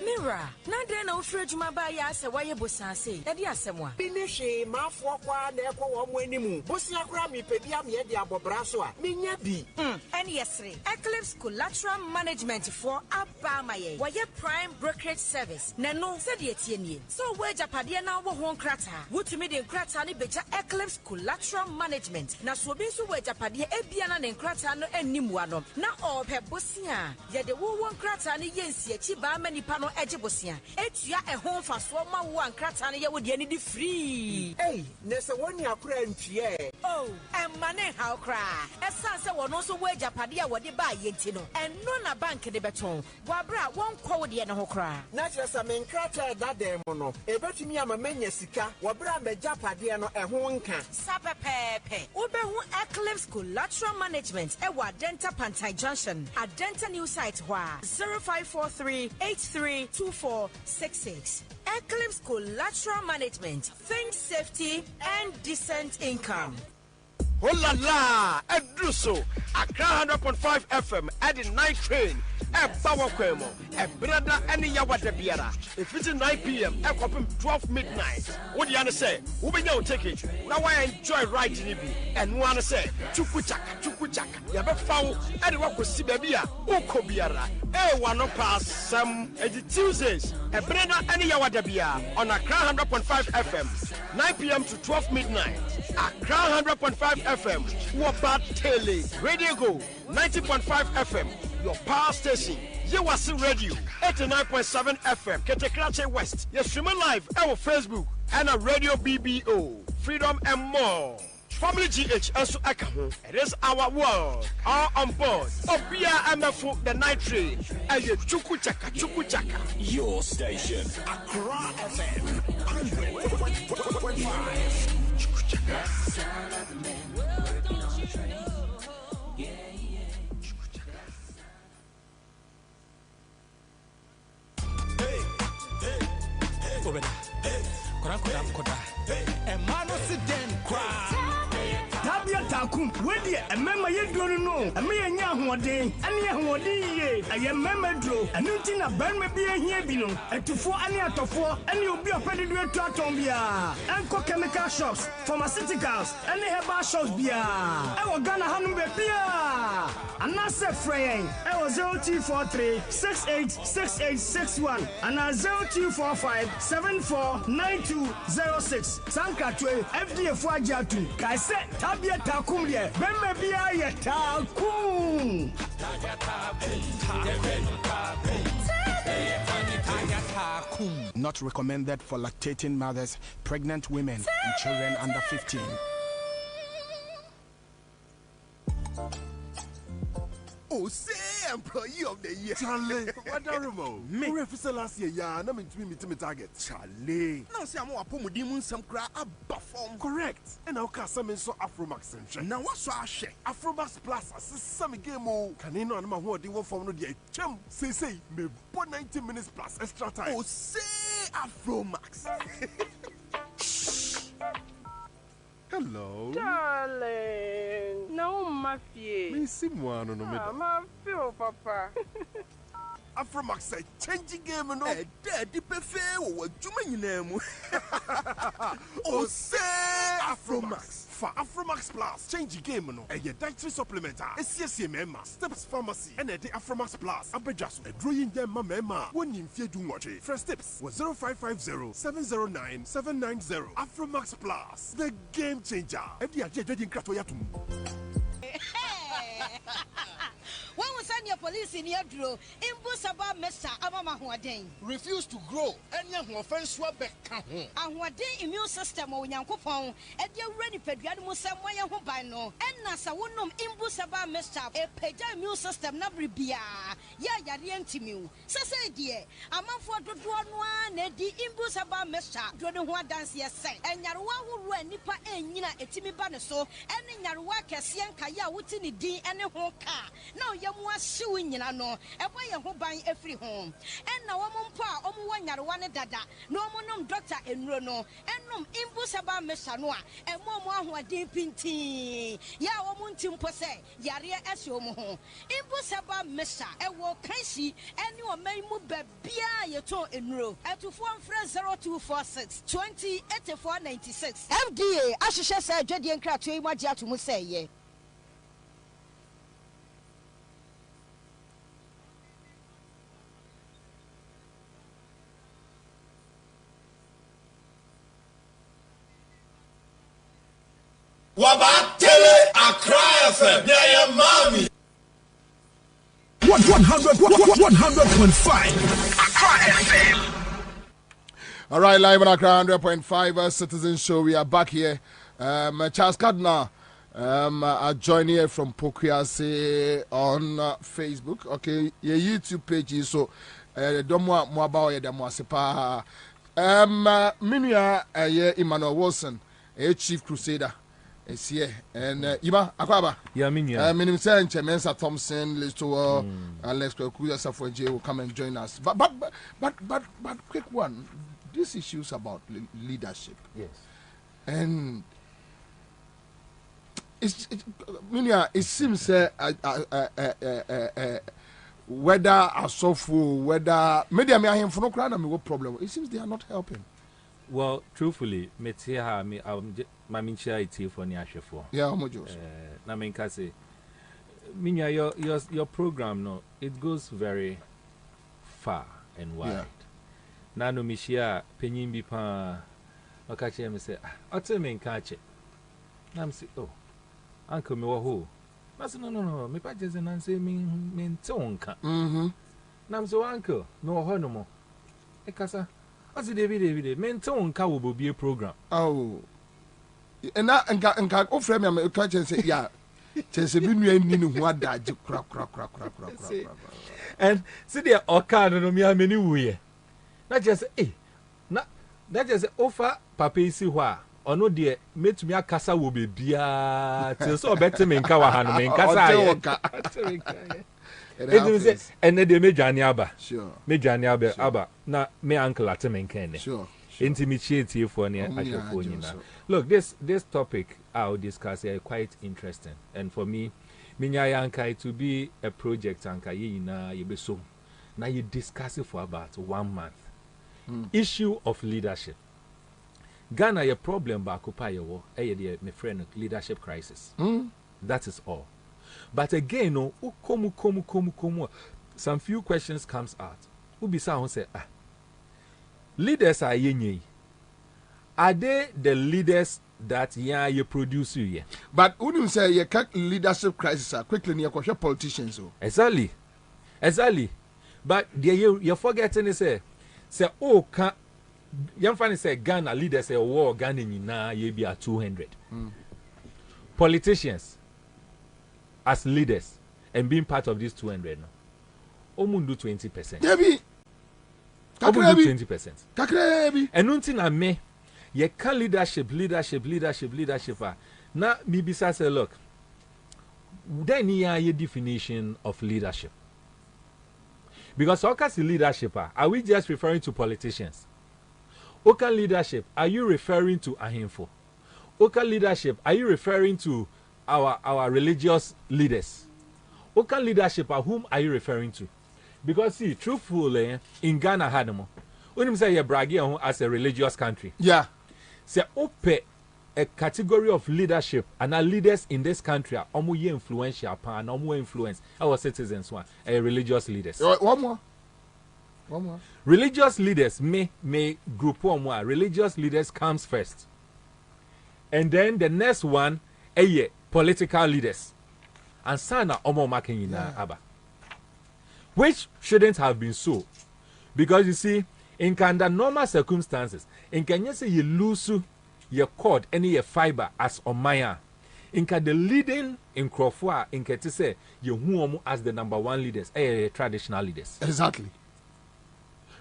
Mira, na de na ofre djuma ba ya se waye bosanse. E di asemwa. Bi ne hwe mafo kwa na ekwo wo mo animu. Bosia kra mi pedia me de abobra so a. Menya bi. NS3. Eclipse Collateral Management for Abamaye. Waye Prime Brokerage Service. Na no se de etienie. So we japade na wo ho nkrata. Wutumi de nkrata ne beja Eclipse Collateral Management. Na so bi so we japade ebia na ne nkrata no animu ano. Na ope bosia. Ye de wo nkrata ne yensi echi ba manipa no ejibosia etua ehon faso ma wo ankrata ne ye wo de ni di free. Hey, nese woni akura ntie. Oh, emane how cry. Esa se wono so wo ajapade a wo de ba yenti no. Eno na bank de beton. Wa bra won kwo wo de ne ho cry. Na chesa me nkrata da dem no. Ebetumi ama menya sika. Wa bra me japade no ehon nka. Sapepepe. Obehu Eclipse Collateral Management e wa Denta Pantai Junction. At Denta new site wa 0543832466. Eclipse Collateral Management. Think safety and decent income. Oh la la, Edruso, Accra 100.5 FM, at the night train, at Bawakwemo, at Brother and Yawata Biara. If it's 9 p.m., at 12 midnight. What do you say? Who be no ticket? Now I enjoy riding it. And one say, Chukuchaka, Yaba Fowl, and what was Sibabia, Oko Biara. One no pass some Tuesdays, at Brother and Yawata Biara on Accra 100.5 FM, 9 p.m. to 12 midnight. Accra 100.5 FM, Wabat Tele, Radio Go, 90.5 FM, your power station, Yewasi Radio, 89.7 FM, Ketekrache West, you're streaming live on Facebook, and a Radio BBO, Freedom and more. Family GH and so it is our world, all on board. Obia MFO, the night train, and your Chukuchaka. Your station, Accra FM, 100.5. Kwabena, koda. Emano siden kwa. Tabia takum, wedi emema yedro no. Eme nya ahoden, ane ahoden ye. Aye mema dro, anu nti na banma bi ehia bi no. Etufo ane atofo, ane obi opededu etu aton bia. Enko chemical shops, pharmaceuticals, ane herbal shops bia. Ewo Ghana hanum be bia. Anase freyen, ewo 0243 686861 ana 0245 749206. Sankatwe FDA for Ajatu. Kaise Tabia Takum ye. Bembe bia ye takum. Not recommended for lactating mothers, pregnant women, and children under 15. Oh, say employee of the year. Charlie, what are you? Me. Who refused last year? Yeah, I'm to me target. Charlie. Now see I'm a pomudimun some cry a perform. Correct. And now can some so Afromax central. Now what's our share? Afromax Plus some game. Can you know I'm what they want from the chum? Say me 90 minutes plus extra time. Oh, say Afromax. Hello. Darling. No, my fie. Me see moi no me. My feel, Papa. Afromax say changing game no. Eh, daddy prefer what you mean Oh, say Afromax. For Afromax Plus, change game no. Eh, your dietary supplement. SCSC member, Steps Pharmacy, and the Afromax Plus. Abejaso, a drawing them member. One in fear do watch it. First steps was 0550-709-790. Afromax Plus, the game changer. FDA judging Kratoyatum. When we send your police in your draw, Imbusaba Mesa Amama Huadeng. Refuse to grow, and young offense swabek. And what day immune system or Yankopon, and your ready pediamus somewhere who by no, and Nasa wonum Imbusaba Mesa, a pedia immune system nabribia. Ya Yadiantimu. Sasa dear, a month for the one, Eddie Imbusaba Mesa, Dronua dance yes, and Yarua who ran Nipa and Yina etimi banaso, and in Yarua Cassian Kaya Wutini D and a whole car. Now Yamwa suing Yano, a way who buying every home. And now Pa, one Yarwana Dada, no monum doctor in Rono, and num Imbusaba Mesanoa, and Mama who are deep in tea. Ya womuntim pose, Yaria Esiomo, Imbusaba Mesa, and walk Kaisi, and you may move back Bia Yato in row, at to 0246 20 8496. FDA, Ashisha said, Jedi and Kratui, what Yatu say. Wabatele Accra FM. Yeah, mommy. 100.5 Accra FM. All right, live on Accra 100.5 Citizen Show. We are back here. Charles Gardner, I join here from Pokuase on Facebook. Okay, your YouTube page is so. Don't want more about it. Don't want to Minya Emmanuel Wilson, a chief crusader. It's here and Ima Akwaba. Yeah, Minim say Mensa Thompson, Listo, Alex Kuya Safoje will come and join us. But quick one. These issues about leadership. Yes. And it seems whether asofo, whether media me ahemfo no kra na me problem. It seems they are not helping. Well, truthfully, my mincha it for ni ahwefo. Yeah, omojo. Na me nka say minya your program no, it goes very far and wide. Yeah. Na no mi share penyin bi pa okache me say ote me nka ache. Na me say oh, uncle me wo ho. I said, no, me pa jeze nan say me ntonka. Na me say uncle, no ho no mo. E kasa. I said David, me ntonka wo Bobie program. Oh. And na nka o frame me ka say yeah. Chese bi nua ni ne ho adaje kra. And see there oka no me ameni wuye. Na just na just offer papa isi ho a ono de metumi akasa wo bebia till so better me nka wa ha no me nkasa aye it is and de mejani aba sure mejani aba na me uncle ateme nkene sure intimate for ne ahwefo nyina. Look, this topic I'll discuss is quite interesting, and for me minya yankai to be a project anka yina yebeso na you discuss it for about 1 month. Issue of leadership. Ghana your problem ba occupy your my friend leadership crisis. That is all. But again, no, komu. Some few questions comes out. Who be sound say leaders are yenye. Are they the leaders that you produce you? But wouldn't say you can't leadership crisis quickly near politicians. Exactly. But you're forgetting to say can young funny say Ghana leaders say war Ghana na ye be at 200. Politicians as leaders and being part of this 200 now. Omundu 20%. Debi. Omundu 20%. Kakrebi. And nothing na me ye can leadership. Now me bisa say look. Then ye definition of leadership. Because Oka's leadership are we just referring to politicians? Oka leadership, are you referring to Ahimfo? Oka leadership, are you referring to our religious leaders? Oka leadership, whom are you referring to? Because see, truthfully, in Ghana, Hadamo, when you say you're bragging as a religious country, yeah, say ope a category of leadership and our leaders in this country are almost influential, and almost influence our citizens. Religious leaders. One more. Religious leaders may group one more. Religious leaders comes first, and then the next one, political leaders, and sana omo making aba, which shouldn't have been so, because you see, in under normal circumstances, in Kenya say you lose your cord any your fiber as omaya, in the leading in Crawford, in Kenya say you who as the number one leaders, traditional leaders. Exactly.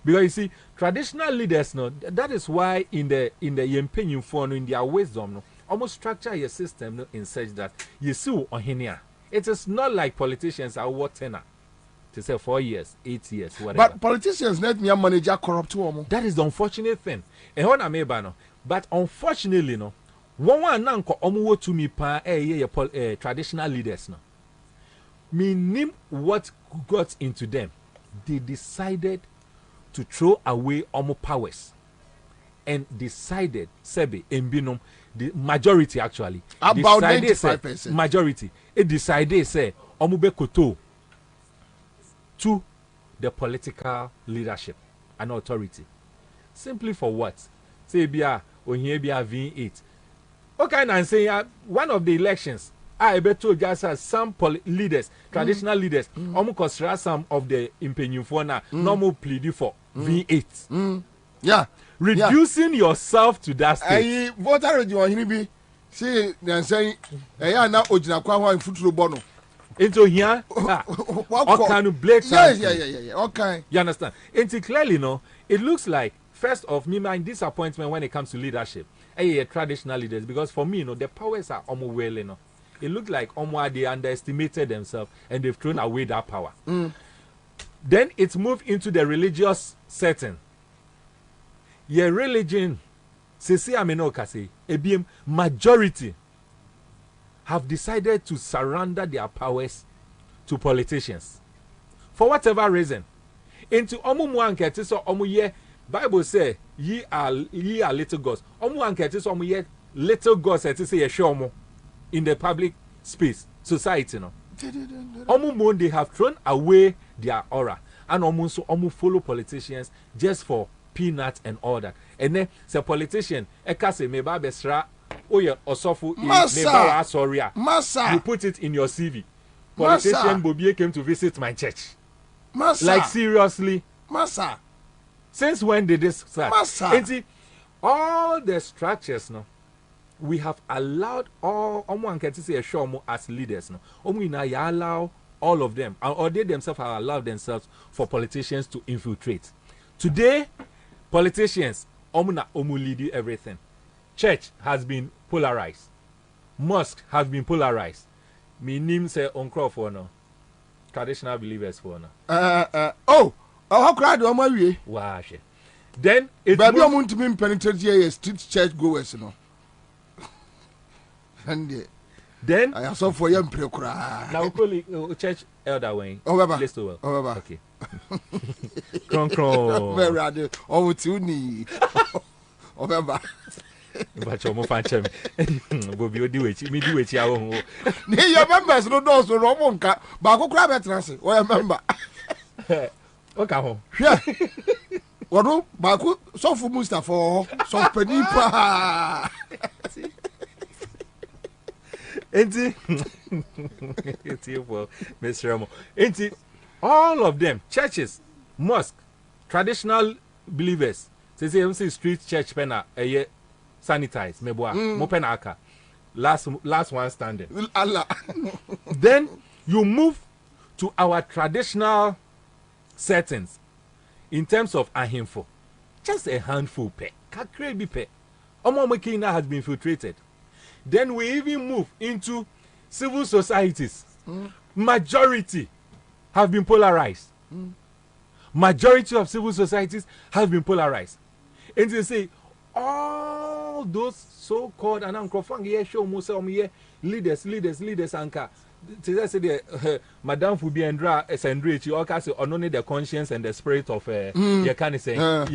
Because you see, traditional leaders, no, that is why in the Yempenyu phone, in their wisdom, no, almost structure your system no, in such that you see on here. It is not like politicians are what tenor to say 4 years, 8 years, whatever. But politicians let me manager corrupt too. That is the unfortunate thing. And what I mean by no, but unfortunately, no, one nanko omuwo to me pa traditional leaders no. Meaning what got into them, they decided to throw away omo powers and decided Sebi Mbinum the majority actually about 95%. Majority it decided say omo be koto to the political leadership and authority simply for what say bia ohia bia V8 okay and say one of the elections I beto just as some leaders traditional leaders omo consider some of the impenyufo na normal plead for V8. Yeah. Reducing yourself to that stage. Voter radio be see they saying na ojina kwa ho futuro bono. Into here what kind of blatant. Yeah. Okay. You understand? Into clearly no, it looks like first of me my disappointment when it comes to leadership. Traditional leaders because for me the powers are almost well no. It looks like they underestimated themselves and they've thrown away that power. Then it's moved into the religious setting. Your religion, sisi ameno kasi, ebiem majority. have decided to surrender their powers to politicians for whatever reason. Into omu muanketi so omu ye Bible say ye are little gods. Omu muanketi so omu ye little gods eti say ye show in the public space society no. Omu mon they have thrown away their aura and omu follow politicians just for peanuts and all that. And then the politician ekase meba besra oye osofu meba wa soria. You put it in your CV. Politician Bobie came to visit my church. Like seriously, Massa. Since when did this start? Massa. And see, all the structures now, we have allowed all as leaders now. Allow all of them, or they themselves have allowed themselves for politicians to infiltrate. Today, politicians lead everything. Church has been polarized. Mosque has been polarized. My name say on for no. Traditional believers for now. How cried on my way? Wow. Then it's baby, I want to be penetrated here, street church goers, no. And then I saw for young precra. Now, call church elder Wayne. Oh, Baba. Let's do well. Oh, Baba. Okay. Cron. Very rather. Oh, to me. Oh, Baba. But you're more fan. Bobie, do it. Me do it. Your members no doors so wrong. But go grab a transit. Or member. Okay, home. Yeah. What? Baku so for Mustafa. So penipa. Enti, Mr. Ramo. Enti, all of them, churches, mosque, traditional believers, say street church pena sanitize meboa mo penaka last one standing. Allah. Then you move to our traditional settings in terms of ahimfo. Just a handful pe. Kakre bi pe. Omo Mekina has been infiltrated. Then we even move into civil societies. Majority have been polarized. Majority of civil societies have been polarized. And they say, all those so-called and leaders, anka. They say Madame Fubiendra Sandrich, you all can say only the conscience and the spirit of you can say I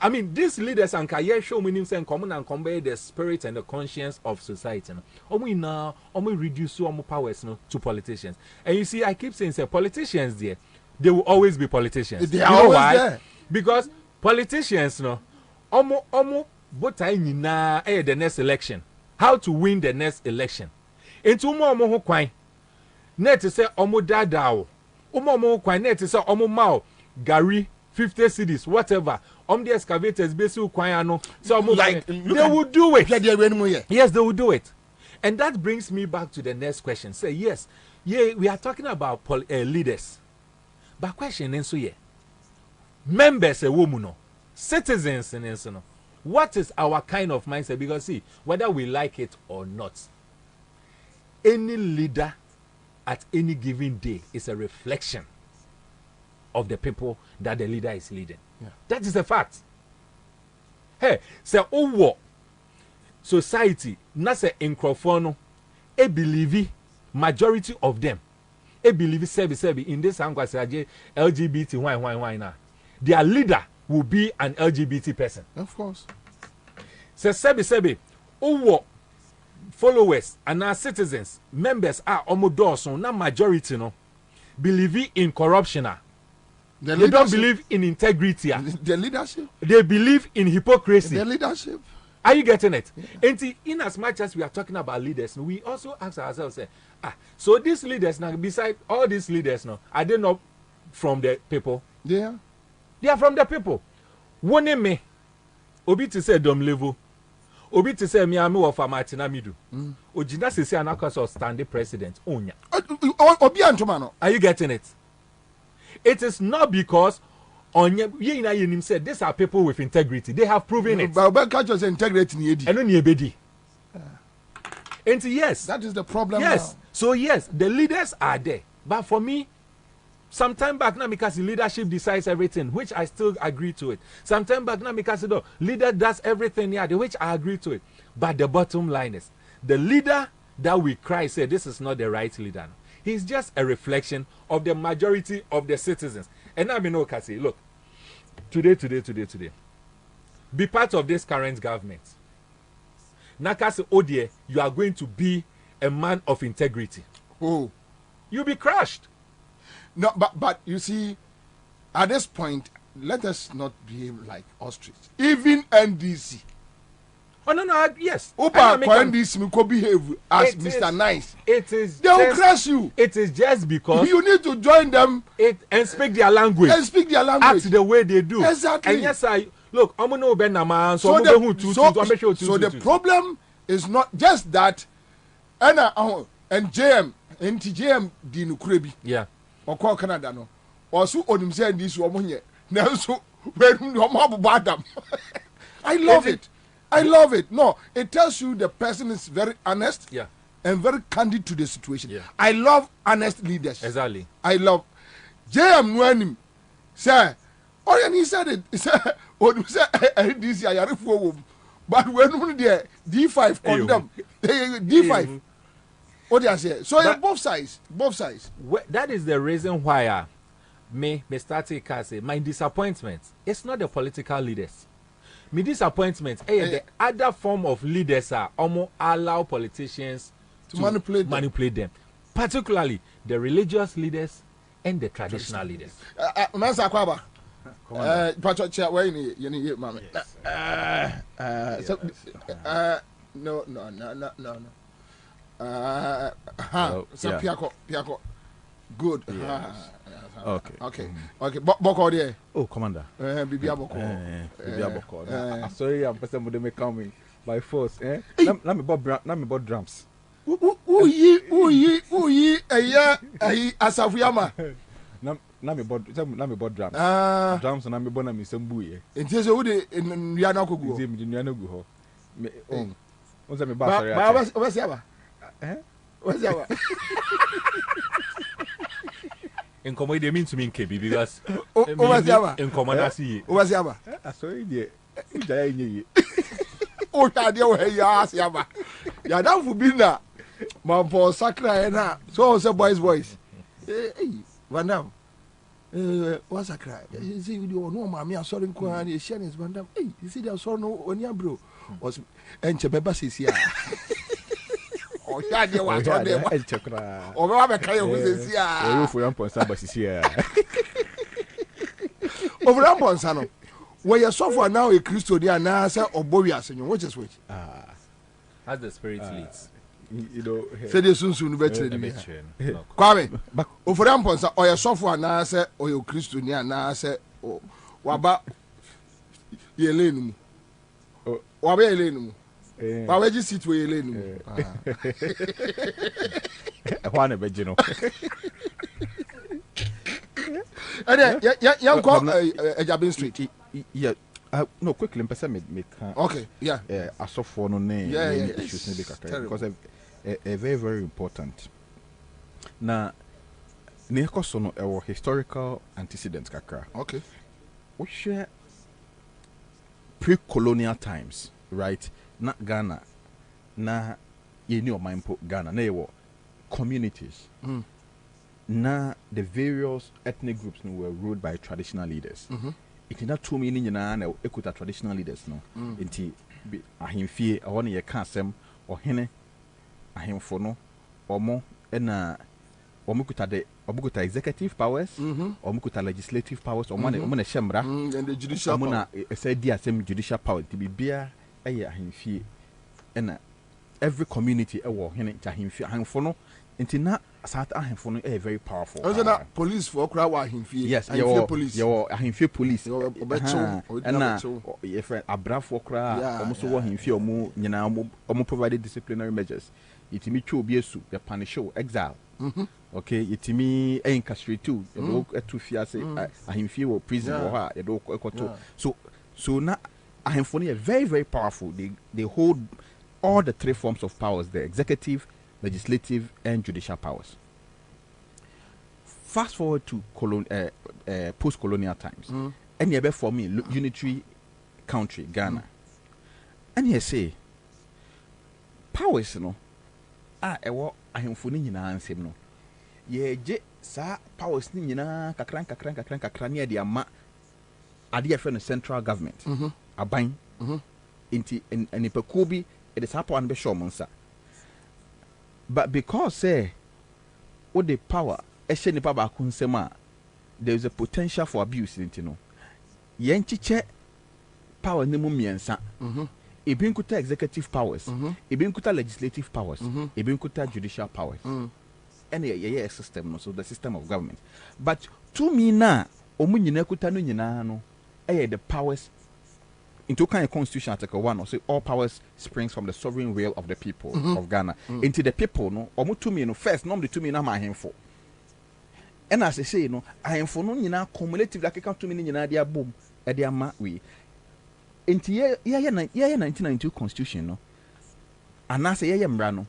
mean, these leaders and Kaya show meaning and common and convey the spirit and the conscience of society. We reduce our powers to politicians. And you see, I keep saying, say politicians there, they will always be politicians. They are always why? There. Because politicians, but the next election. How to win the next election. Into omo kwan. Net say omo dadao. Omo kwan net say omo mao gari 50 cities whatever. The excavators basic kwan ano. So like they will do it. Yes, they will do it. And that brings me back to the next question. Say yes. Yeah, we are talking about leaders. But question is so members a woman citizens and what is our kind of mindset? Because see, whether we like it or not, any leader at any given day is a reflection of the people that the leader is leading. Yeah. That is a fact. Hey, so over society, not say in Crawford, a believe majority of them, a believe sebi in this LGBT why now. Their leader will be an LGBT person. Of course. So sebi owo followers and our citizens, members are almost na majority no believe in corruption. They don't believe in integrity. The leadership. They believe in hypocrisy. The leadership. Are you getting it? Yeah. And in as much as we are talking about leaders, we also ask ourselves, so these leaders now, beside all these leaders now, are they not from the people? Yeah. They are from the people. One me, obi to say dom level, obi to say me ame of Martina Midu. Ojina se say anakos standing president. Onya. Obi antomano. Are you getting it? It is not because Onya ye said these are people with integrity. They have proven it. But culture's integrity ni edi. Eno ni ebedi. And yes, that is the problem. Yes. Now. So yes, the leaders are there. But for me, Some time back now, because leadership decides everything, which I still agree to it. Some time back now, because the leader does everything, yeah, which I agree to it. But the bottom line is, the leader that we cry say this is not the right leader. He's just a reflection of the majority of the citizens. And I mean, okay, say, look, today, be part of this current government. Nakase Odie, you are going to be a man of integrity. Oh, you'll be crushed. No, but you see, at this point, let us not behave like ostrich. Even NDC. Oh no, yes. Opa NDC me could behave as Mr. Nice. It is. They will crush you. It is just because you need to join them. And speak their language. Act the way they do. Exactly. And yes, look. I'm no Benama. So the problem is not just that. And JM Dinukrebi. Yeah. Or Canada no. Or so on himself this woman. Now so when Adam. I love it. I love it. No, it tells you the person is very honest. Yeah. And very candid to the situation. Yeah. I love honest leaders. Exactly. I love JM Nwanim. Sir, or he said it. He said, this year, but when the D5 condemn, D5. What do I say? So both sides. That is the reason why me start to say my disappointment. It's not the political leaders. My disappointment is the other form of leaders are almost allow politicians to manipulate them, particularly the religious leaders and the traditional leaders. Ansah Kwaba. No. Piako. Good. Yes. Okay. Boko there. Oh, Commander. Bibia Boko. Sorry, I'm person would make coming by force. Let me bob drums. Who ye? Asafuyama. Let me bob drums. Drums and I'm born and some buoy. It is who the Yanako go. Yanugu. What's that? What's Yaba? What's Yaba? In common, they mean to mean KB because in common, I see. What's Yaba? I saw it. Oh, Yaba. Yadam for Bina. Mampo Sakra and so boys. Hey, Vandam. What's a cry? You see, you don't know, Mammy. I'm sorry, Kwani, Shannon's Vandam. Hey, you see, there's so no one, your bro. Was and Chabebas is here. Oh, yeah, they want to check. Oh, I'm a kind of who's here. Oh, for Rampon Sabas is here. Over Rampon Sano. Where your software now a Christian, now, sir, or Bobie, which is which? As the spirit leads. You know, say this soon better than me. Kwame, over Rampon, or your software now, sir, or your Christian, now, sir, or Waba Yelenu. Wabe Yelenu. Wabe just sit where Yelenu. One of Begino. And then, young call a Jabin Street. Yeah. No, quickly, okay, yeah. I saw for no name. Issues because a very, very important. Now, Nekosono, our historical antecedents, kakra. Okay. We share pre-colonial times, right? Not Ghana. Na you know my Ghana. Na you communities. Na the various ethnic groups were ruled by traditional leaders. It is not too many na ekuta traditional leaders no. Inti ahimfie awon ye ka asem ohene ahimfo no omo na omukuta executive powers, omukuta legislative powers, omo na shemra and the judicial power. Na say di asem judicial power ti bibia eye ahimfie na every community ewo hene ahimfie ahimfo no inti na South Ahimfo is very powerful. Also, that police for crowd ahimfie. Yes, your police. Your ahimfie police. And now, your friend Abra for crowd. Almost what ahimfie omu nyina omu provided disciplinary measures. Itimi chu biesu the punish exile. Okay, itimi incarcerate too. You do to fear say ahimfie or prison or ha. You do ekoto. So now ahimfo is very, very powerful. They hold all the three forms of powers: the executive, legislative and judicial powers. fast forward to post-colonial times, and you for me unitary country Ghana, and you say powers no ewo ahemfo ni nyina ansem no ye je sa powers ni nyina kakran ne de ama ade ye no central government aban inti enipakuo bi e de sa power no be show monsa. But because with the power nipa ba ko nsem a there is a potential for abuse inti no ye nchiche power ne mu miensa ebi nkuta executive powers ebi nkuta legislative powers ebi nkuta judicial powers and a system no, so the system of government. But to me na omu nyina kuta no nyina no the powers into kind of constitution article 1 or say all powers springs from the sovereign will of the people of Ghana into the people no omu to me no first normally to me na ma ahemfo. And as I say no ahemfo no nyina cumulative like can to me nyina dia boom e dia ma we into ye 1992 constitution no and as ye mra no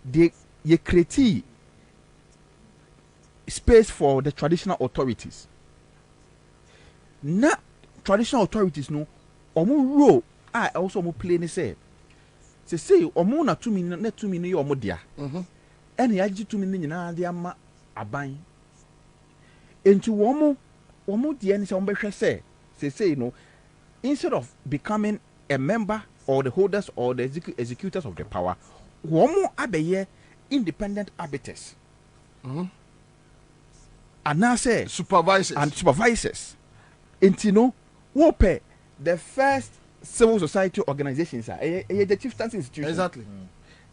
they create space for the traditional authorities. Na traditional authorities no omu role also omu play ni say omu na tumi na tumi ni omu dia ene ya gi tumi ni nyina dia ma aban enti omu dia ni say omu behwe say no instead of becoming a member or the holders or the executors of the power omu abeye independent arbiters and now say supervisors enti no wo pe the first civil society organizations are the chieftaincy institutions. Exactly.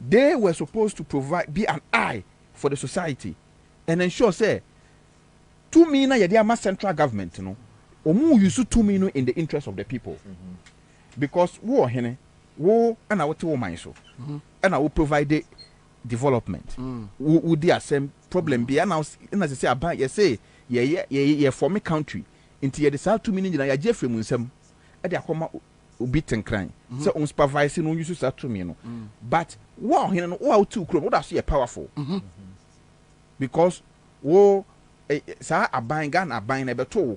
They were supposed to be an eye for the society and ensure say to me na yede ama central government no omu use to me no in the interest of the people because wo hene wo ana wote wo man so and I will provide the development would the same problem be and as I say about you say yeah for me country into the south 2 million ya je frem nsem e de akoma obi tenkran say on supervise no use that to me no but wo hene no wo out ukro wo da so powerful because wo sa aban Ghana aban na beto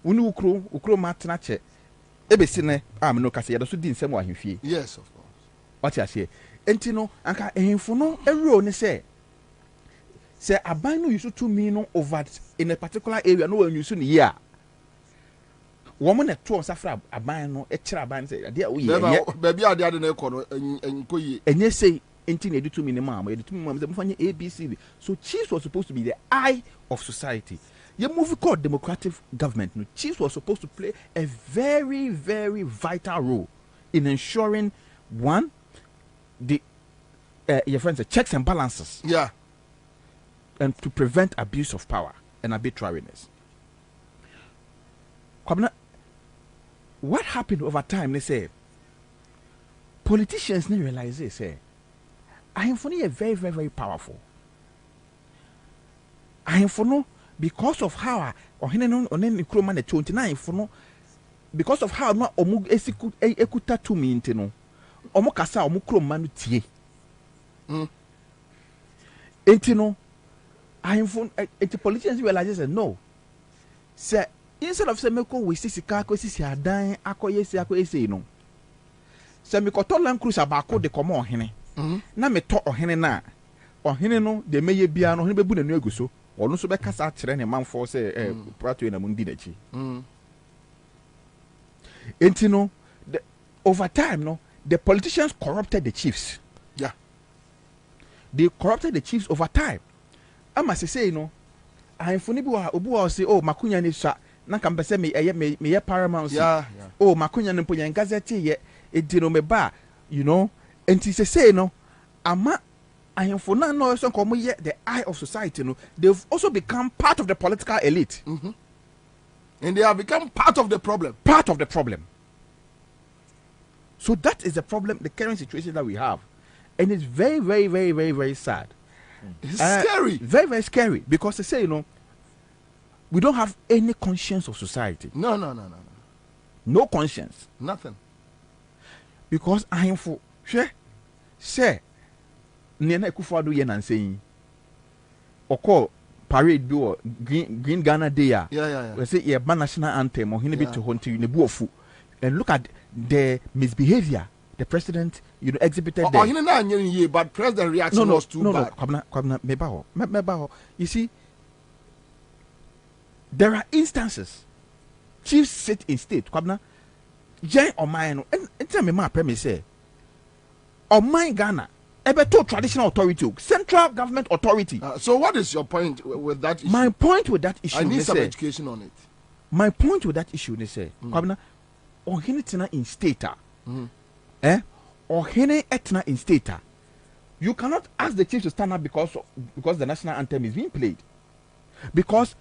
uni ukro matena che ebesi ne no kase ya do so di nsem wa hemfie. Yes, of course. What you say enti no anka ehemfo no ewro ni say aban no use to me no over in a particular area no one use ni here woman na to safra aban no e kira aban say de o ye baby ade na ekọ no enkoyi enye say enti na edu to me ni ma edu to me ma mfanye ABCD. So chiefs was supposed to be the eye of society. Your movie called democratic government no chiefs was supposed to play a very very vital role in ensuring one the your friends checks and balances and to prevent abuse of power and arbitrariness. Kwabena, what happened over time? They say politicians didn't realize this. Say, I am for very very very powerful. I am for no because of how because of how no omu ekuta to me intino omu kasa omu kroma no tie intino I am for politicians realize no say instead of say meko we sika ko sisi adan akoyesi no say me ko to land cruiser ba ko de komo ohene na me to ohene na ohene no de meye bia no ohene bebu na nu aguso ono so be kasa kire ne manfo say prato na mundi na chi intino over time no the politicians corrupted the chiefs. They corrupted the chiefs over time. I must say no I am funny obu say oh makunya ni sha na kan pese me paramount oh makunya no ponya gazette ye edino me ba you know enti say no ama I am for now no so come ye the eye of society no they've also become part of the political elite and they have become part of the problem so that is the problem, the current situation that we have, and it's very very very very very sad. It's scary, very very scary, because they say we don't have any conscience of society. No conscience, nothing, because I am for sure Nene Kufuado yen and saying Oko parade do Green Ghana Day. Yeah. We say yeah, national anthem or hinebe to hunting in the buofu. And look at the misbehavior the president, exhibited there. But president reaction was too bad. Kwabena, mebaho. You see, there are instances. Chiefs sit in state. Kwabena, Jane or mine, and tell me my premise say, or mine Ghana, to traditional authority, central government authority. So what is your point with that issue? My point with that issue, I need some education on it. My point with that issue, they say, Kwabena, or hinitina in state, or hene etna in state, you cannot ask the chief to stand up because the national anthem is being played. Because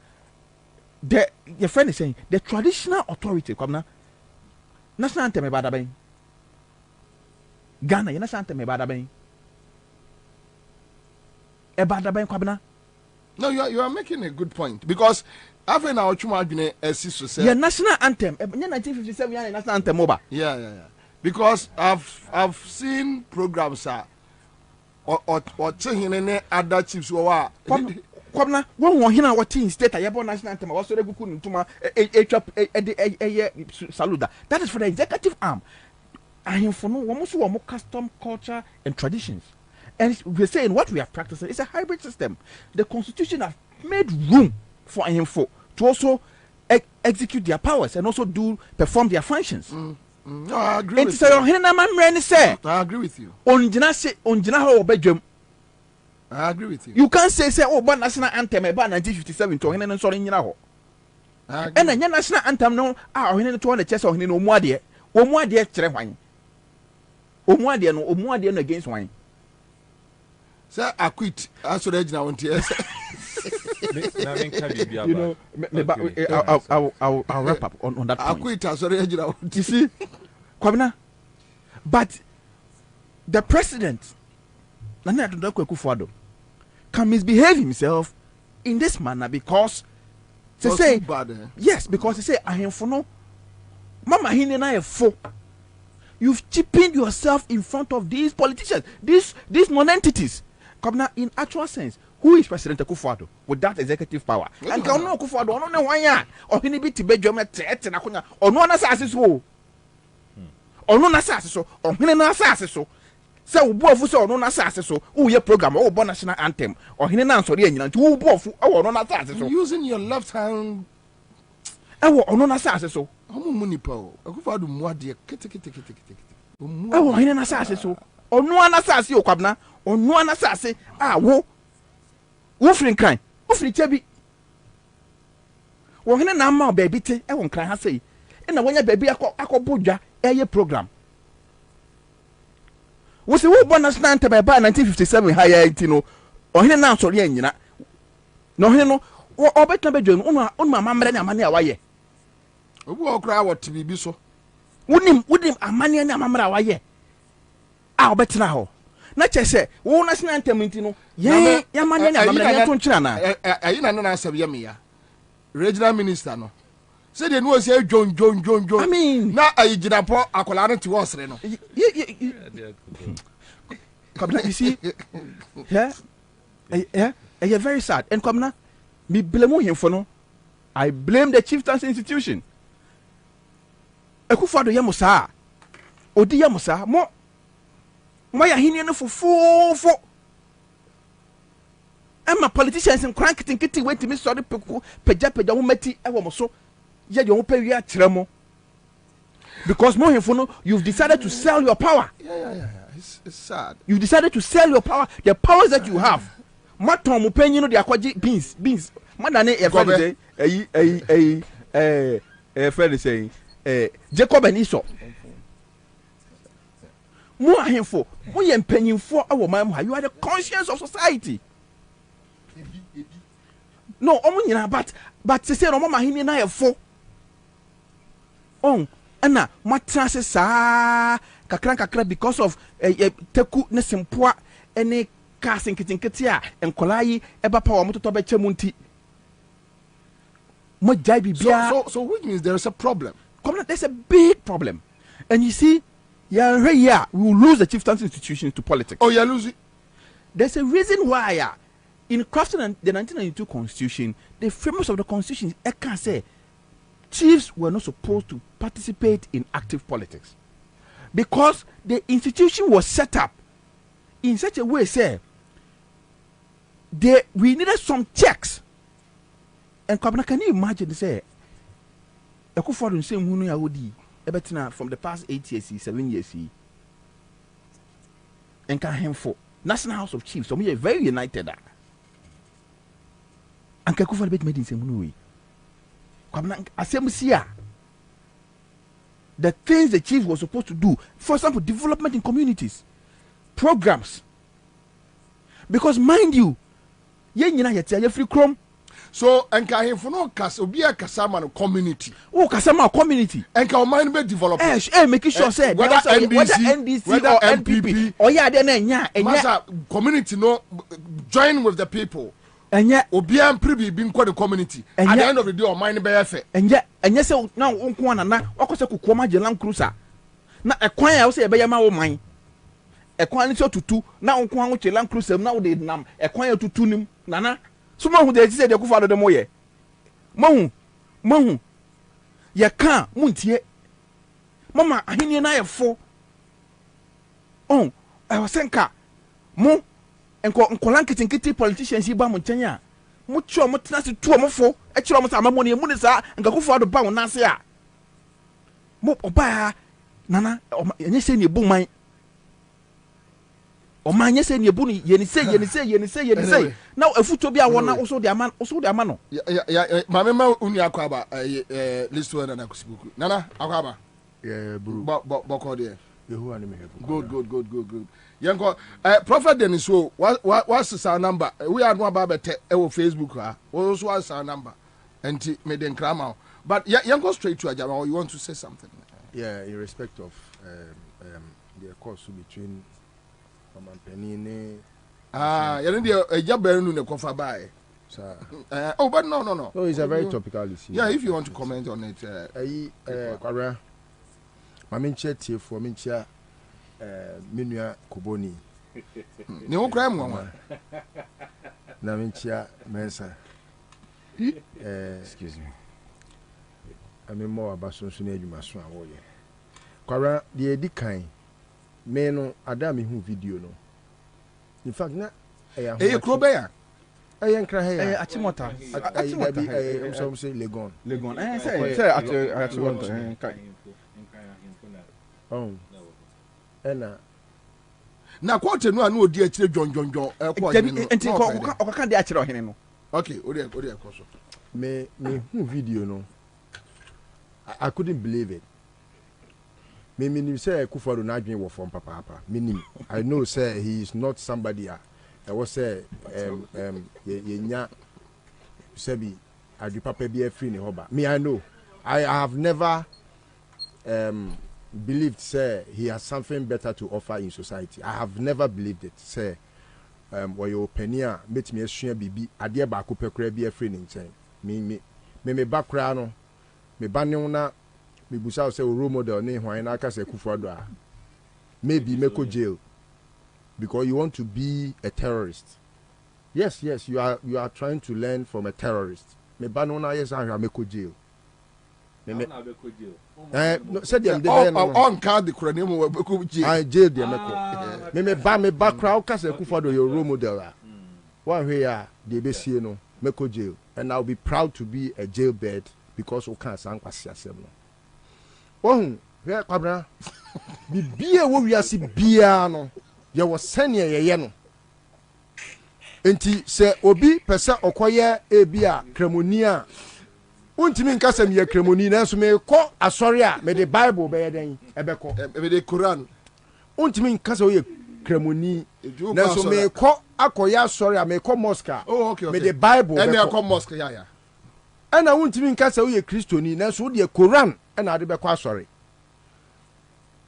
your friend is saying the traditional authority, Kwabena, national anthem e bada ben. Ghana, your national anthem e bada ben. E bada ben, Kwabena. No, you are making a good point because after now Chuma say your national anthem, 1957 your national anthem over. Yeah. Because I've seen programs or changing other chiefs who are Kwabena, one hina what in state ayabo national anthem also the guku ntuma saluda. That is for the executive arm. And for no one custom culture and traditions. And we're saying what we are practicing is a hybrid system. The constitution has made room for info to also execute their powers and also perform their functions. No, I agree with you. I agree with you. I agree with you. You can't say but national anthem about 1957 to and sorry ho. And then national anthem no to the chest of no more dear. More dear chere no against wine. Sir, I quit. I should edge now. I'll wrap up on that point. I quit. I should edge now. You see, Kwabena, but the president, can misbehave himself in this manner because they say yes, because they say I am for no Mama Hinena fo. You've cheapened yourself in front of these politicians, these non-entities. Kwabena, in actual sense, who is President Akufo-Addo with that executive power? And can no Akufo-Addo ono ne wanya or hini bi tibe jome tete na kunya ono na asase so ono na asase so o hini na asase so se wo bofu se ono na asase so wo ye program wo bo national anthem o hini na nsori anyina nti wo bofu e wo ono na asase so using your left hand e wo ono na asase so omo munipa o Akufo-Addo mu ade kete e wo hini na asase so ono na asase o Kwabena onu anasase wo free kan wo free chebi wo hene na ma baby te e won kran ha sei e na wonya baby akobodwa eye program wo se wo bo national anthem ba 1957 ha ya ntino o hene na ansori anyina no hene no o betan bedwa onu amamre na amane awaye obu okra wo tibibi so wonim amane na amamre awaye obetena ho na chese wo national anthem ntino ye yamane na amamre to nchira na ayi na asabye meya regional minister no say they know say jon I mean na ayi gidapo akola no ti wosre no Kwabena, you see you're very sad and Kwabena, me blame him for no I blame the chieftaincy institution Akufo-Addo yamusa odi yamusa mo ya hini no fofofo Emma politicians and crank tinkiti wait me sorry peja wo mati e wo so ye de wo pa wi akyere mo because mo hemfo no you've decided to sell your power. Yeah. It's sad. You've decided to sell your power, the powers that you have. Maton mo panyin no de akwaji beans madane e friend say Jacob and Esau mo ahemfo mo ye mpanyimfo awo man ha you are the conscience of society. No omo nyina but say no mama hini na ye fo ana matrase sa kakra because of teku ne sempoa ene ka sinkinkiti a enkolai eba pa wo mototo be chemu nti mo jai bibia so which means there is a problem. There's a big problem. And you see we will lose the chieftaincy institutions to politics. Oh, you're losing. There's a reason why in crafting the 1992 constitution, the framers of the constitution can say chiefs were not supposed to participate in active politics because the institution was set up in such a way, say, we needed some checks. And Kwabena, can you imagine, say, from the past 8 years, 7 years, and can him for National House of Chiefs, so we are very united. And Kakufo bet made in same way. Kwabena, Asemsia. The things the chiefs were supposed to do, for example, development in communities, programs. Because mind you, you free chrome. So enka himfo no kas obi akasama no community. Oh, kasama community. Enka o mind be develop. Making sure say whether NDC or NPP or masa community no join with the people. Obi ampre bi nkọ the community. At the end of the day o mind be efe. Enye say na nko na okose kokoma jelan cruiser. Na ekwan ya say e be yama wo man. Ekwan ni so tutu na nko an jelan cruiser na wo de nam ekwan ya tutu nim nana. So mahu de say de kufa do mo ye. Mahu. Ye kan muntie. Mama ahini na ye fo. Oh, I was saying ka mo nkolan kitinkiti politicians yi ba mo nchen a mo chuo mo tena se tuo mo fo e chiro mo sa amamo ne mu ne sa nka kufa do ba wo na se a mo oba nana enye se ne bu man o man nye se ne bu ni ye ni se now afuto bi a wona oso de ama no ya mama ma unu akwaba list one na kusibuku nana akwaba buru boko de yehu ani me good yanko prophet Dennis so what's our number we are no about bete e wo Facebook ha also what's our number enti me den krama but yanko straight to Ajama, or you want to say something? Yeah, in respect of the course between you know the Jabbernu ne kofa bai. Oh, but no. No, it's a very topical issue. Yeah, if you want to comment on it. Kwabena, Maminche tie for Mincha Minua Koboni. Ne wo kra mu wa. Na Mincha Mensa. Excuse me. I mean more about so na adwuma so awoye. Kwabena, the edikan me no Adam hu video no. In fact na Krobeya. Nkra he ya. Achimota. Some say Legon. Say Achimota. Oh. Ena. Na kwante no anu odi akire jonjonjon kwa ni no. Enti okaka de akire ohene no. Okay, odi ekoso. Me hu video no. I couldn't believe it. Me say Kufado na adwen wo from papa. Meaning I know say he is not somebody I was say yenya sebi adu papa be free ni hoba. Me I know. I have never believed say he has something better to offer in society. I have never believed it. Say where your penia met me asua bibi ade ba ko pekra be free ni nchen. Me background no me banew na me busa say role model ne hwan na aka say Kufado a maybe make jail because you want to be a terrorist. Yes, you are trying to learn from a terrorist. Me banew na yes I make jail. No said them on card the cranium we go jail. I jail them make me background aka say Kufado your role model a one way they be see no make jail and I'll be proud to be a jailbird because we can't sang kwasi asem no. Oh, where Kwabena? Bibia wo wiase bia no. Ye wo sene ye no. Enti se obi pese okoye ebia kremoni a untimi nka sem ye kremoni na so me ko asori a me the Bible be den ebeko me the Quran untimi nka se ye kremoni na so me ko akoya asori a me ko mosque me the Bible be ko mosque ya ana untimi nka se ye kristoni na so de Quran na ade be kwa asori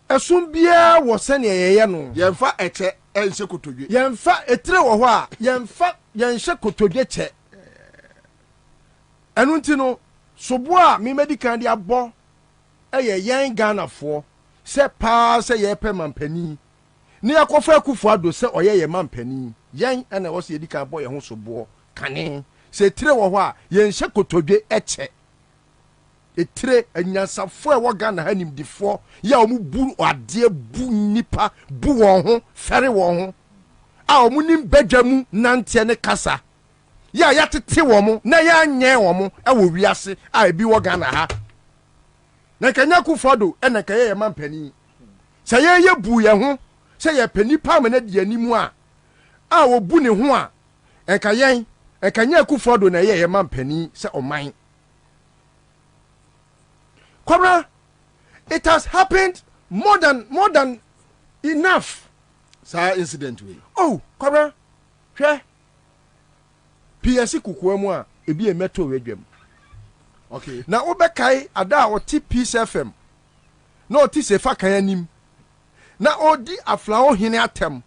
esum bia wo sene yeye no yemfa eche enhye kotodwe yemfa etire wo ho a yemfa yenhye kotodwe che enu nti no sobo a me medical de abo eye yen Ghana fo se pa se ye pe mampani ni akɔfa Kufuado sɛ ɔyɛ yɛ man pani yɛn ɛna wɔ sɛ yɛdi kan bɔ yɛn ho so boɔ kane sɛ tire wɔ hɔ a yɛnhyɛ kotodwe ɛkyɛ etire anyansafo ɛwɔ Ghana ha nimdifoɔ yɛ a ɔmo bu adeɛ bu nipa bu wɔn ho fɛre wɔn ho a ɔmo nim badwa mu nanteɛ ne kasa yɛ a yɛtete wɔn mo na yɛanyɛ wɔn mo ɛwɔ wiase a ebi wɔ Ghana ha na kanya Kufuado ɛna kanya yɛ man pani sɛ yɛyɛ bu yɛn ho sɛ yɛ pani pa na di anim a wɔbu ne ho a ɛka yɛn ɛkanya Kufuado na yɛ man pani sɛ ɔman Kwabena, it has happened more than enough. Sa incident we. Oh, Kwabena, hwɛ. PSC kukuwa mu a ebi emeto wedwam. Okay. Na obekai ada oti Peace FM. Na oti sefa kan anim. Na odi aflawo hene atem.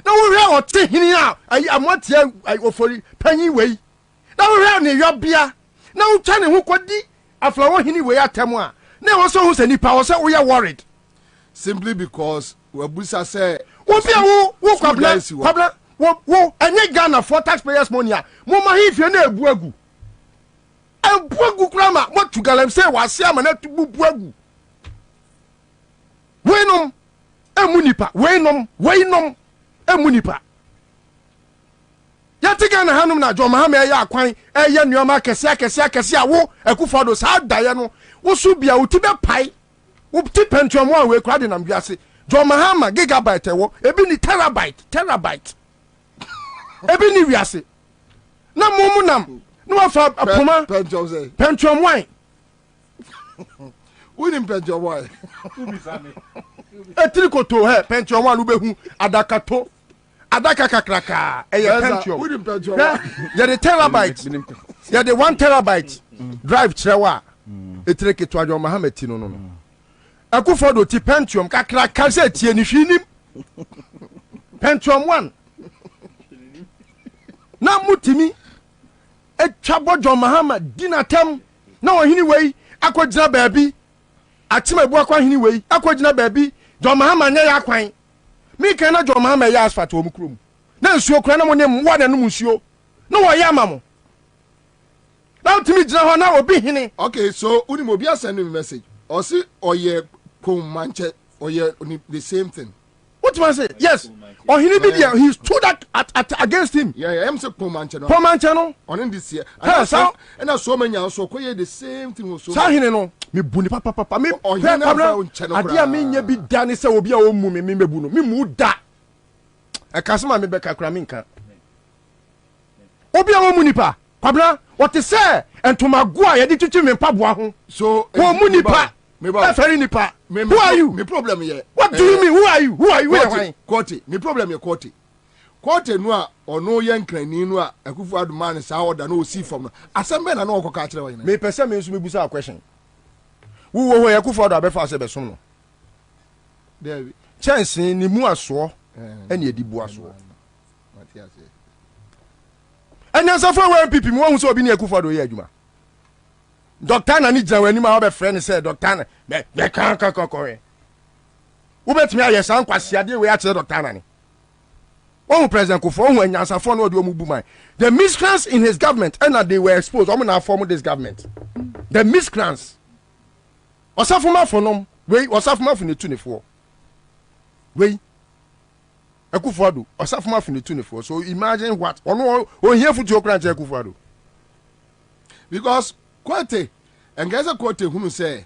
Na wo hwɛ oti hene a ayi amotia ofori panyi wei. Na wo hwɛ ne yobia. Na wo twa ne ho kodi aflawo hene wei atem a. Na wo so hu se nipa wo se wo ye worried simply because we busa say wo bia wo Kwabena wo enye Ghana for taxpayers money a mo ma hifie na ebu agu kura ma mo tugalem say wase ama na tubu agu weinom emu nipa yati Ghana hanum na John Mahama ya akwan eye nuoma kese a wo Kufuado sa daye no wo so bia wo ti be pai wo ti pentuam a we kura de nam biase John Mahama gigabyte wo ebi ni terabyte ebi ni wiase na mumu nam no afa apoma pentuam wine wini pentuam wine etiri koto he pentuam wine ubehu adaka kakraka eye pentuam ya the terabyte ya the 1 terabyte drive chewa etiri keto John Mahama ti no Kufuado ti pentuam kakraka se tie ni hwinim pentuam 1 na mutimi etwa John Mahama dinatam na ohini wei akogina baabi atima ebu akwa hini wei akogina baabi John Mahama nya ya kwan mi kan na John Mahama ya asfalt wo mukrom na nsuo kura na mo ne mwa na no nsuo na wo ya mamo na utimi gina ho na obi hini. Okay, so uni obi send me message osi oye manche oye the same thing. What man say? Yes. Or he he stood at against him. Yeah, I'm say Pomanche no. Pomanche no. On this year. And so many also koye the same thing so. Sa hine no. Me buni papa me adia me nya bi da ne se obi a o mu me mebu no. Me mu da. E kasema me be kakra me nka. Obi a o mu nipa. Kwabena, what is say? Entoma go a ye di tutu me mpaboa ho. So o mu nipa. Very nipa. Who are you? Me problem here. What do you mean? Who are you? Kote. Me problem here Kote. Kote no a ono ye nkrani no a Kufuado man sa order no see from no. Asembe na no okoka kire wa. Me pese me nso me busa question. Wo wo ye Kufuado abefa se besom no. There chance ni mu aso ene edibu aso. Ansah for we MPP mo hu so obi ne Kufuado ye adwuma. Doctor na ni jawe ni ma be friend say doctor na be kan kokore wo betimi aye san kwase ade we a kire doctor na ni o president Kufuado o Ansah for no de o mu bu man the miscreants in his government and they were exposed o na form this government the miscreants osafuma for nom we osafuma for ne tunefo we Kufuado osafuma for ne tunefo so imagine what ono o here futu okran che Kufuado because Kote engeza Kote hunu say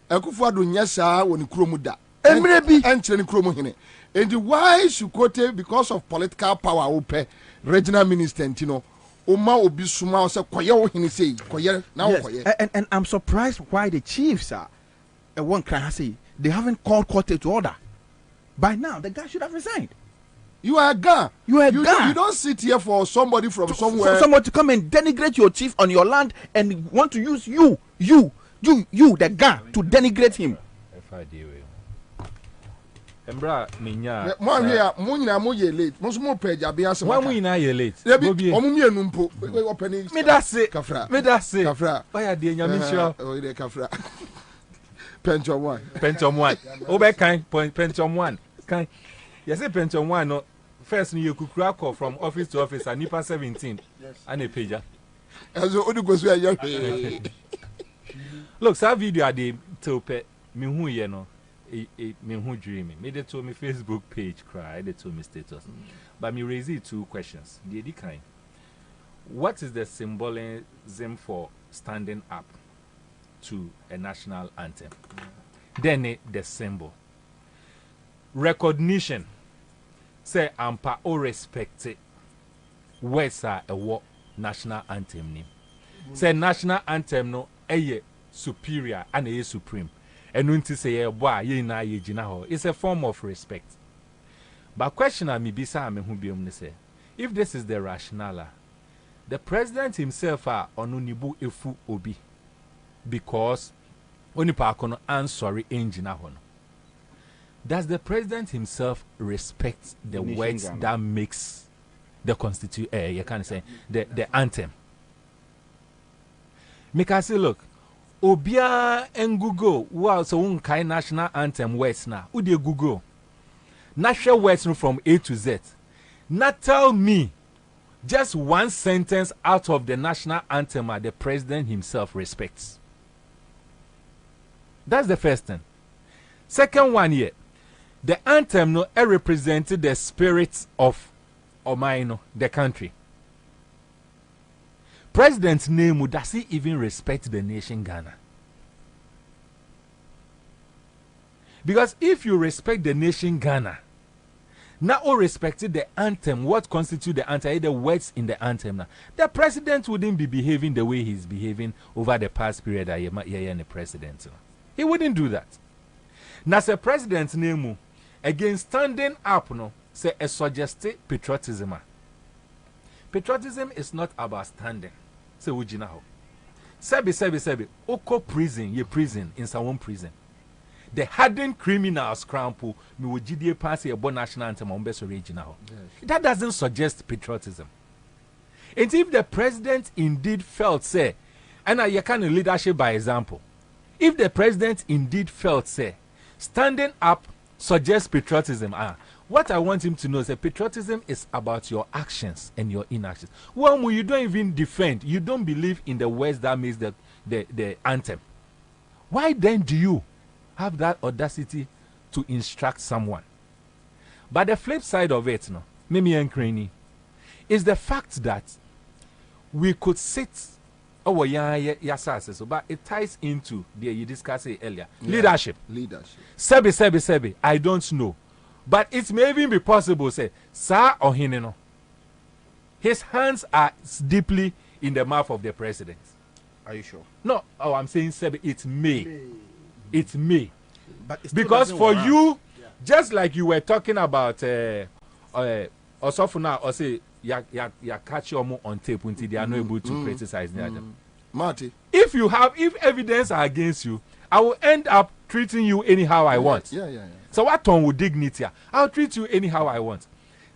Kufuado nya saa woni kromu da emre bi enkyere ni kromu hene and why should Kote because of political power ope regional minister ntino oma obi suma o say koye wo hene say koye na wo koye and I'm surprised why the chiefs are one can say they haven't called Kote to order. By now the guy should have resigned. You are a guy. You don't sit here for somebody from somewhere. For someone to come and denigrate your chief on your land and want to use you, the guy, to denigrate him. Embra minya. Mo here, mo nyina mo ye late. Mo so mo page abia se. Mo nyina ye late. Bobie. Mo mienu mpo. Openi. Me da se. Kafra. Kafra. Why dey nyame sure? Oh, dey kafra. Penchom 1. Penchom 1. Obe kan penchom 1. Kan Yes, a pension one no first you could crack off from office to office and nipa 17 and a pager. Look, that video I did to pet me who you know, me who dreaming. Made it to me Facebook page cry, they told me status. But me raise it 2 questions. The kind. What is the symbolism for standing up to a national anthem? Then the symbol. Recognition. Say ampa o respect it. Where's a what national anthem name? Say national anthem no eye superior and eye supreme. And when say boy ye na ye jina ho. It's a form of respect. But question I me bisa me who be say, if this is the rationale, the president himself are onunibu efu obi because oni pa kono ansori engine ho. Does the president himself respect the words that makes the constitution? You can say the anthem. Make us say, look, Obia and Google. Wow, so one kind national anthem words now. Who do you Google? National words from A to Z. Now tell me, just one sentence out of the national anthem that the president himself respects. That's the first thing. Second one here. The anthem no represented the spirit of Omaino, the country. President's name, does he even respect the nation Ghana? Because if you respect the nation Ghana, now all respected the anthem, what constitutes the anthem, the words in the anthem now, the president wouldn't be behaving the way he's behaving over the past period that you're the president. He wouldn't do that. Now, the president's name, against standing up, no, say a suggested patriotism. Patriotism is not about standing. Say ujinaho. Sebi. Oko prison, ye prison in some prison. The hardened criminals crampo me would GDA pass a bon national anthem on best original. That doesn't suggest patriotism. And if the president indeed felt say, and I can leadership by example. If the president indeed felt say, standing up suggests patriotism. What I want him to know is that patriotism is about your actions and your inactions. Well, you don't even defend, you don't believe in the words that makes the anthem. Why then do you have that audacity to instruct someone? But the flip side of it, no, Mimi and Craney, is the fact that we could sit. Oh, but it ties into the you discussed it earlier. Yeah. Leadership. Sebi. I don't know. But it may even be possible, say, Sir or Hineno. His hands are deeply in the mouth of the president. Are you sure? No. Oh, I'm saying Sebi, it may. It may. But because for you, just like you were talking about Osofuna, or say, ya catch your on tape until they are not able to criticize them. Marty, if evidence are against you, I will end up treating you anyhow I want. Yeah. So what on with dignity? I'll treat you anyhow I want.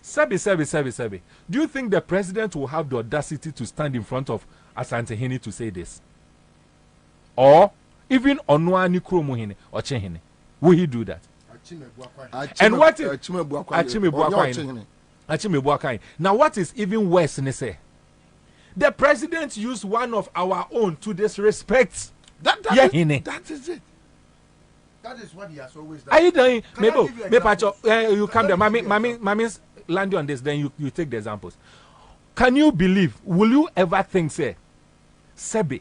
Sebi. Do you think the president will have the audacity to stand in front of Asante Hene to say this? Or even Onwa Nikromuhene or Chehene? Will he do that? And what is Achime. Now what is even worse, Nese? The president used one of our own to disrespect that is it. That is what he has always done. Are you doing? You come there. Mommy's landing on this, then you take the examples. Can you believe? Will you ever think, say, Sebi,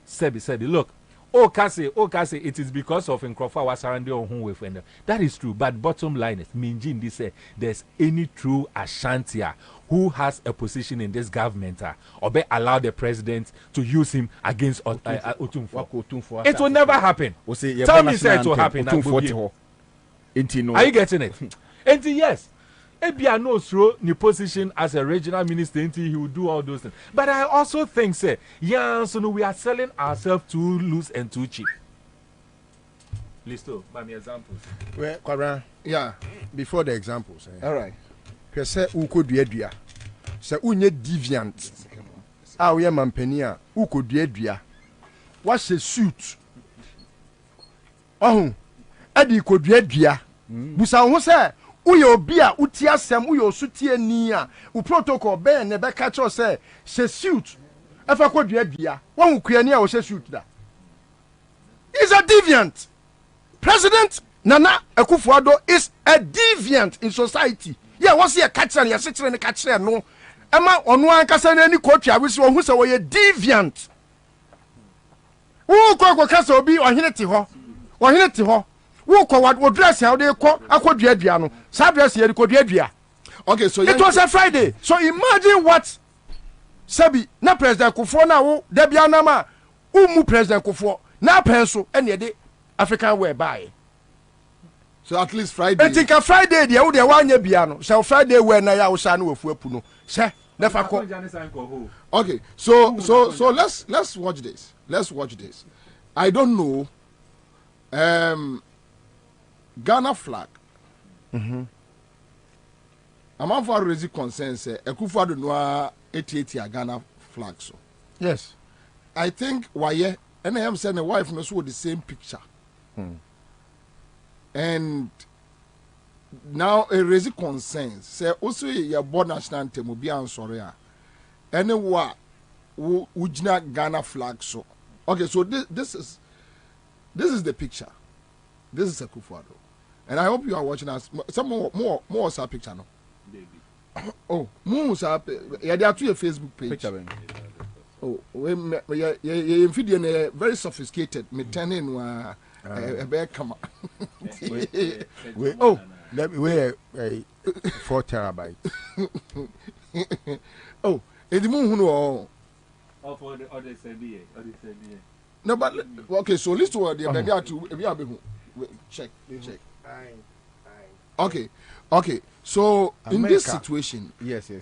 look, Okase, it is because of Nkrofa was surrounding on whom we friend. That is true, but bottom line is, Minjin, this say, there's any true Ashantia who has a position in this government, or be allow the president to use him against Otumfo. It will never happen. Tell me, say it will happen. Are you getting it? And yes. Ebia knows through the position as a regional minister, he will do all those things. But I also think, say, so we are selling ourselves too loose and too cheap. Listo, by me examples. Well, Kwabena, yeah, before the examples. All right. You say, Uko Duedria. Say, Unye deviant. Ah, we are Mampenia. Uko Duedria. What's a suit? Oh, Eddie Koduedria. Busa, who say? uyo bia utia sem uyo sutie ni a u protocol ben ne be catch us say she suit efa kodua dua won kuani a wo she suit da is a deviant. President Nana Akufo-Addo is a deviant in society. Yeah, what's here catcher ya sitting in the catcher no Emma on one kasa na ni coach a wisi who say we deviant. Wo ko kasa obi ohene ti ho. Ohene ti ho. Wo ko what dress how they ko akodua dua no. Sa dress here kodua dua. Okay, so it was a Friday. So imagine what Sabi na President Akufo na wo da bia na ma umu President Akufo na penso ene de African way by. So at least Friday. I think a Friday the would one year piano. So Friday when I was son with Puno. Say never call. Okay, so let's watch this. Let's watch this. I don't know. Ghana flag. I'm for raising concern. Say Akufo-Addo no 88 Ghana flag. So yes, I think why and I am saying a wife no show the same picture. And now a raising concerns say also your board national anthem will be answering anywhere ujina Ghana flag. So okay, so this is the picture. This is Akufo-Addo, and I hope you are watching us. Some more our picture no. Oh, more yeah, there are two Facebook page. Picture, oh, we very sophisticated. Me turning come oh, let me weigh 4 terabytes. Oh, it's the moon who oh, for the other CBA. No, but okay, so listen to the baby to check. Okay. So America. In this situation, yes. Is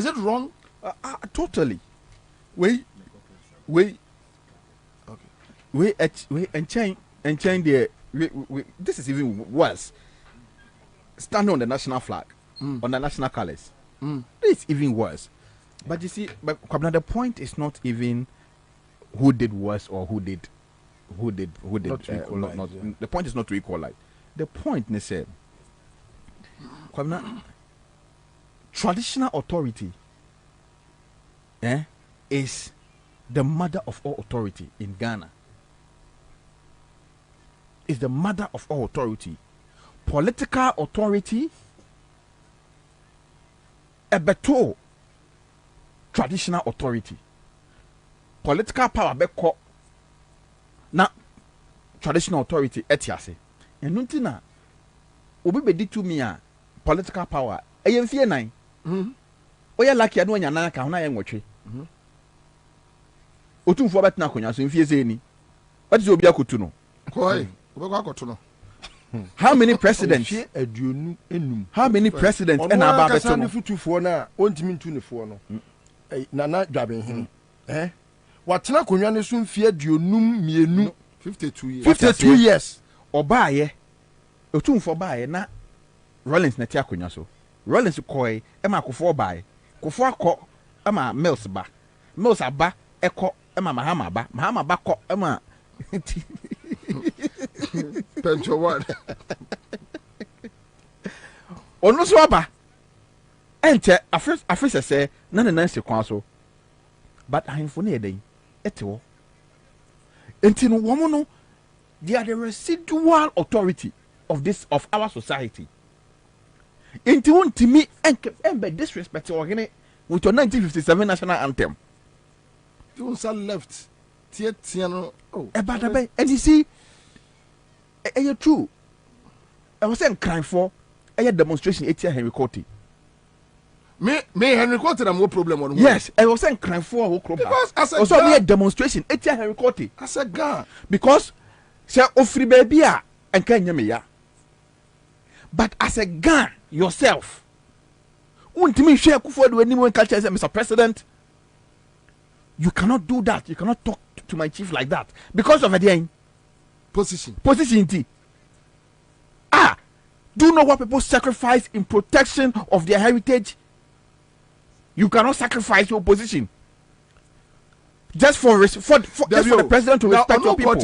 it wrong? Totally. We and change the. This is even worse. Standing on the national flag, on the national colors. This is even worse. But you see, Kwabena, the point is not even who did worse or who did. The point is not to equalize. The point is said, Kwabena, traditional authority is the mother of all authority in Ghana. Is the mother of all authority. Political authority, a better traditional authority. Political power beko na traditional authority etiase. And nuntina obi bedi to me a political power. Eyen fie nan. Oya lucky anu anya nan ka ho na ye nwotwe. Otumfo betna akonya so mfie se ni. What is obi akotu no? Koi. How many presidents? How many presidents and about beto no? Futufoɔ na ontimi ntu nefoɔ no. Nana dwaben hin. Watena konwa ne so mfie aduonum mienu 52 years. Obaaye. Otumfo baaye na Rollins na ti akonya so. Rollins koi e ma Akufo baaye. Akufo akọ e ma Mills ba. Mills aba ekọ e ma Mahama ba. Mahama ba kọ e ma Pencho what? Ono so aba. Ente afisa say na na nansi kwan so. But ahemfo na yeden etewo. Enti no womo no they are the residual authority of our society. Enti wontimi enbe disrespect ogene with your 1957 national anthem. You also left. Oh, and you see, you're true. I was saying crime for a demonstration 8 year Henry Cote. Me Henry Cote have no problem on. Yes, I was saying crime for because as also a demonstration 8 year Henry Cote. As a guy, because say ofri baby and can ya. But as a guy yourself, won't me share Akufo-Addo anyone culture as Mr. President. You cannot do that. You cannot talk to my chief like that because of a position. Do you know what people sacrifice in protection of their heritage? You cannot sacrifice your position just for the president to respect your people.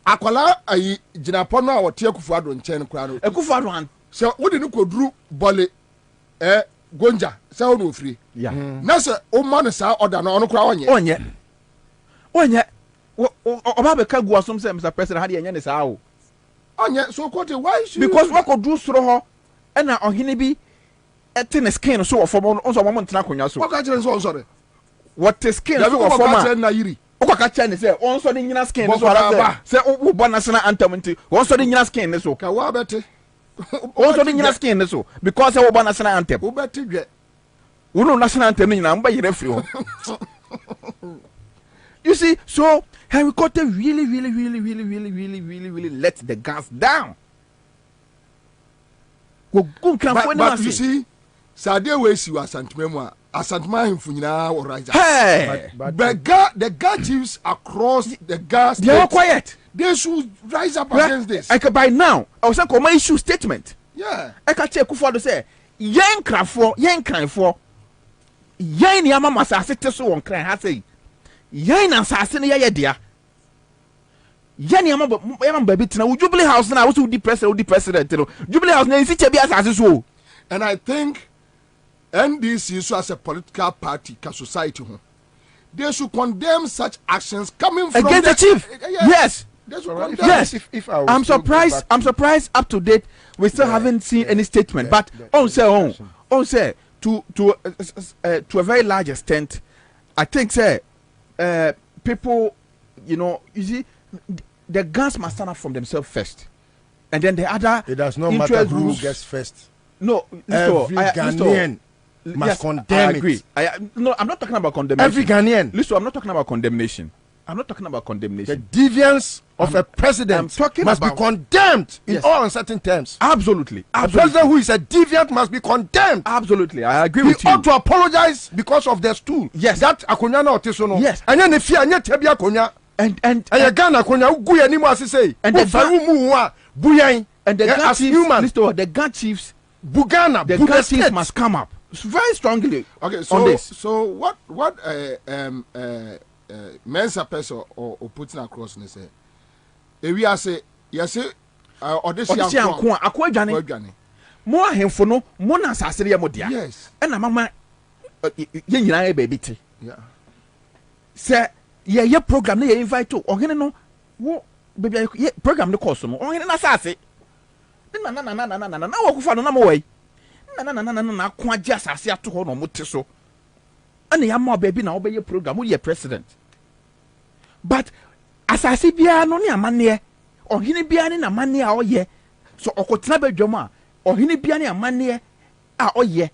akwala ayi jinapo no a wote Akufo-Addo nchen kura no Akufo-Addo an se wode no koduru bole gonja se wo no free na se o ma no sa order no ono kura onye oba be ka gu asom se Mr. President ha de enye ne sa o onye so kote why should because what could do soro ho e na ohene bi etene skin so wo form on so mo ntena konwa so what ka kire so sorry what is skin so wo form na yiri o ka kire ne say on so de nyina skin so ara say wo bo national anthem nti on so de nyina skin ne so ka wa bete on so de nyina skin ne so because wo bo national anthem wo bete dwe wo no national anthem nyina mba yire free ho you see so Henry Cote really let the gas down. But you see, Sadia Wesi was Santimemo, Asantma him Funyana or Raja. Hey, but the God chiefs across the gas, they are quiet. They should rise up against this. I can by now, I was saying, my issue statement. Yeah, I can check Akufo-Addo say, Yen cry for, Yen Yama Masasite so on cry, I say. Yen assassin ya dia yani yama baby tina Jubilee House na wo di president no Jubilee House na nsi chebi assassin so. And I think NDC so as a political party ka society ho they should condemn such actions coming from against the chief. Yes. Yes. If I'm surprised up to date we still haven't seen any statement, but on say to a very large extent I think say people, you see, the guns must stand up from themselves first, and then the other. It does not matter who gets first. No, every Ghanaian must condemn I agree. No, I'm not talking about condemnation. Every Ghanaian. Listen, I'm not talking about condemnation. The deviance of a president must be condemned in all uncertain terms. Absolutely. A president who is a deviant must be condemned. Absolutely, I agree with you. He ought to apologize because of their stool. Yes. That Akonya na otisono. Yes. And then if you anya tebi Akonya. And Ghana Akonya ugu ya nimu asise. And the Ghana chiefs. Bugana. The Ghana chiefs must come up very strongly. Okay. On this. So what Mensa person or putting across and say, if we are say, yes, or this young Akwadwane. More hemfono, more na sasiri ya modia. Yes. And a mama, ye baby tea. Yeah. Say, ye program, ye invite to, or no, wo, baby, ye program the costume, or in an assassin. Na Akufo-Addo na mo way. Na kwa just asia to hono mutiso. And the more baby now obey your program, your president. But as I see bia no ni amane or hini bia ni na mane a oye. So okotena be dwoma or hini bia ni amane a oye.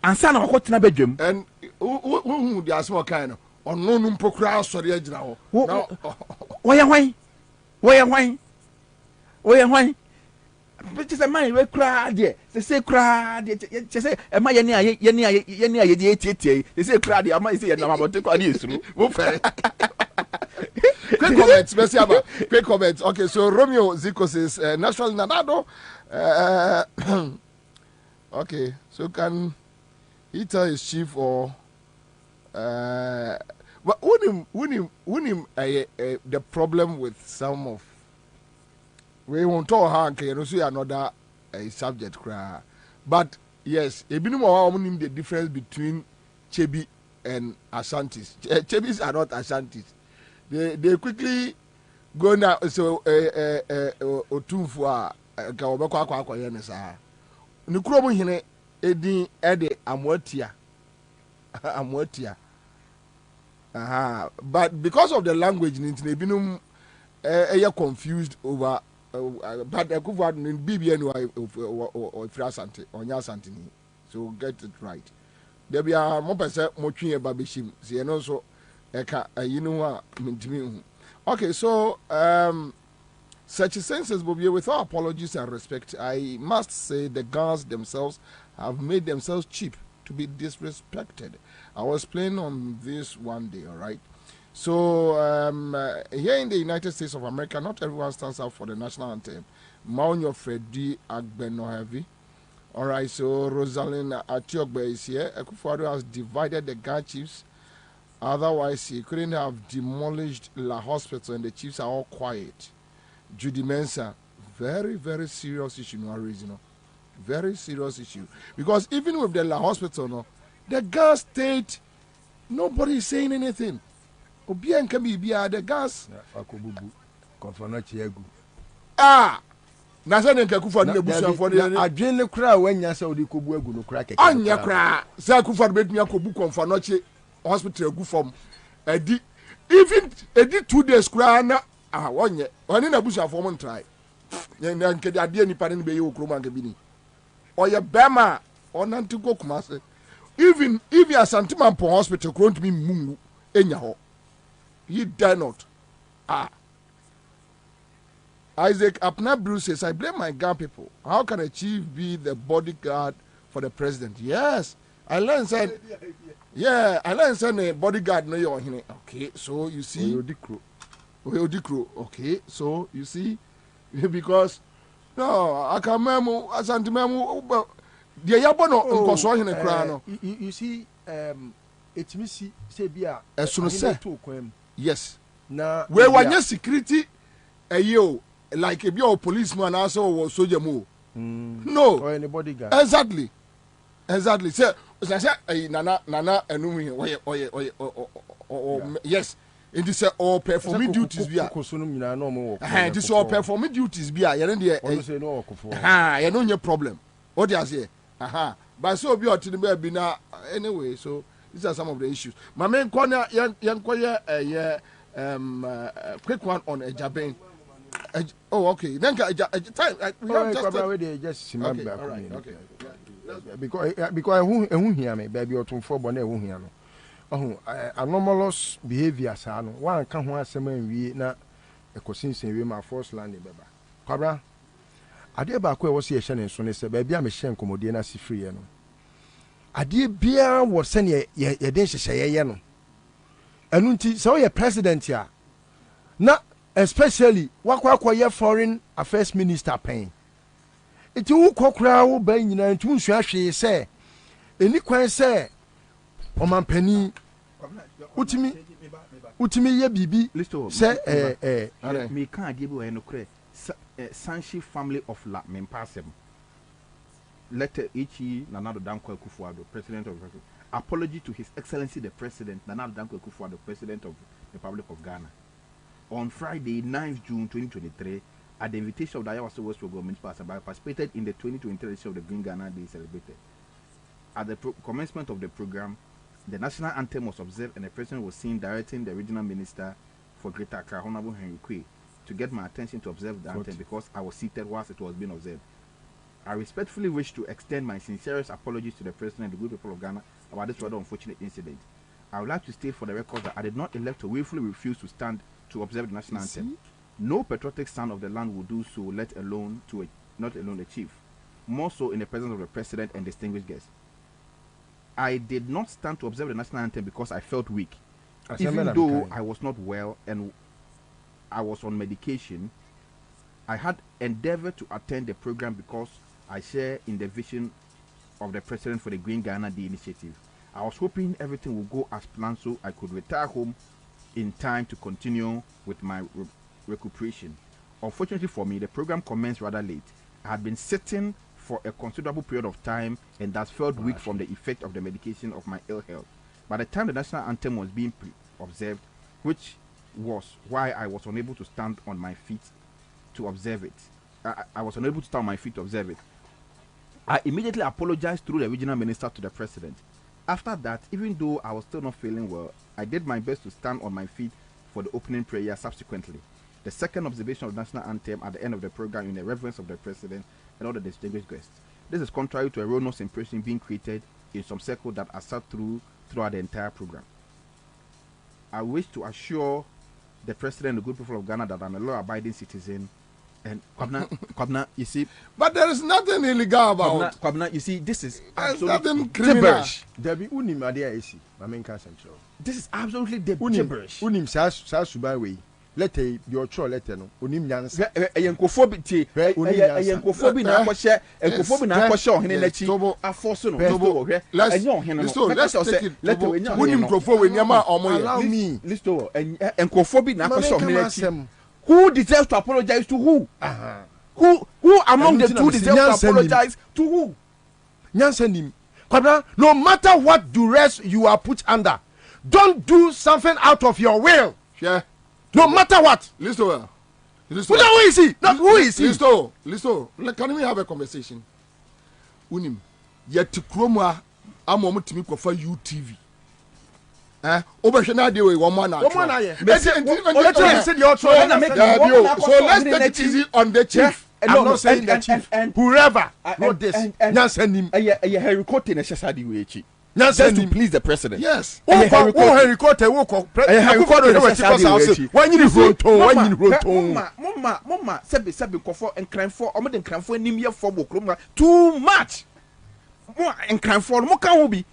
Ansah na okotena be dwom. And who the asmo kind or no mpokra sori agina ho. No. Oya hwan. But just a man we cry there. They say cry there. They say am I ye they say cry there. Am I say na about take on you through. Quick comments, merci Abba. Quick comments. Okay, so Romeo Zico says National Nanado. Okay, so can he tell his chief or but wouldn't the problem with some of we won't talk how can you see another subject cry. But yes, a bit more the difference between Chebi and Ashantis. Chebis are not Ashantis. They quickly go now so otumfo a ka obekwa akwa ye ne sa. Ni kurobo hine edin ede amwatia. Amwatia. Aha, but because of the language in binum confused over but Akufo-Addo in BBN or Frasante or Nyasantini. So get it right. There be a more percent more three babishim. See, and also you know okay, so such a senses will be with our apologies and respect. I must say the guards themselves have made themselves cheap to be disrespected. I was playing on this one day, all right. So here in the United States of America, not everyone stands up for the national anthem. Maunyo Freddy Agbenohevi. All right, so Rosalind Atiogbe is here. Akufo-Addo has divided the Ghana chiefs Otherwise, he couldn't have demolished La Hospital and the chiefs are all quiet. Judy Mensah, very, very serious issue, no reason. Very serious issue. Because even with the La Hospital, no, the gas state, nobody is saying anything. Obian can be the gas. Ah! Nasa ne Kufa ne busa for the adwene kra wanya se odi kobu agu no kra keke. Anya kra, say Kufa betumi akobu konfanoche hospital agu form. Edi even 2 days kra na wonye. Oni na busa for mon try. Na nke de ade ni pare ne be ye okroma nke bi ni. Oye bema onante go kumase. Even if you are Santiman po hospital kro ntumi mungu enya ho. He dare not. Isaac Apna Bruce says, I blame my Ghana people. How can a chief be the bodyguard for the president? Yes. I learned saying, a bodyguard no you're here. Okay, so you see. Okay, so you see, because no, I can memo as antimemo the yabono unkoso in the crown. You see, it's missy Sabia as soon as say yes. Now, where one your security a yo. Like if you're a policeman also or soldier move. No. Or any bodyguard. Exactly. So I said nana and yes. It is all performing duties be. It is all performing duties be. You know your problem. What do you say? But so be to the baby now anyway. So these are some of the issues. My main corner young quick one on a Jabin. Oh, okay. Then time. We have just okay. All right. Okay. Because who hear me, baby, or 2 bonnet who hear no. Oh, anomalous behavior, son. One can want some we na a cousin say we my first landing, baba. Cabra, I did back where was here, Shannon, so they said, baby, I'm a shank commodina si free. I did beer was sending ye didn't say yano. And so your president here. Not especially wakwa foreign affairs minister pain. It will kokra wo ban nyina ntum hwehwe say eni kwan say o man pani utimi ye bibi say me kan ade bi wo no kre Sanshi family of La Mempasem letter Ichi Nanado Danko Akufo-Addo, president of apology to His Excellency the President Nanado Danko Akufo-Addo, president of the Republic of Ghana. On Friday, 9th June 2023, at the invitation of the Ayawaso West Government, I participated in the 2023 edition of the Green Ghana Day celebrated. At the commencement of the program, the national anthem was observed and the president was seen directing the regional minister for Greater Accra, Honorable Henry Kwe, to get my attention to observe the anthem because I was seated whilst it was being observed. I respectfully wish to extend my sincerest apologies to the president and the good people of Ghana about this rather unfortunate incident. I would like to state for the record that I did not elect to willfully refuse to stand to observe the national anthem. No patriotic son of the land will do so, let alone not alone the chief. More so in the presence of the president and distinguished guests. I did not stand to observe the national anthem because I felt weak. Even though I was not well and I was on medication, I had endeavored to attend the program because I share in the vision of the president for the Green Ghana Day initiative. I was hoping everything would go as planned so I could retire home in time to continue with my recuperation. Unfortunately for me, the program commenced rather late. I had been sitting for a considerable period of time and thus felt weak from the effect of the medication of my ill health. By the time the national anthem was being observed, which was why I was unable to stand on my feet to observe it. I was unable to stand on my feet to observe it. I immediately apologized through the regional minister to the president. After that, even though I was still not feeling well, I did my best to stand on my feet for the opening prayer subsequently. The second observation of the national anthem at the end of the program in the reverence of the president and all the distinguished guests. This is contrary to a erroneous impression being created in some circles that are sat throughout the entire program. I wish to assure the president and the good people of Ghana that I'm a law-abiding citizen. And Kwabena, you see, but there is nothing illegal about Kwabena. You see, this is nothing criminal. There be unim adia isi. My main concern. This is absolutely the gibberish. Unim sa subai way. letter your true letter no onim nyansa eyenkofobity eyenkofobity na akɔhye enkofobity na akɔhye ohene nachi aforce no tobo hwe enye ohene no let's say letter we nya onim nkofo we niam allow me listo enkofobity na akɔhye ohene nachi who deserves to apologize to who who among the two deserves to apologize to who nyansa nim Kwabena, no matter what duress you are put under, don't do something out of your will. Yeah. No matter what. Listen well. Who is he? Not who is he? Listen. Can we have a conversation? Unim. Yet kroma amo mutimi ko for UTV. Obehwe de we one man. One man. So let's take it easy on the chief. I'm not saying the chief. Whoever wrote this, Nyansanim. Harry Cote in a Shasadi Wechi. Just to please the president. Yes. Harry Cote, when you wrote, Mama, Sabi Kofo and crime for Omid and crime for Nimia for Bokroma. Too much. More and crime for Mokaobi.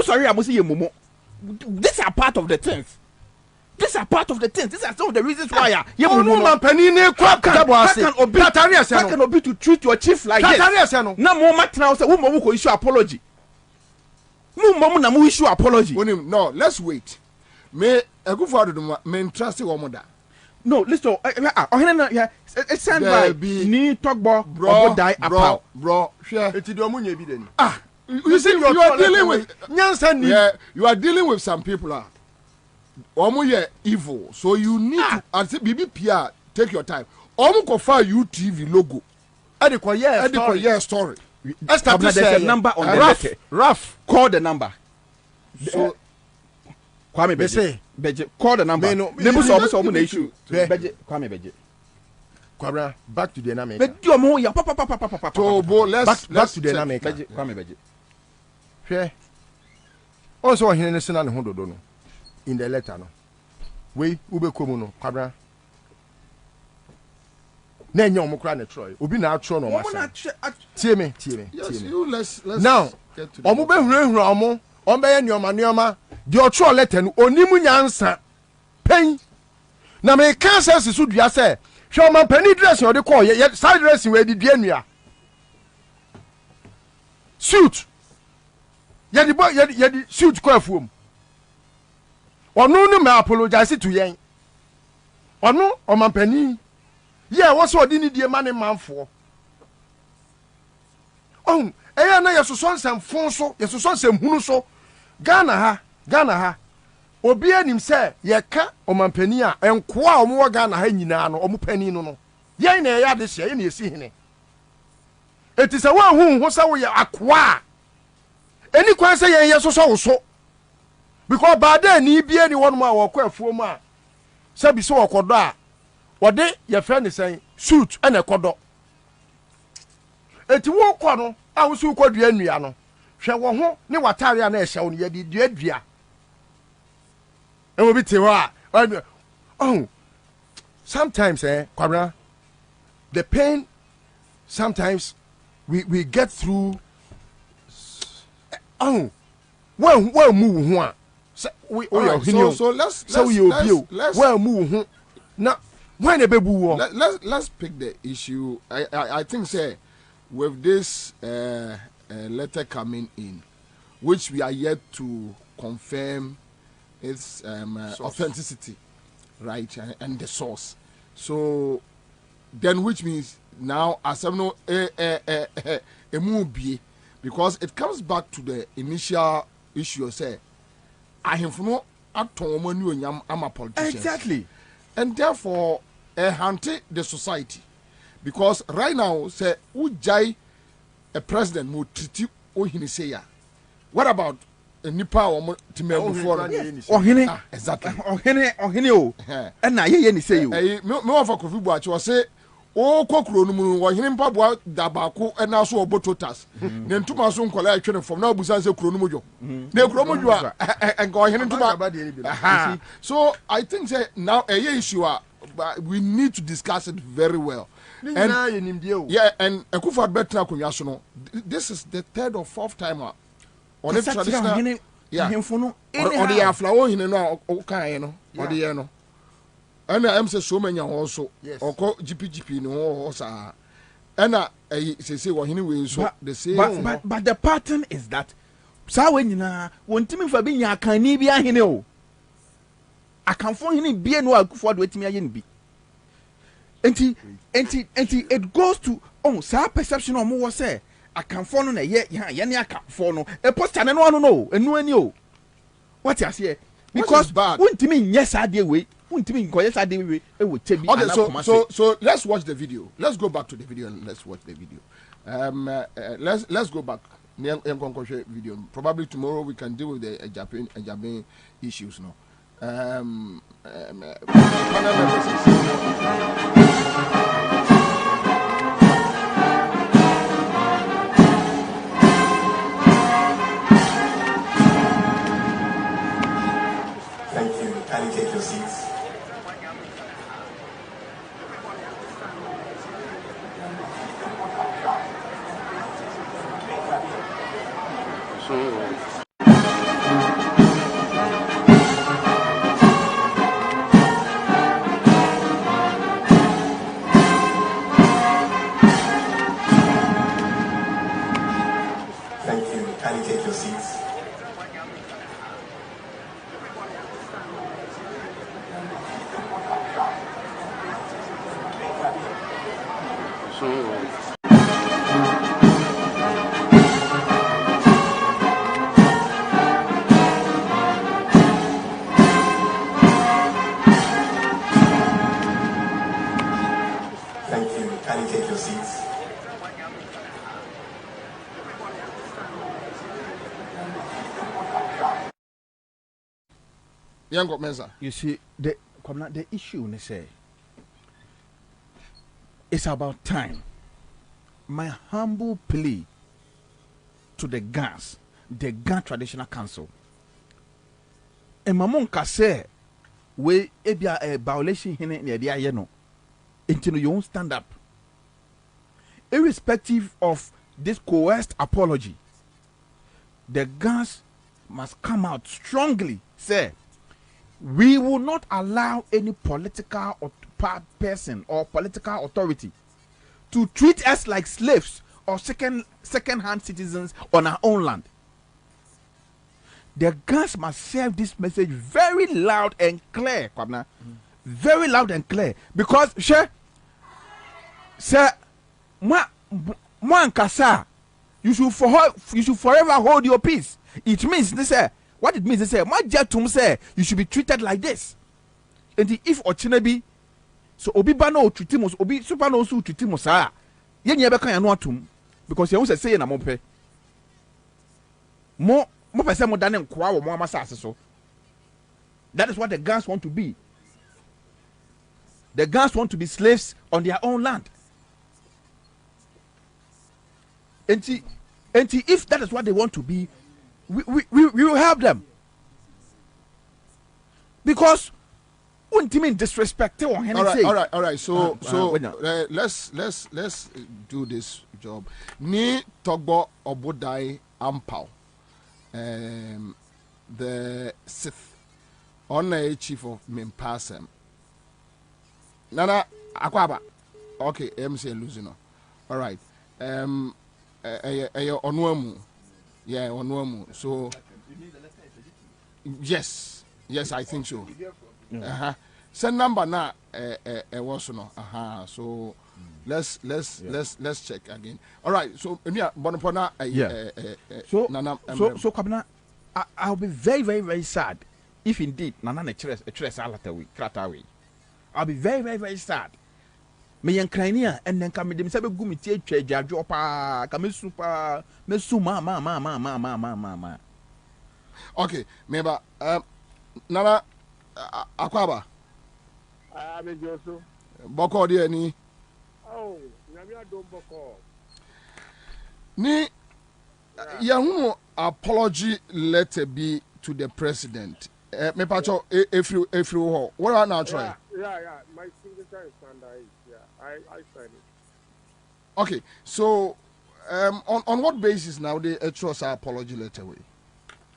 Sorry, I must see a Momo. These are part of the things. These are part of the things. These are some of the reasons why how can Obi to treat your chief like this? Na mo matna say wo mo ko issue apology. Mo na mo issue apology. No, let's wait. Me Akufo-Addo do me trust womoda. No, listen. It sound like ni togbo die apart. Bro, share. Eti do mo nya bi den. You see, you are dealing with Nyansa. Yeah, you are dealing with some people. Omo evil, so you need to. And say, BBPR, take your time. Omo kofa UTV logo. Ediko story. There's a number on the letter. Rough. Call the number. So, Kwame Beje. Call the number. Nebu na issue. Beje. Kwame Beje. Kwabena, back to the dynamic. But you mo ya back to the dynamic. Kwame Beje. Hwe. Also hene ne sena ne ho dodo no. In the letter no. We ube komu no, Kwabena. Na enya omukra ne troy. Obi na atro no masa. Tie me. Yes, you let's now, omo be hurehuru omo, on be nioma. The otro letter no onimu nyansa. Pen. Na me kan sense so dua say, hwe o pani dress o de call ye side dressing we di dua nua. Suit. Ye di suit ko afuom. Onu ni me apologize to yen. Onu o pani. Yeah, what's what didn't the money man for? Oh, I know your son some fonso, your son some hunuso. Ghana ha. Obian him say, ye ka o man penia, and qua more Ghana henina or mupeni no. Ye ne ya this year, you see him. It is a one who was our aqua. Any question say yes so. Because by then, ni be anyone more or quite for ma. Sabi so or koda. What they your friend is saying, suit and a codo. Eti wo kwa no, a wo su kwa dua nua no. Hwe wo ho ne watare a na ehye wo ye di dua. E wo bi te ho a. Oh. Sometimes Kwabena, the pain sometimes we get through when move ho a. So let's move ho. Now let's pick the issue. I think say with this letter coming in, which we are yet to confirm its authenticity, right, and the source. So then, which means now as a movie, because it comes back to the initial issue. Say, I have no I'm a politician. Exactly. And therefore, hunted the society. Because right now, say, Ujai, a president, would treat you, what about a Nipa or Timel before? Exactly. And now, you say you. No, for Kofi Buachi was say, oh, Kokronumu, or him Pabua, Dabako, and also Bototas. Then 2 months on collection from now, Busan Kronomujo. Ne Kronomujo, and go ahead into. So I think now a issue. We need to discuss it very well. And Akufo-Addo better kunyasono. This is the 3rd or 4th time on the traditional. Yeah. Or the aflawo hine no o kan no. Or the no. And I'm so many also. Yes. Or call GPGP no also. And I say what anyway so the same. But the pattern is that saa when you want me for being a canny be a hino. I can find him be no afford with me again be. And it goes to saa perception of more say I can follow na ye I can follow a post and no no and no any what you say because won't mean yes I deal way won't mean yes I deal way it would take me. Okay, so let's watch the video. Let's go back to the video and let's watch the video. Let's go back. Video. Probably tomorrow we can deal with the Japan issues now. Thank you. Can you take your seats? Thank you. Can you take your seats? Thank you. Can you take your seats? Young Mensa. You see the issue they say it's about time. My humble plea to the Gans Traditional Council. And Mamon Kase we ebia a violation here near the ayeno. Until you won't stand up. Irrespective of this coerced apology, the Gans must come out strongly, say, we will not allow any political or person or political authority to treat us like slaves or second-hand citizens on our own land. The Gans must serve this message very loud and clear, Kwabena. Very loud and clear. Because, sir, you should forever hold your peace. It means, what it means, you should be treated like this. And if Ochinabi, so Obiba no treatimos, Obi super no su treatimos, yen yebeka ya no atum, because you won't say na mope. More person more than kwa or more masasa so. That is what the Gans want to be. The Gans want to be slaves on their own land. And if that is what they want to be, we will help them. Because wouldn't you mean disrespect or anything? All right. So let's do this job. Ni Togbo Obodai Ampao, the Sith, Honorary Chief of Mimpasem. Nana Akwaba. Okay, MC Luzino. All right. Onwemu. Yeah, Onwemu. So yes, I think so. Send number now. Was no. So let's check again. All right. So Bonapona. So Kwabena, I'll be very, very, very sad if indeed Nana a tres Kratawi. I'll be very, very, very sad. Me and Krania and then come with them sabe gumi tie treja dropa kame super me suma ma. Okay, meba Nana Akwaba. Me Joso. Boko de ni. Oh, nyamia don boko. Ni yahu apology letter be to the president. Me pacho if you ho. What are now try? Yeah. My signature is under it. Yeah, I signed it. Okay, so on what basis now they trust our apology letter way?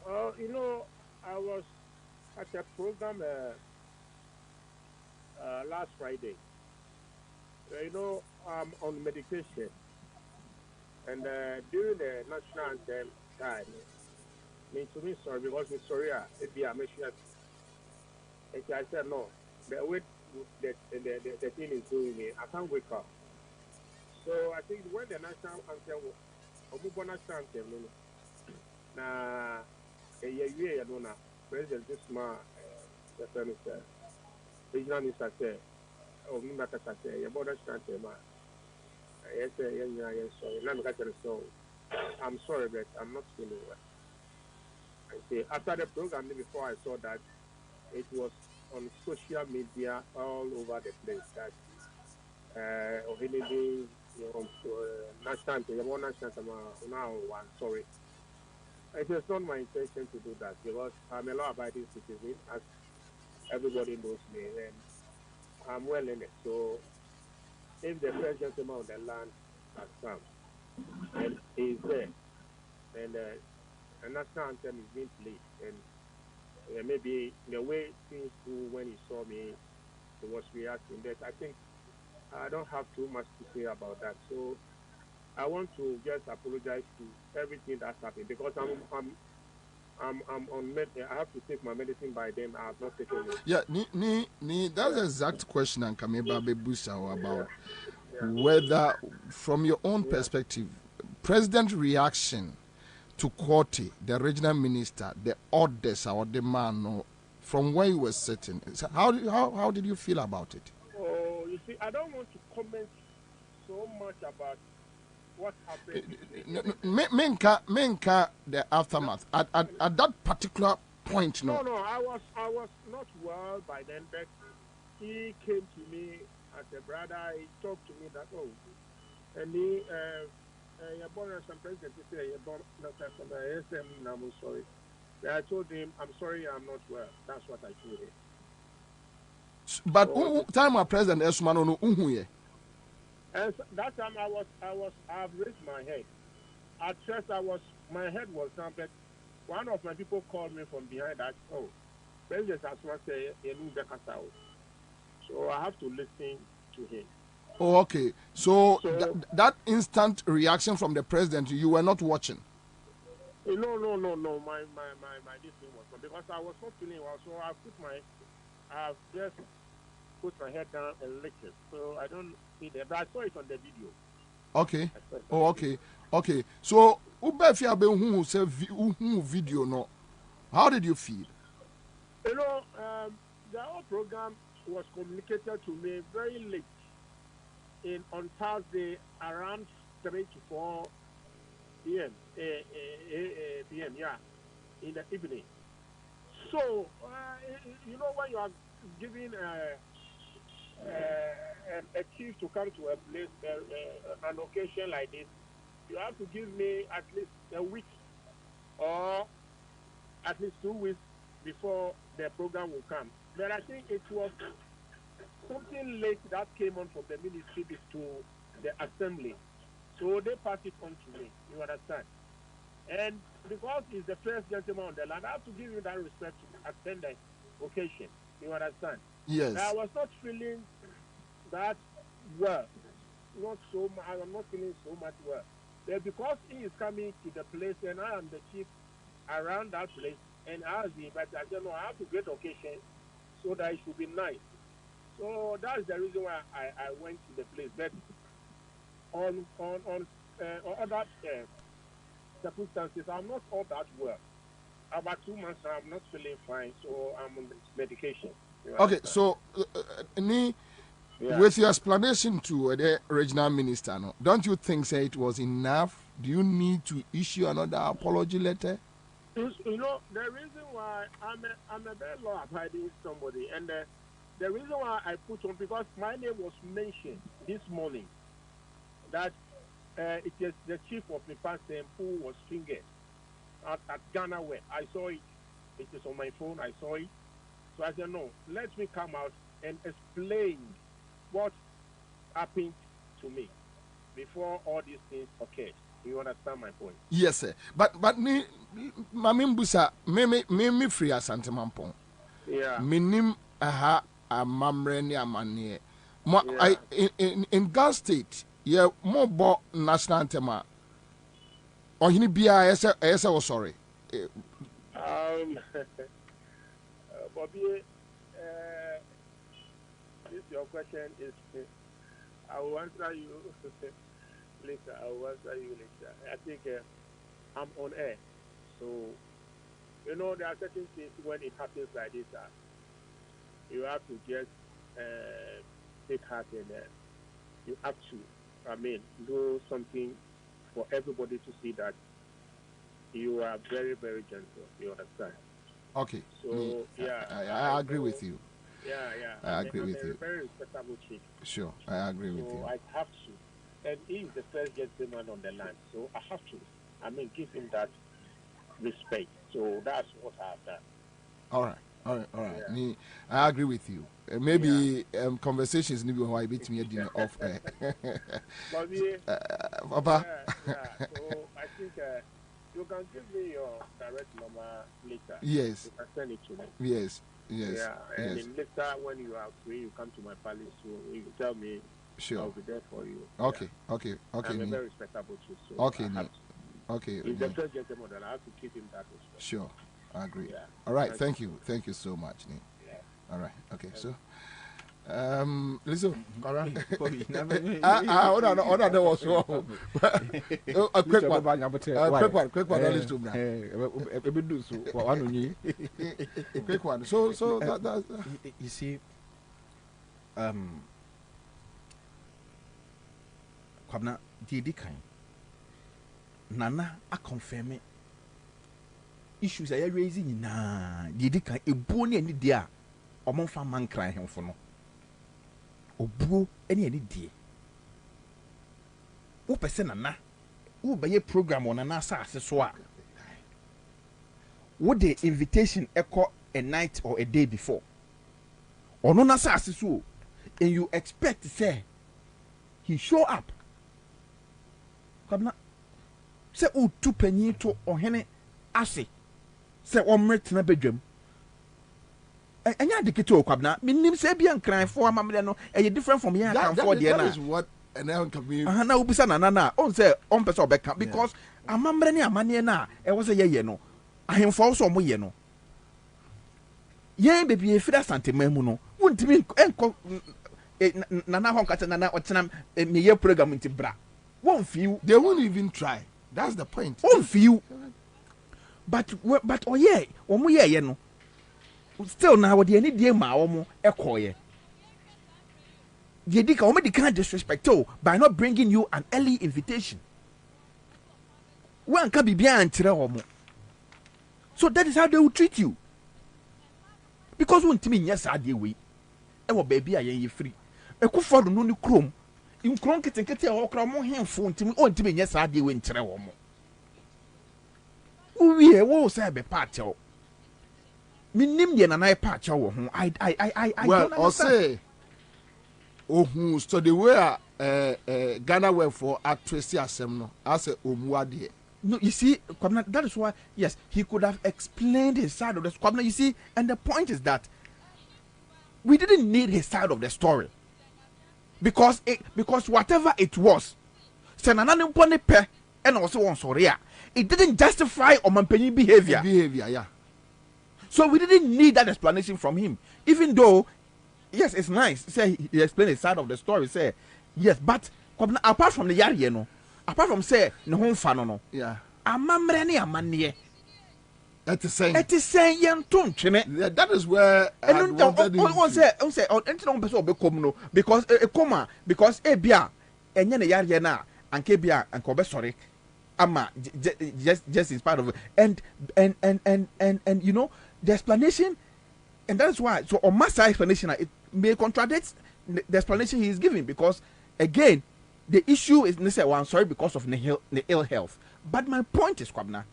I was at a program last Friday. I'm on medication, and during the national anthem time, me sorry because me sorry, if I make sure, I said no. The way the thing is doing me, I can't wake up. So I think when the national anthem, national anthem, na year na President Isma, the Minister, Regional Minister said, "Oh, me matter say, your border anthem, yes, sorry, so I'm sorry, but I'm not feeling well." I say after the program, before I saw that it was on social media all over the place that national anthem, now I'm sorry. It is not my intention to do that because I'm a law-abiding citizen, as everybody knows me, and I'm well in it. So if the president of the land has come and is there, and a national anthem is being played, and maybe the way things go when he saw me, he was reacting. But I think I don't have too much to say about that. So I want to just apologize to everything that's happened because I'm on I have to take my medicine by then. I have not taken it. Yeah, that's the exact question and Kameba Bebusa about whether, from your own perspective, President reaction to Kwoti, the regional minister, the orders or the man from where you were sitting. How did you feel about it? Oh, you see, I don't want to comment so much about what happened. Menka the aftermath at that particular point. No, I was not well by then, but he came to me as a brother. He talked to me that and he you're born as some president. He said you're born I'm sorry. I told him I'm sorry I'm not well. That's what I told him. But time our president Esumano unhuye. And that time I've raised my head. At first my head was down, but one of my people called me from behind that, President Asma said, so I have to listen to him. Oh, okay. So that instant reaction from the president, you were not watching? No. My this thing was not, because I was not feeling well, so I've just put my head down and listened. So I don't see that, but I saw it on the video. Okay. Oh, okay. So, video no. How did you feel? The whole program was communicated to me very late on Thursday around 3 to 4 p.m. p.m. In the evening. So, when you are giving a chief to come to a place, an occasion like this, you have to give me at least a week or at least 2 weeks before the program will come. But I think it was something late that came on from the ministry to the assembly. So they passed it on to me, you understand? And because he's the first gentleman on the land, I have to give you that respect to attend the occasion, you understand? Yes. I was not feeling that well. I am not feeling so much well. But because he is coming to the place and I am the chief around that place, and I was the invited, I said, no, I have to get occasion so that it should be nice. So that's the reason why I went to the place. But on other circumstances, I'm not all that well. About 2 months now, I'm not feeling fine, so I'm on medication. Okay, so with your explanation to the regional minister, don't you think it was enough? Do you need to issue another apology letter? The reason why I'm a very law-abiding somebody, and the reason why I put on, because my name was mentioned this morning, that it is the chief of the Pasem who was fingered at Ghana where I saw it. It is on my phone. I saw it. So I said, no, let me come out and explain what happened to me before all these things occurred. Do you understand my point? Yes, sir. But me Mamimbusa me free as Santamampong. Yeah. Minim amamre ni amane mo in Ghana state ye mo bo national anthem ohini bia ese wo sorry Bobie, this your question is I will answer you later. I will answer you later. I think I'm on air, so you know there are certain things when it happens like this, you have to just take heart in there. You have to, do something for everybody to see that you are very, very gentle. You understand? Okay. So I agree with you. Yeah. I agree with you. Very respectable chief. Sure, I agree with you. So I have to, and he is the first gentleman on the land. So I have to, give him that respect. So that's what I have done. All right. Yeah. I agree with you. Maybe conversations need to be why bit me dinner off air. Papa. So I think you can give me your direct number later. Yes. You can send it to me. Yes. Yeah, and then later when you are free, you come to my palace. So you tell me. Sure. I'll be there for you. Okay. I'm a very respectable chief. So okay. He's the first gentleman, and I have to keep him that respect. Sure. I agree. Yeah. All right. Thank you so much, Nick. Yeah. All right. Okay. So. Listen, all right. That was wrong. A quick one. Quick one. Let's do that. Quick one. So that you see, Kwabena didi kan. Nana a confirm issues are raising na didi kan eboni ani dia omonfa man kran hemfo no. Obuo any die wo pese nana wo be program on nana asase so a wo the invitation echo a night or a day before ono na asase so and you expect to say he show up Kwabena say o tu panyi to ohene ase say o mretena bedwam anya dikete o Kwabena minim say bia nkran fo amamle no e different from here kan for there na that is what and I can be na ubisa na on say on person obeka because amamre ni amane na e wo say ye no ahemfo so mo ye no yen bebi e fira santema mu no wontimi enko nana hon kata nana otena me ye program nti bra won feel they won't even try. That's the point. Won feel but oh yeah omo ye no still now what the any day ma omo ekoye the dika omo the kind disrespect by not bringing you an early invitation one can be behind omo so that is how they will treat you because one timi yes ade we e wo baby ayen free ekufo no ni krom in kron kete e okra mo hemfo ntimi on timi yes ade we nkyere omo we wo say be part o minim ye na na patch wo ho I well or say who study where Ghana were for actress asem no as a omuade no you see Kwabena, that is why yes he could have explained his side of the Kwabena, you see, and the point is that we didn't need his side of the story because whatever it was senana mpone pe and also on sorry it didn't justify Omanpenyi behavior yeah. So we didn't need that explanation from him. Even though, yes, it's nice. Say he explained his side of the story. Say yes, but apart from the yari, no, apart from say no home fan no, yeah. Amamre ni amanie. It is saying yen ton chene. That is where on say no person be come no because because bia enye ne yari na anke bia anke be sorry. Ama just in spite of it. And you know the explanation, and that's why so on my side explanation it may contradict the explanation he is giving because again the issue is necessary. I'm sorry because of the ill health, but my point is Kwabena,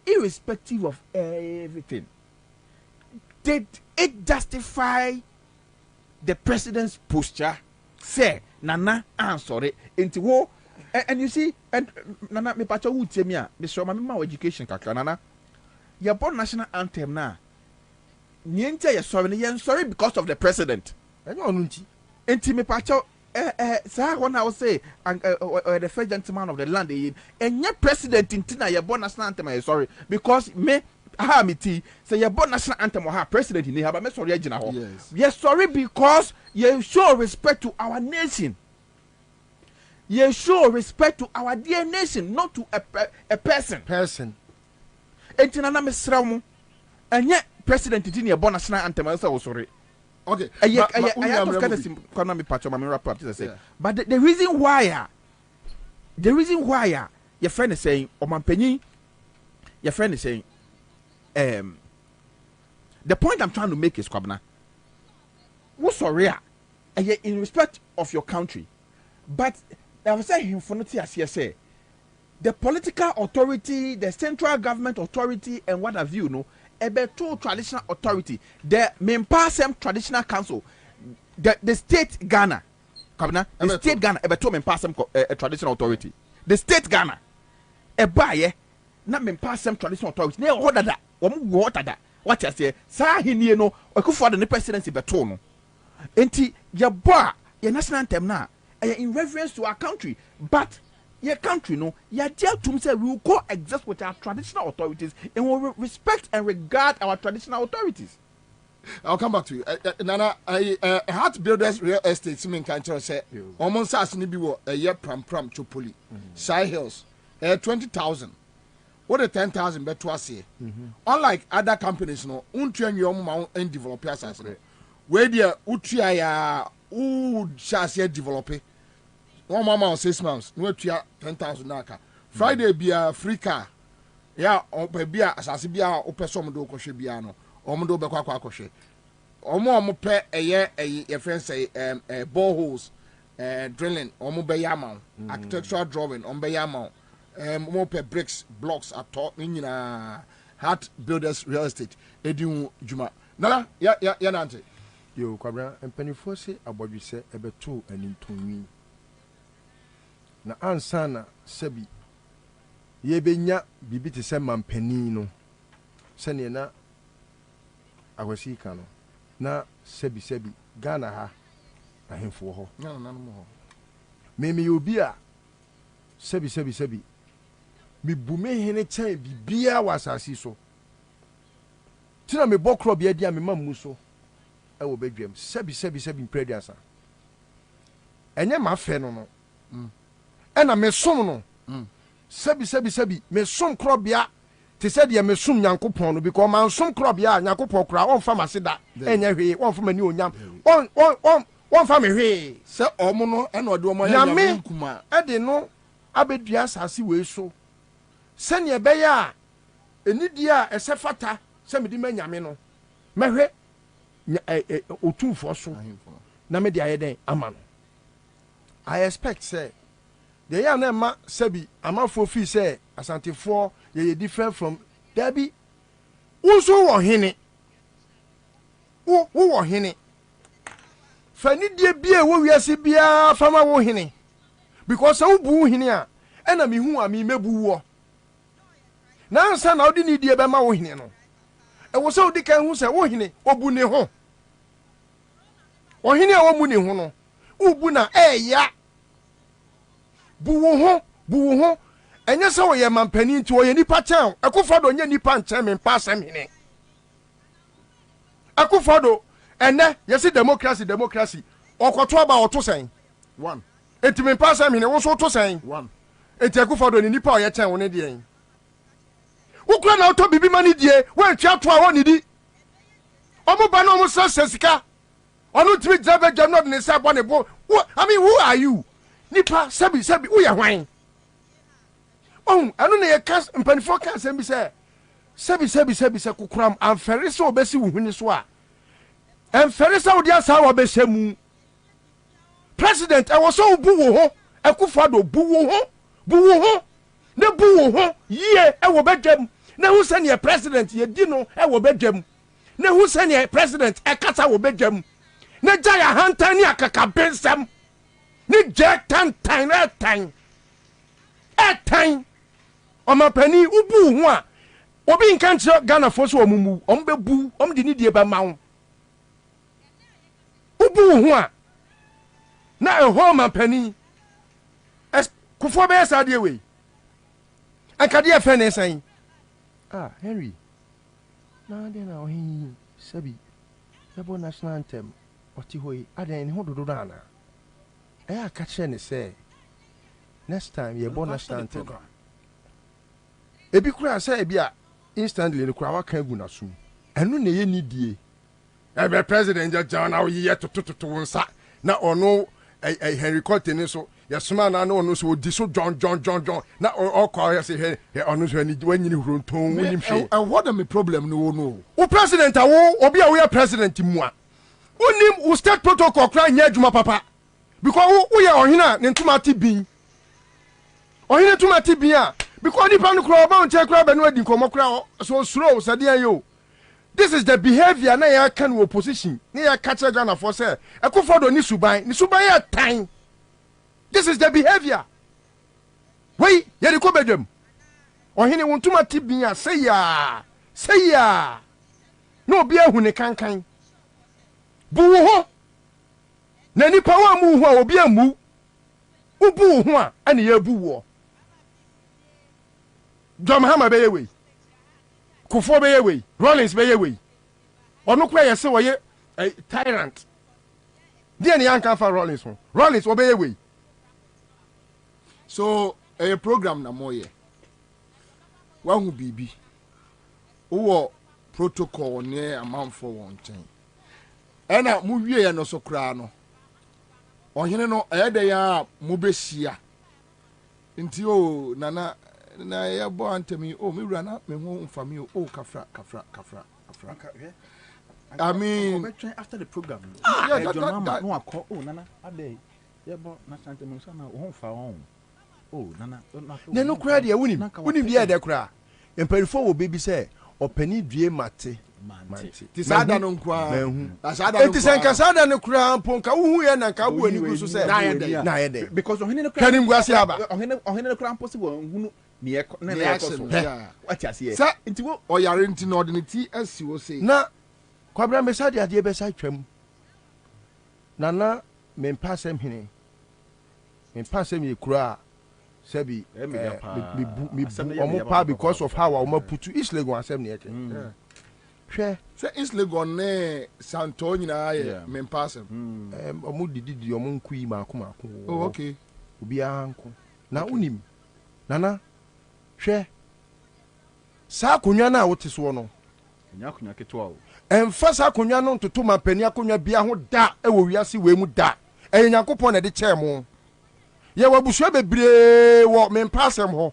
irrespective of everything, did it justify the president's posture? Say Nana Ansah into war. And you see, and Nana me pacha wu tie me a me show my education kakra Nana. Your born national anthem na. Niente ye sorry because of the president. enyo onu nti enti me pacho sir when I will say the first gentleman of the land enye president intina ye born national anthem sorry because me say you born national anthem or president in have me sorry agina ho yes sorry because you show respect to our nation. You show respect to our dear nation, not to a person. Entina na me srawo enye president intina ye born national anthem sorry. Okay. But the reason why your friend is saying, or my penny, your friend is saying, the point I'm trying to make is Kwabena. What's sorry? In respect of your country, but I was saying for not as you say, the political authority, the central government authority, and what have you know. Two traditional authority, the Mempasem Traditional Council, the state Ghana, the state Ghana, two Mempasem Traditional Authority, the state Ghana, a buyer, not Mempasem Traditional Authority. They order that, what I say, Sahini, no, or could for the presidency Betono. Enti, your bar, your national anthem now, in reference to our country, but. Your country, no, your dear to say we will coexist with our traditional authorities and we will respect and regard our traditional authorities. I'll come back to you. Nana, Heart Builders Real Estate, Simin Kancho said, almost as Nibiwo, a year pram Chopoli, Shy Hills, 20,000. What a 10,000 bet to us here. Unlike other companies, no, untrain your mount and developers as where dear Utria, shall develop it. 1 month or 6 months, no 10,000 naka. Friday be a free car. Yeah, or be a Sasibia or Pessomo Koshibiano, or Mondo Bakakoshe. Or more pay a year, a friend say, boreholes, drilling, or Mobayama, architectural drawing, on Bayama, more pay bricks, blocks are taught in Heart Builders Real Estate. Edu Juma. Nala, Nante. Yo, Kwabena, and Pennyforce, about you say, a bet 2 and into me. Na Ansah na sebi ye benya bibi te se mampani no se ne na awasi ka no na sebi Ghana ha ahemfo ho na mo me obi a sebi me bume hene chan bibia wasasi so tina me bokro bia dia me mamu so e wo bedwam sebi imprediasa enye ma fe no ena me som no sebi me som krobia te said ye me som Nyankopon no because man som krobia Nyankopon kra on fa maseda enya hwe on fa mani onyam on fa me hwe se omo no ena ode omo ya nkuma e de no abedua asase we so se ne be ya enidi a ese fata se me di manyame no mehwe otumfo so na me di ayeden ama no I expect say the young man Sebi, Amafo fee say, Asante ye different from Debbie. Whoso were hinny? Who were hinny? Fanny dear beer, wo we see beer, Fama wo hinny. Because I boo hinny, enemy who I mean, mebu. Now, son, how did you dear Bama wo hinny? I was so dick and who said, wo hinny, or bunny ho. Or hinny or munny hono. Ubuna, ya. Buwo ho enye se wo ye mampani nti wo ye nipa chan akufado nye nipa nchan me pa asem hene akufado ene yesi democracy okoto aba oto sen 1 enti me pa asem hene wo so oto sen 1 enti akufado ni nipa o ye chan wo ne de ukura na oto bibi mani die we ntwa to a wo ni di omo ba na omo sasika onu timi jabe jamno ne sa bo ne bo I mean who are you nipa sabi uya hwan anu na ye kas mpanifo kan sem bi se sabi se kukuram amfere se obesi wuhuni so a amfere se odi asa wa besemu president e wo so bu wo ho akufado bu wo ho ne bu wo ho ye e wo bedwam na hu se ne president ye di no e wo bedwam na hu se ne president e kasa wo bedwam na jaya hanta ni akaka bensem ni jack tan oma pani ubu ho a obi nkan kire Ghana fo so omumu ombebu omdi ni die ba mawo Ubu hua. Na a home and penny. As Kufobe Sadia way. And Kadia Fene saying, Henry. Now then, he Sabi. Yabo national anthem. Otihoy, Aden, Hododana. I catch any say. Next time, you're born national anthem. Ebi kura say ebia instantly no kura wa kan gu na so. Enu na ye nidie. Ebe president ja na ye to wonsa na ono Henry Cotten so yasoma na ono so odi so John na o kwa say he ono so ni wanyini hronton wonim hwe. And what am the problem no? O president awo obi a we president mu a. Onim o state protocol kra nya adwuma papa. Because wo ye ohina ne ntuma ti bin. Ohina ntuma ti bin a because the pan crowd bound check crowd and wedding come crowd so slow said yo. This is the behavior na ya can opposition. Na ya catch Ghana for say e ko for do ni suban ya time. This is the behavior. Wait, ye de ko bedwam. Ohene wontuma tibia say ya. No be ahu ne kankan. Bu ho. Na ni power mu ho obi amu. Ubu ho a ane ya bu wo. John Hama be way. Kufo be way. Rollins be way. Ono kwa yese wo ye tyrant. Dia ne yanka fa Rollins ho. Rollins obey way. So a program na moye. Wa hu bibi. Wo protocol ne amount for one chain. Ena mu wie no so kra no. Ohene no ede ya mu behia. Nti o nana na ya bo antemi o mi wura na me ho mfami o kafra. I mean after the program. Yeah, John Mama no akọ o nana ade ya bo na chantemi so na ho mfa ho. Oh nana na no kura de wunim de de kura. Emperifo wo baby say opani due mate. Ti sada no nkwa. Enti senka sada no kura mponka wuhu ye na nka bu ani gu so say na ye de. Because ohene no kura kanim guase aba. Ohene no kura impossible hunu ne ekoso. What you say? Sa enti wo oyare enti no de ti asi wo say. Na Kwabena mesade ade be sa twam. Nana mempasem hene. Mempasem ye kura Sebi, because of how I put to East Legon assembly. Say East Legon ne Santonio na men pass him. Did your moon queen Makuma. Oh, okay. Ubi uncle. Now unim. Nana. Share. Sa kunyana what is one. Nyakunya ketwa. And first I kunyano to my penya kunya bia ho da e wo wiase we mu da. E Nyankopon e de chair mo. Ye wabusua bebre wo mempasem ho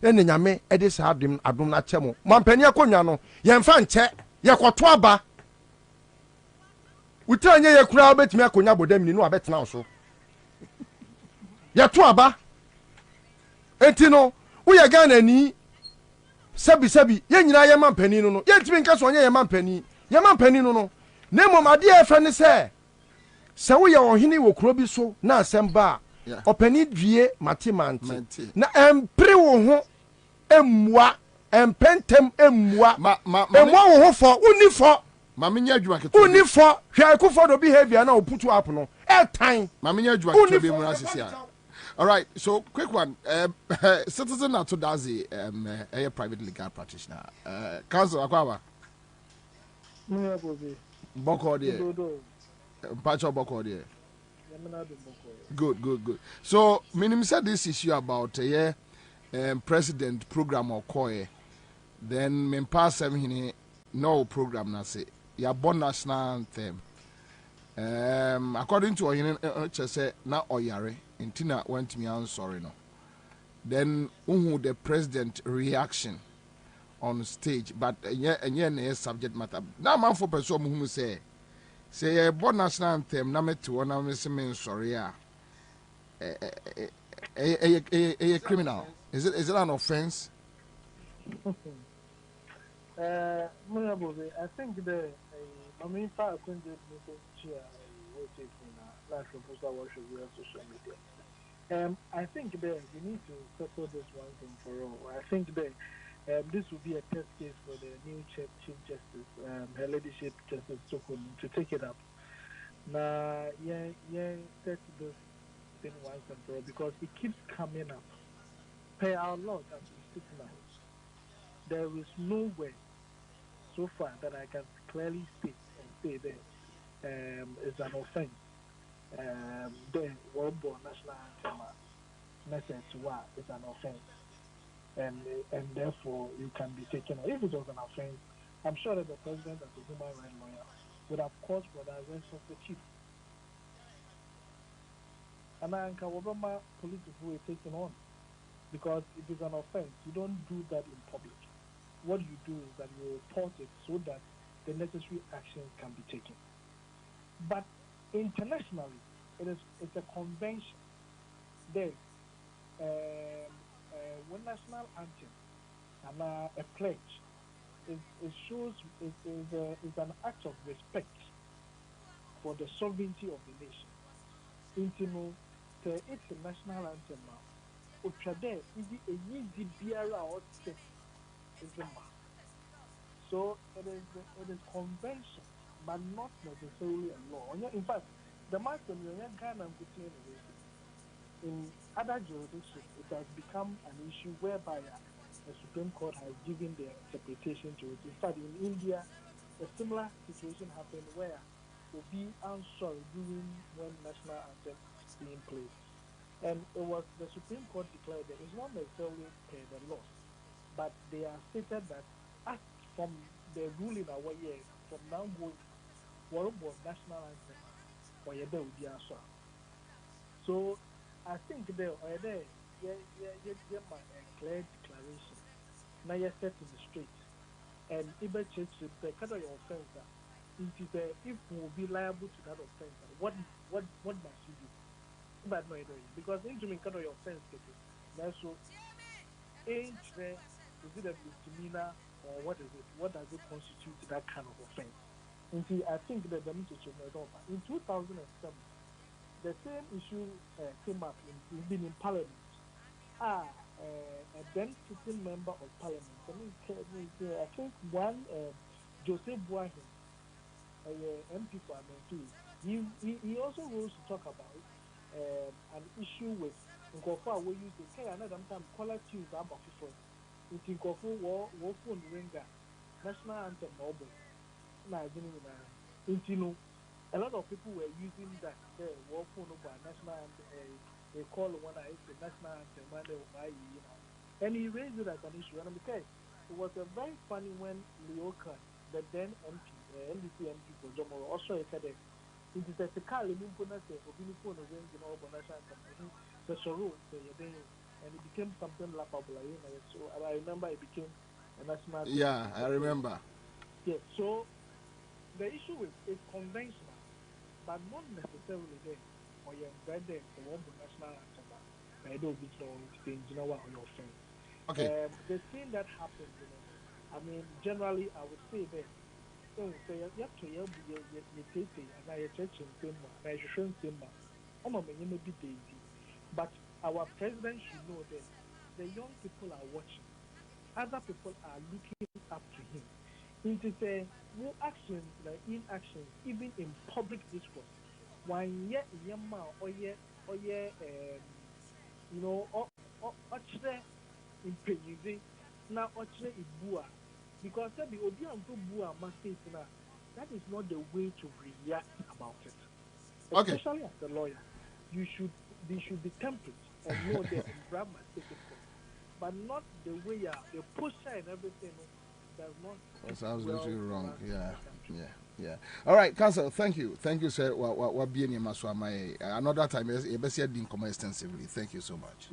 ene nyame e de sa adom na chemo mampani akonwa no ye mfa nche ye kwoto aba utanye ye kura obetimi akonya bodam ni no abetena so ye to aba enti no wo ye Ghana ni sabi ye nyina ye mampani no ye ntimi nka so onye ye mampani no nemo ade e fa ne se wo ye ohene wo kuro bi so na asemba opani due matimanti na empre wo ho emua empentem emua emua wo ho fo unifo mamenya adwuma keto unifo hwa ekufo do behavior na oputu up no time mamenya adwuma keto be mu asisia. All right, so quick one. Citizen Nato Dazi, a private legal practitioner. Council Akwaba. Boko there. Pacho Boko there. Good. So, Minim said this issue about president program or COE. Then, Mempa Semhine, no program, na say. Ya born national anthem. According to Oyine, say na Oyare, Intina went me on sorry no. Then, the president reaction on stage, but yeah, subject matter. Now, man for person who say a born national anthem, na me to one, me say sorry a criminal. Is it an offense? I think the main part of the social media. I think that we need to settle this one thing for all. I think that this will be a test case for the new Chief Justice, Her Ladyship Justice Sokun, to take it up. Nah, yeah, set this thing once and for all because it keeps coming up. Per our laws as we sit now, there is nowhere so far that I can clearly state and say that it's an offense. The World War National Anthem message is an offense, and therefore you can be taken. If it was an offense, I'm sure that the president, as a human rights lawyer, would have called for the arrest of the chief. And I can Obama police who were taken on because it is an offense. You don't do that in public. What you do is that you report it so that the necessary actions can be taken. But internationally, it's a convention. There's one national anthem and a pledge. It shows it is an act of respect for the sovereignty of the nation. It's a national anthem now. Utrade is a easy biara or is a ma. So it is convention, but not necessarily a law. In fact, the master Ghana in other jurisdictions, it has become an issue whereby the Supreme Court has given their interpretation to it. In fact, in India, a similar situation happened where Obi answered during when national anthem was being played. And it was the Supreme Court declared that it's not necessarily per the laws, but they are stated that as from the ruling our year, from now going, what was national anthem or Yebe Udi answer. So I think there are my clear declaration. Now you're set in the street. And even church the kind of your offense if we will be liable to that offense, what must you do? But no, because into me kind of your offense, that's so age is it a misdemeanor or what is it? What does it constitute that kind of offense? And see, I think that the in 2007, the same issue came up in Parliament. A then sitting member of Parliament, I think one Joseph Boahin, MP for Amentu, he also rose to talk about an issue with Nkofa where you say, another time color tunes about for it. Nkofa war phone ringer, national anthem mobile. A lot of people were using that the war phone by national anthem. They call one the national anthem, and he raised it as an issue. And because it was a very funny when Leo Khan, the then MP, NDC MP for Jomoro, also said it is a car in Punase, or Binipo, the range in all national anthem. The Soro, and it became something laughable. So I remember it became a national anthem. Yeah, I remember. Yes, so the issue is conventional, but not necessarily there. Or you're embedded the one national anthem. I don't be what your friend. Okay. The thing that happened, I mean, generally, I would say that. So you have to and I church in Pima, and I should Pima. I'm a maybe daisy, but our president should know that the young people are watching. Other people are looking up to him. It is a more actions, like inactions, even in public discourse. One year, or in Penyuzi, now Ibua, because that the Obian to Bua must say that is not the way to react about it. Especially as a lawyer, they should be temperate and know that Brad must take it from, but not the way the pusher and everything does not. That's absolutely wrong. Yeah. All right, Council. Thank you, sir. What being in Maswama another time? You better didn't come extensively. Thank you so much.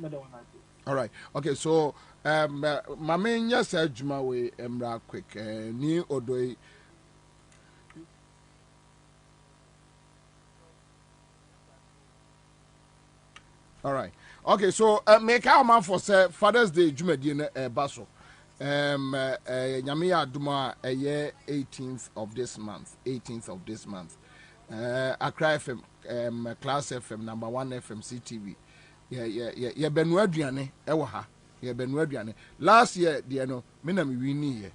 All right. Okay. So, my main yes, Jumawe Emra quick. New Odoi. All right. Okay. So, make our man for Father's Day Jumedine Baso. Nyamiya Aduma 18th of this month. Accra FM, Class FM, number 1 FM CTV. Yeah, Benua Diane, Ewaha. Yeah, Benua Diane. Last year, Diano, Minami Winnie,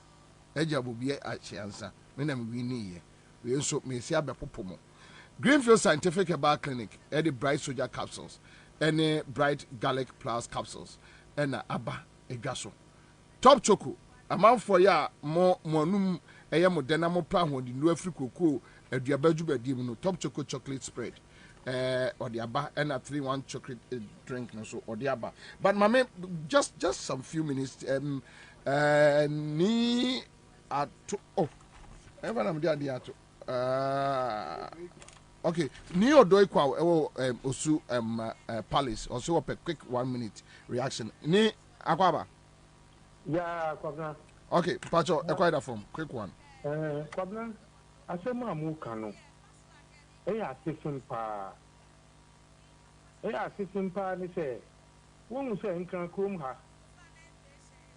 Eja will be at Ansah. Minami Winnie. We also may see a Popomo. Greenfield Scientific Herbal Clinic, Eddie Bright Soldier Capsules, any Bright Garlic Plus Capsules, and Abba Egaso. Top Choco, amount for ya more monum, a modena mo plan when the new Africa cool, a diabetes no Top Choco chocolate spread. Or the Abba and a 3-1 chocolate drink, no so or the Abba. But my man, just some few minutes. Ni at oh, everyone am there at okay. Ni odoi kwa osu Palace also up a quick 1 minute reaction. Ni akwaba. Yeah, Kwabena. Okay, Pacho, acquire from quick one. Kwabena, asema amukano. Assistant pa. Assistant pa ni say. Wọ́n sẹ́ nǹkan kúrò ha.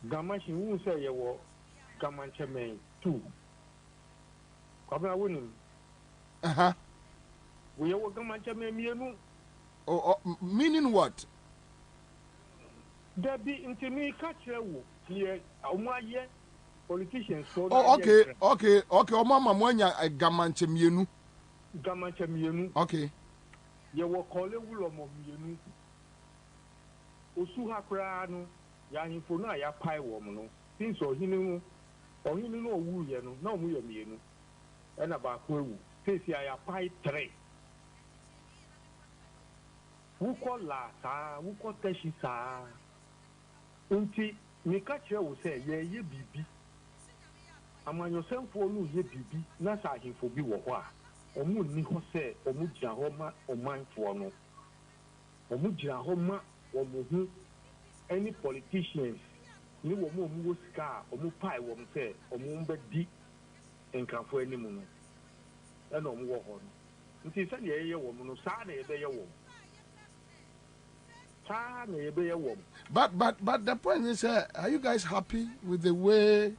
Gamashi wọ́n sẹ́ yẹ wọ Gamancheme 2. Kwabena wọ́n ni. We wọ Gamancheme mienu. Oh, meaning what? Debi intimi kachire wo here omaye politicians so. Oh, okay. Mama mwanya Gamancheme mienu. Gamancheme mienu. Okay. Ye wọ kole wulo mo mienu. Osu hakra no ya himfo no ya pai wo mo no since ohini no owu ye no na omu ye mienu e na ba ko ewu since ya pai 3 wuko la sa wuko teshi sa nti mi ka kire wo se ye bibi amanyo semfo no ye bibi na sa himfo bi wo ho a omu ni ho se omu gina ho ma omanfo no omu gina ho ma womu any politicians ni womu sika omu pai womu say omu mbedi enkanfo animu no e na omu wo ho no nti se de ye womu no sa na ye be ye womu sa na ye be ye womu but the point is are you guys happy with the way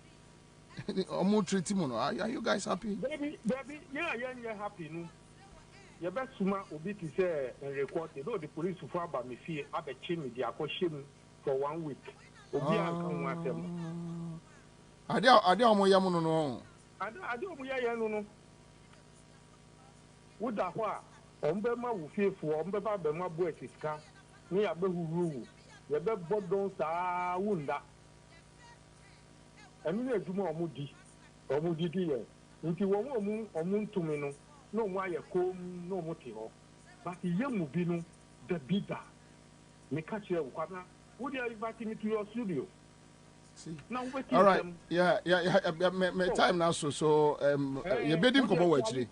omu treat him? Are you guys happy? Baby yeah happy no. You best suma obi to say and record the police for about me fear abechi me dia kwashim for 1 week. Obi an kan wasem. Ade omo yam no no. Ade omo ya no. Wo da ho a ombe ma wo fiefo ombe ba be ma bo etika ni ya be huru. You be bodon sa wunda. Emi na eduma omo di ye. Nti wo omo ntumi no. No why you come no motivo. But young Mubino, the bidder. Me catch you, Kwabena. Would you invite me to your studio? See. Now, all right. Yeah. My time now. So, you bid him come over actually.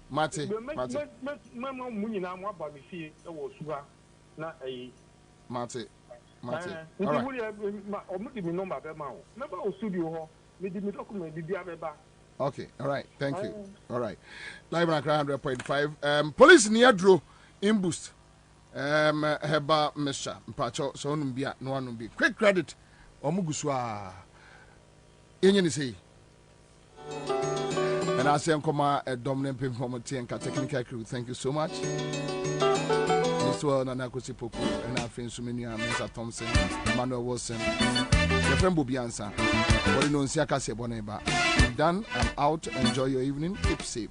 Mate. Mama Muni now, what by me see a was na a Mate. All right. Number, never studio, me document the okay, all right, thank you. All right. Live on 100.5. Police near Drew in boost. Heba Mesha. Mpacho so numbia no one be. Quick credit. Omuguswa. Yenye say. And I say Nkoma a dominant performance and technical crew. Thank you so much. This one Nana Kosipoku and our friend Sumenia Mensa Thompson, Emmanuel Wilson, your friend Bobie Ansah. What you know Siaka Seboneba. Done. I'm out. Enjoy your evening. Keep safe.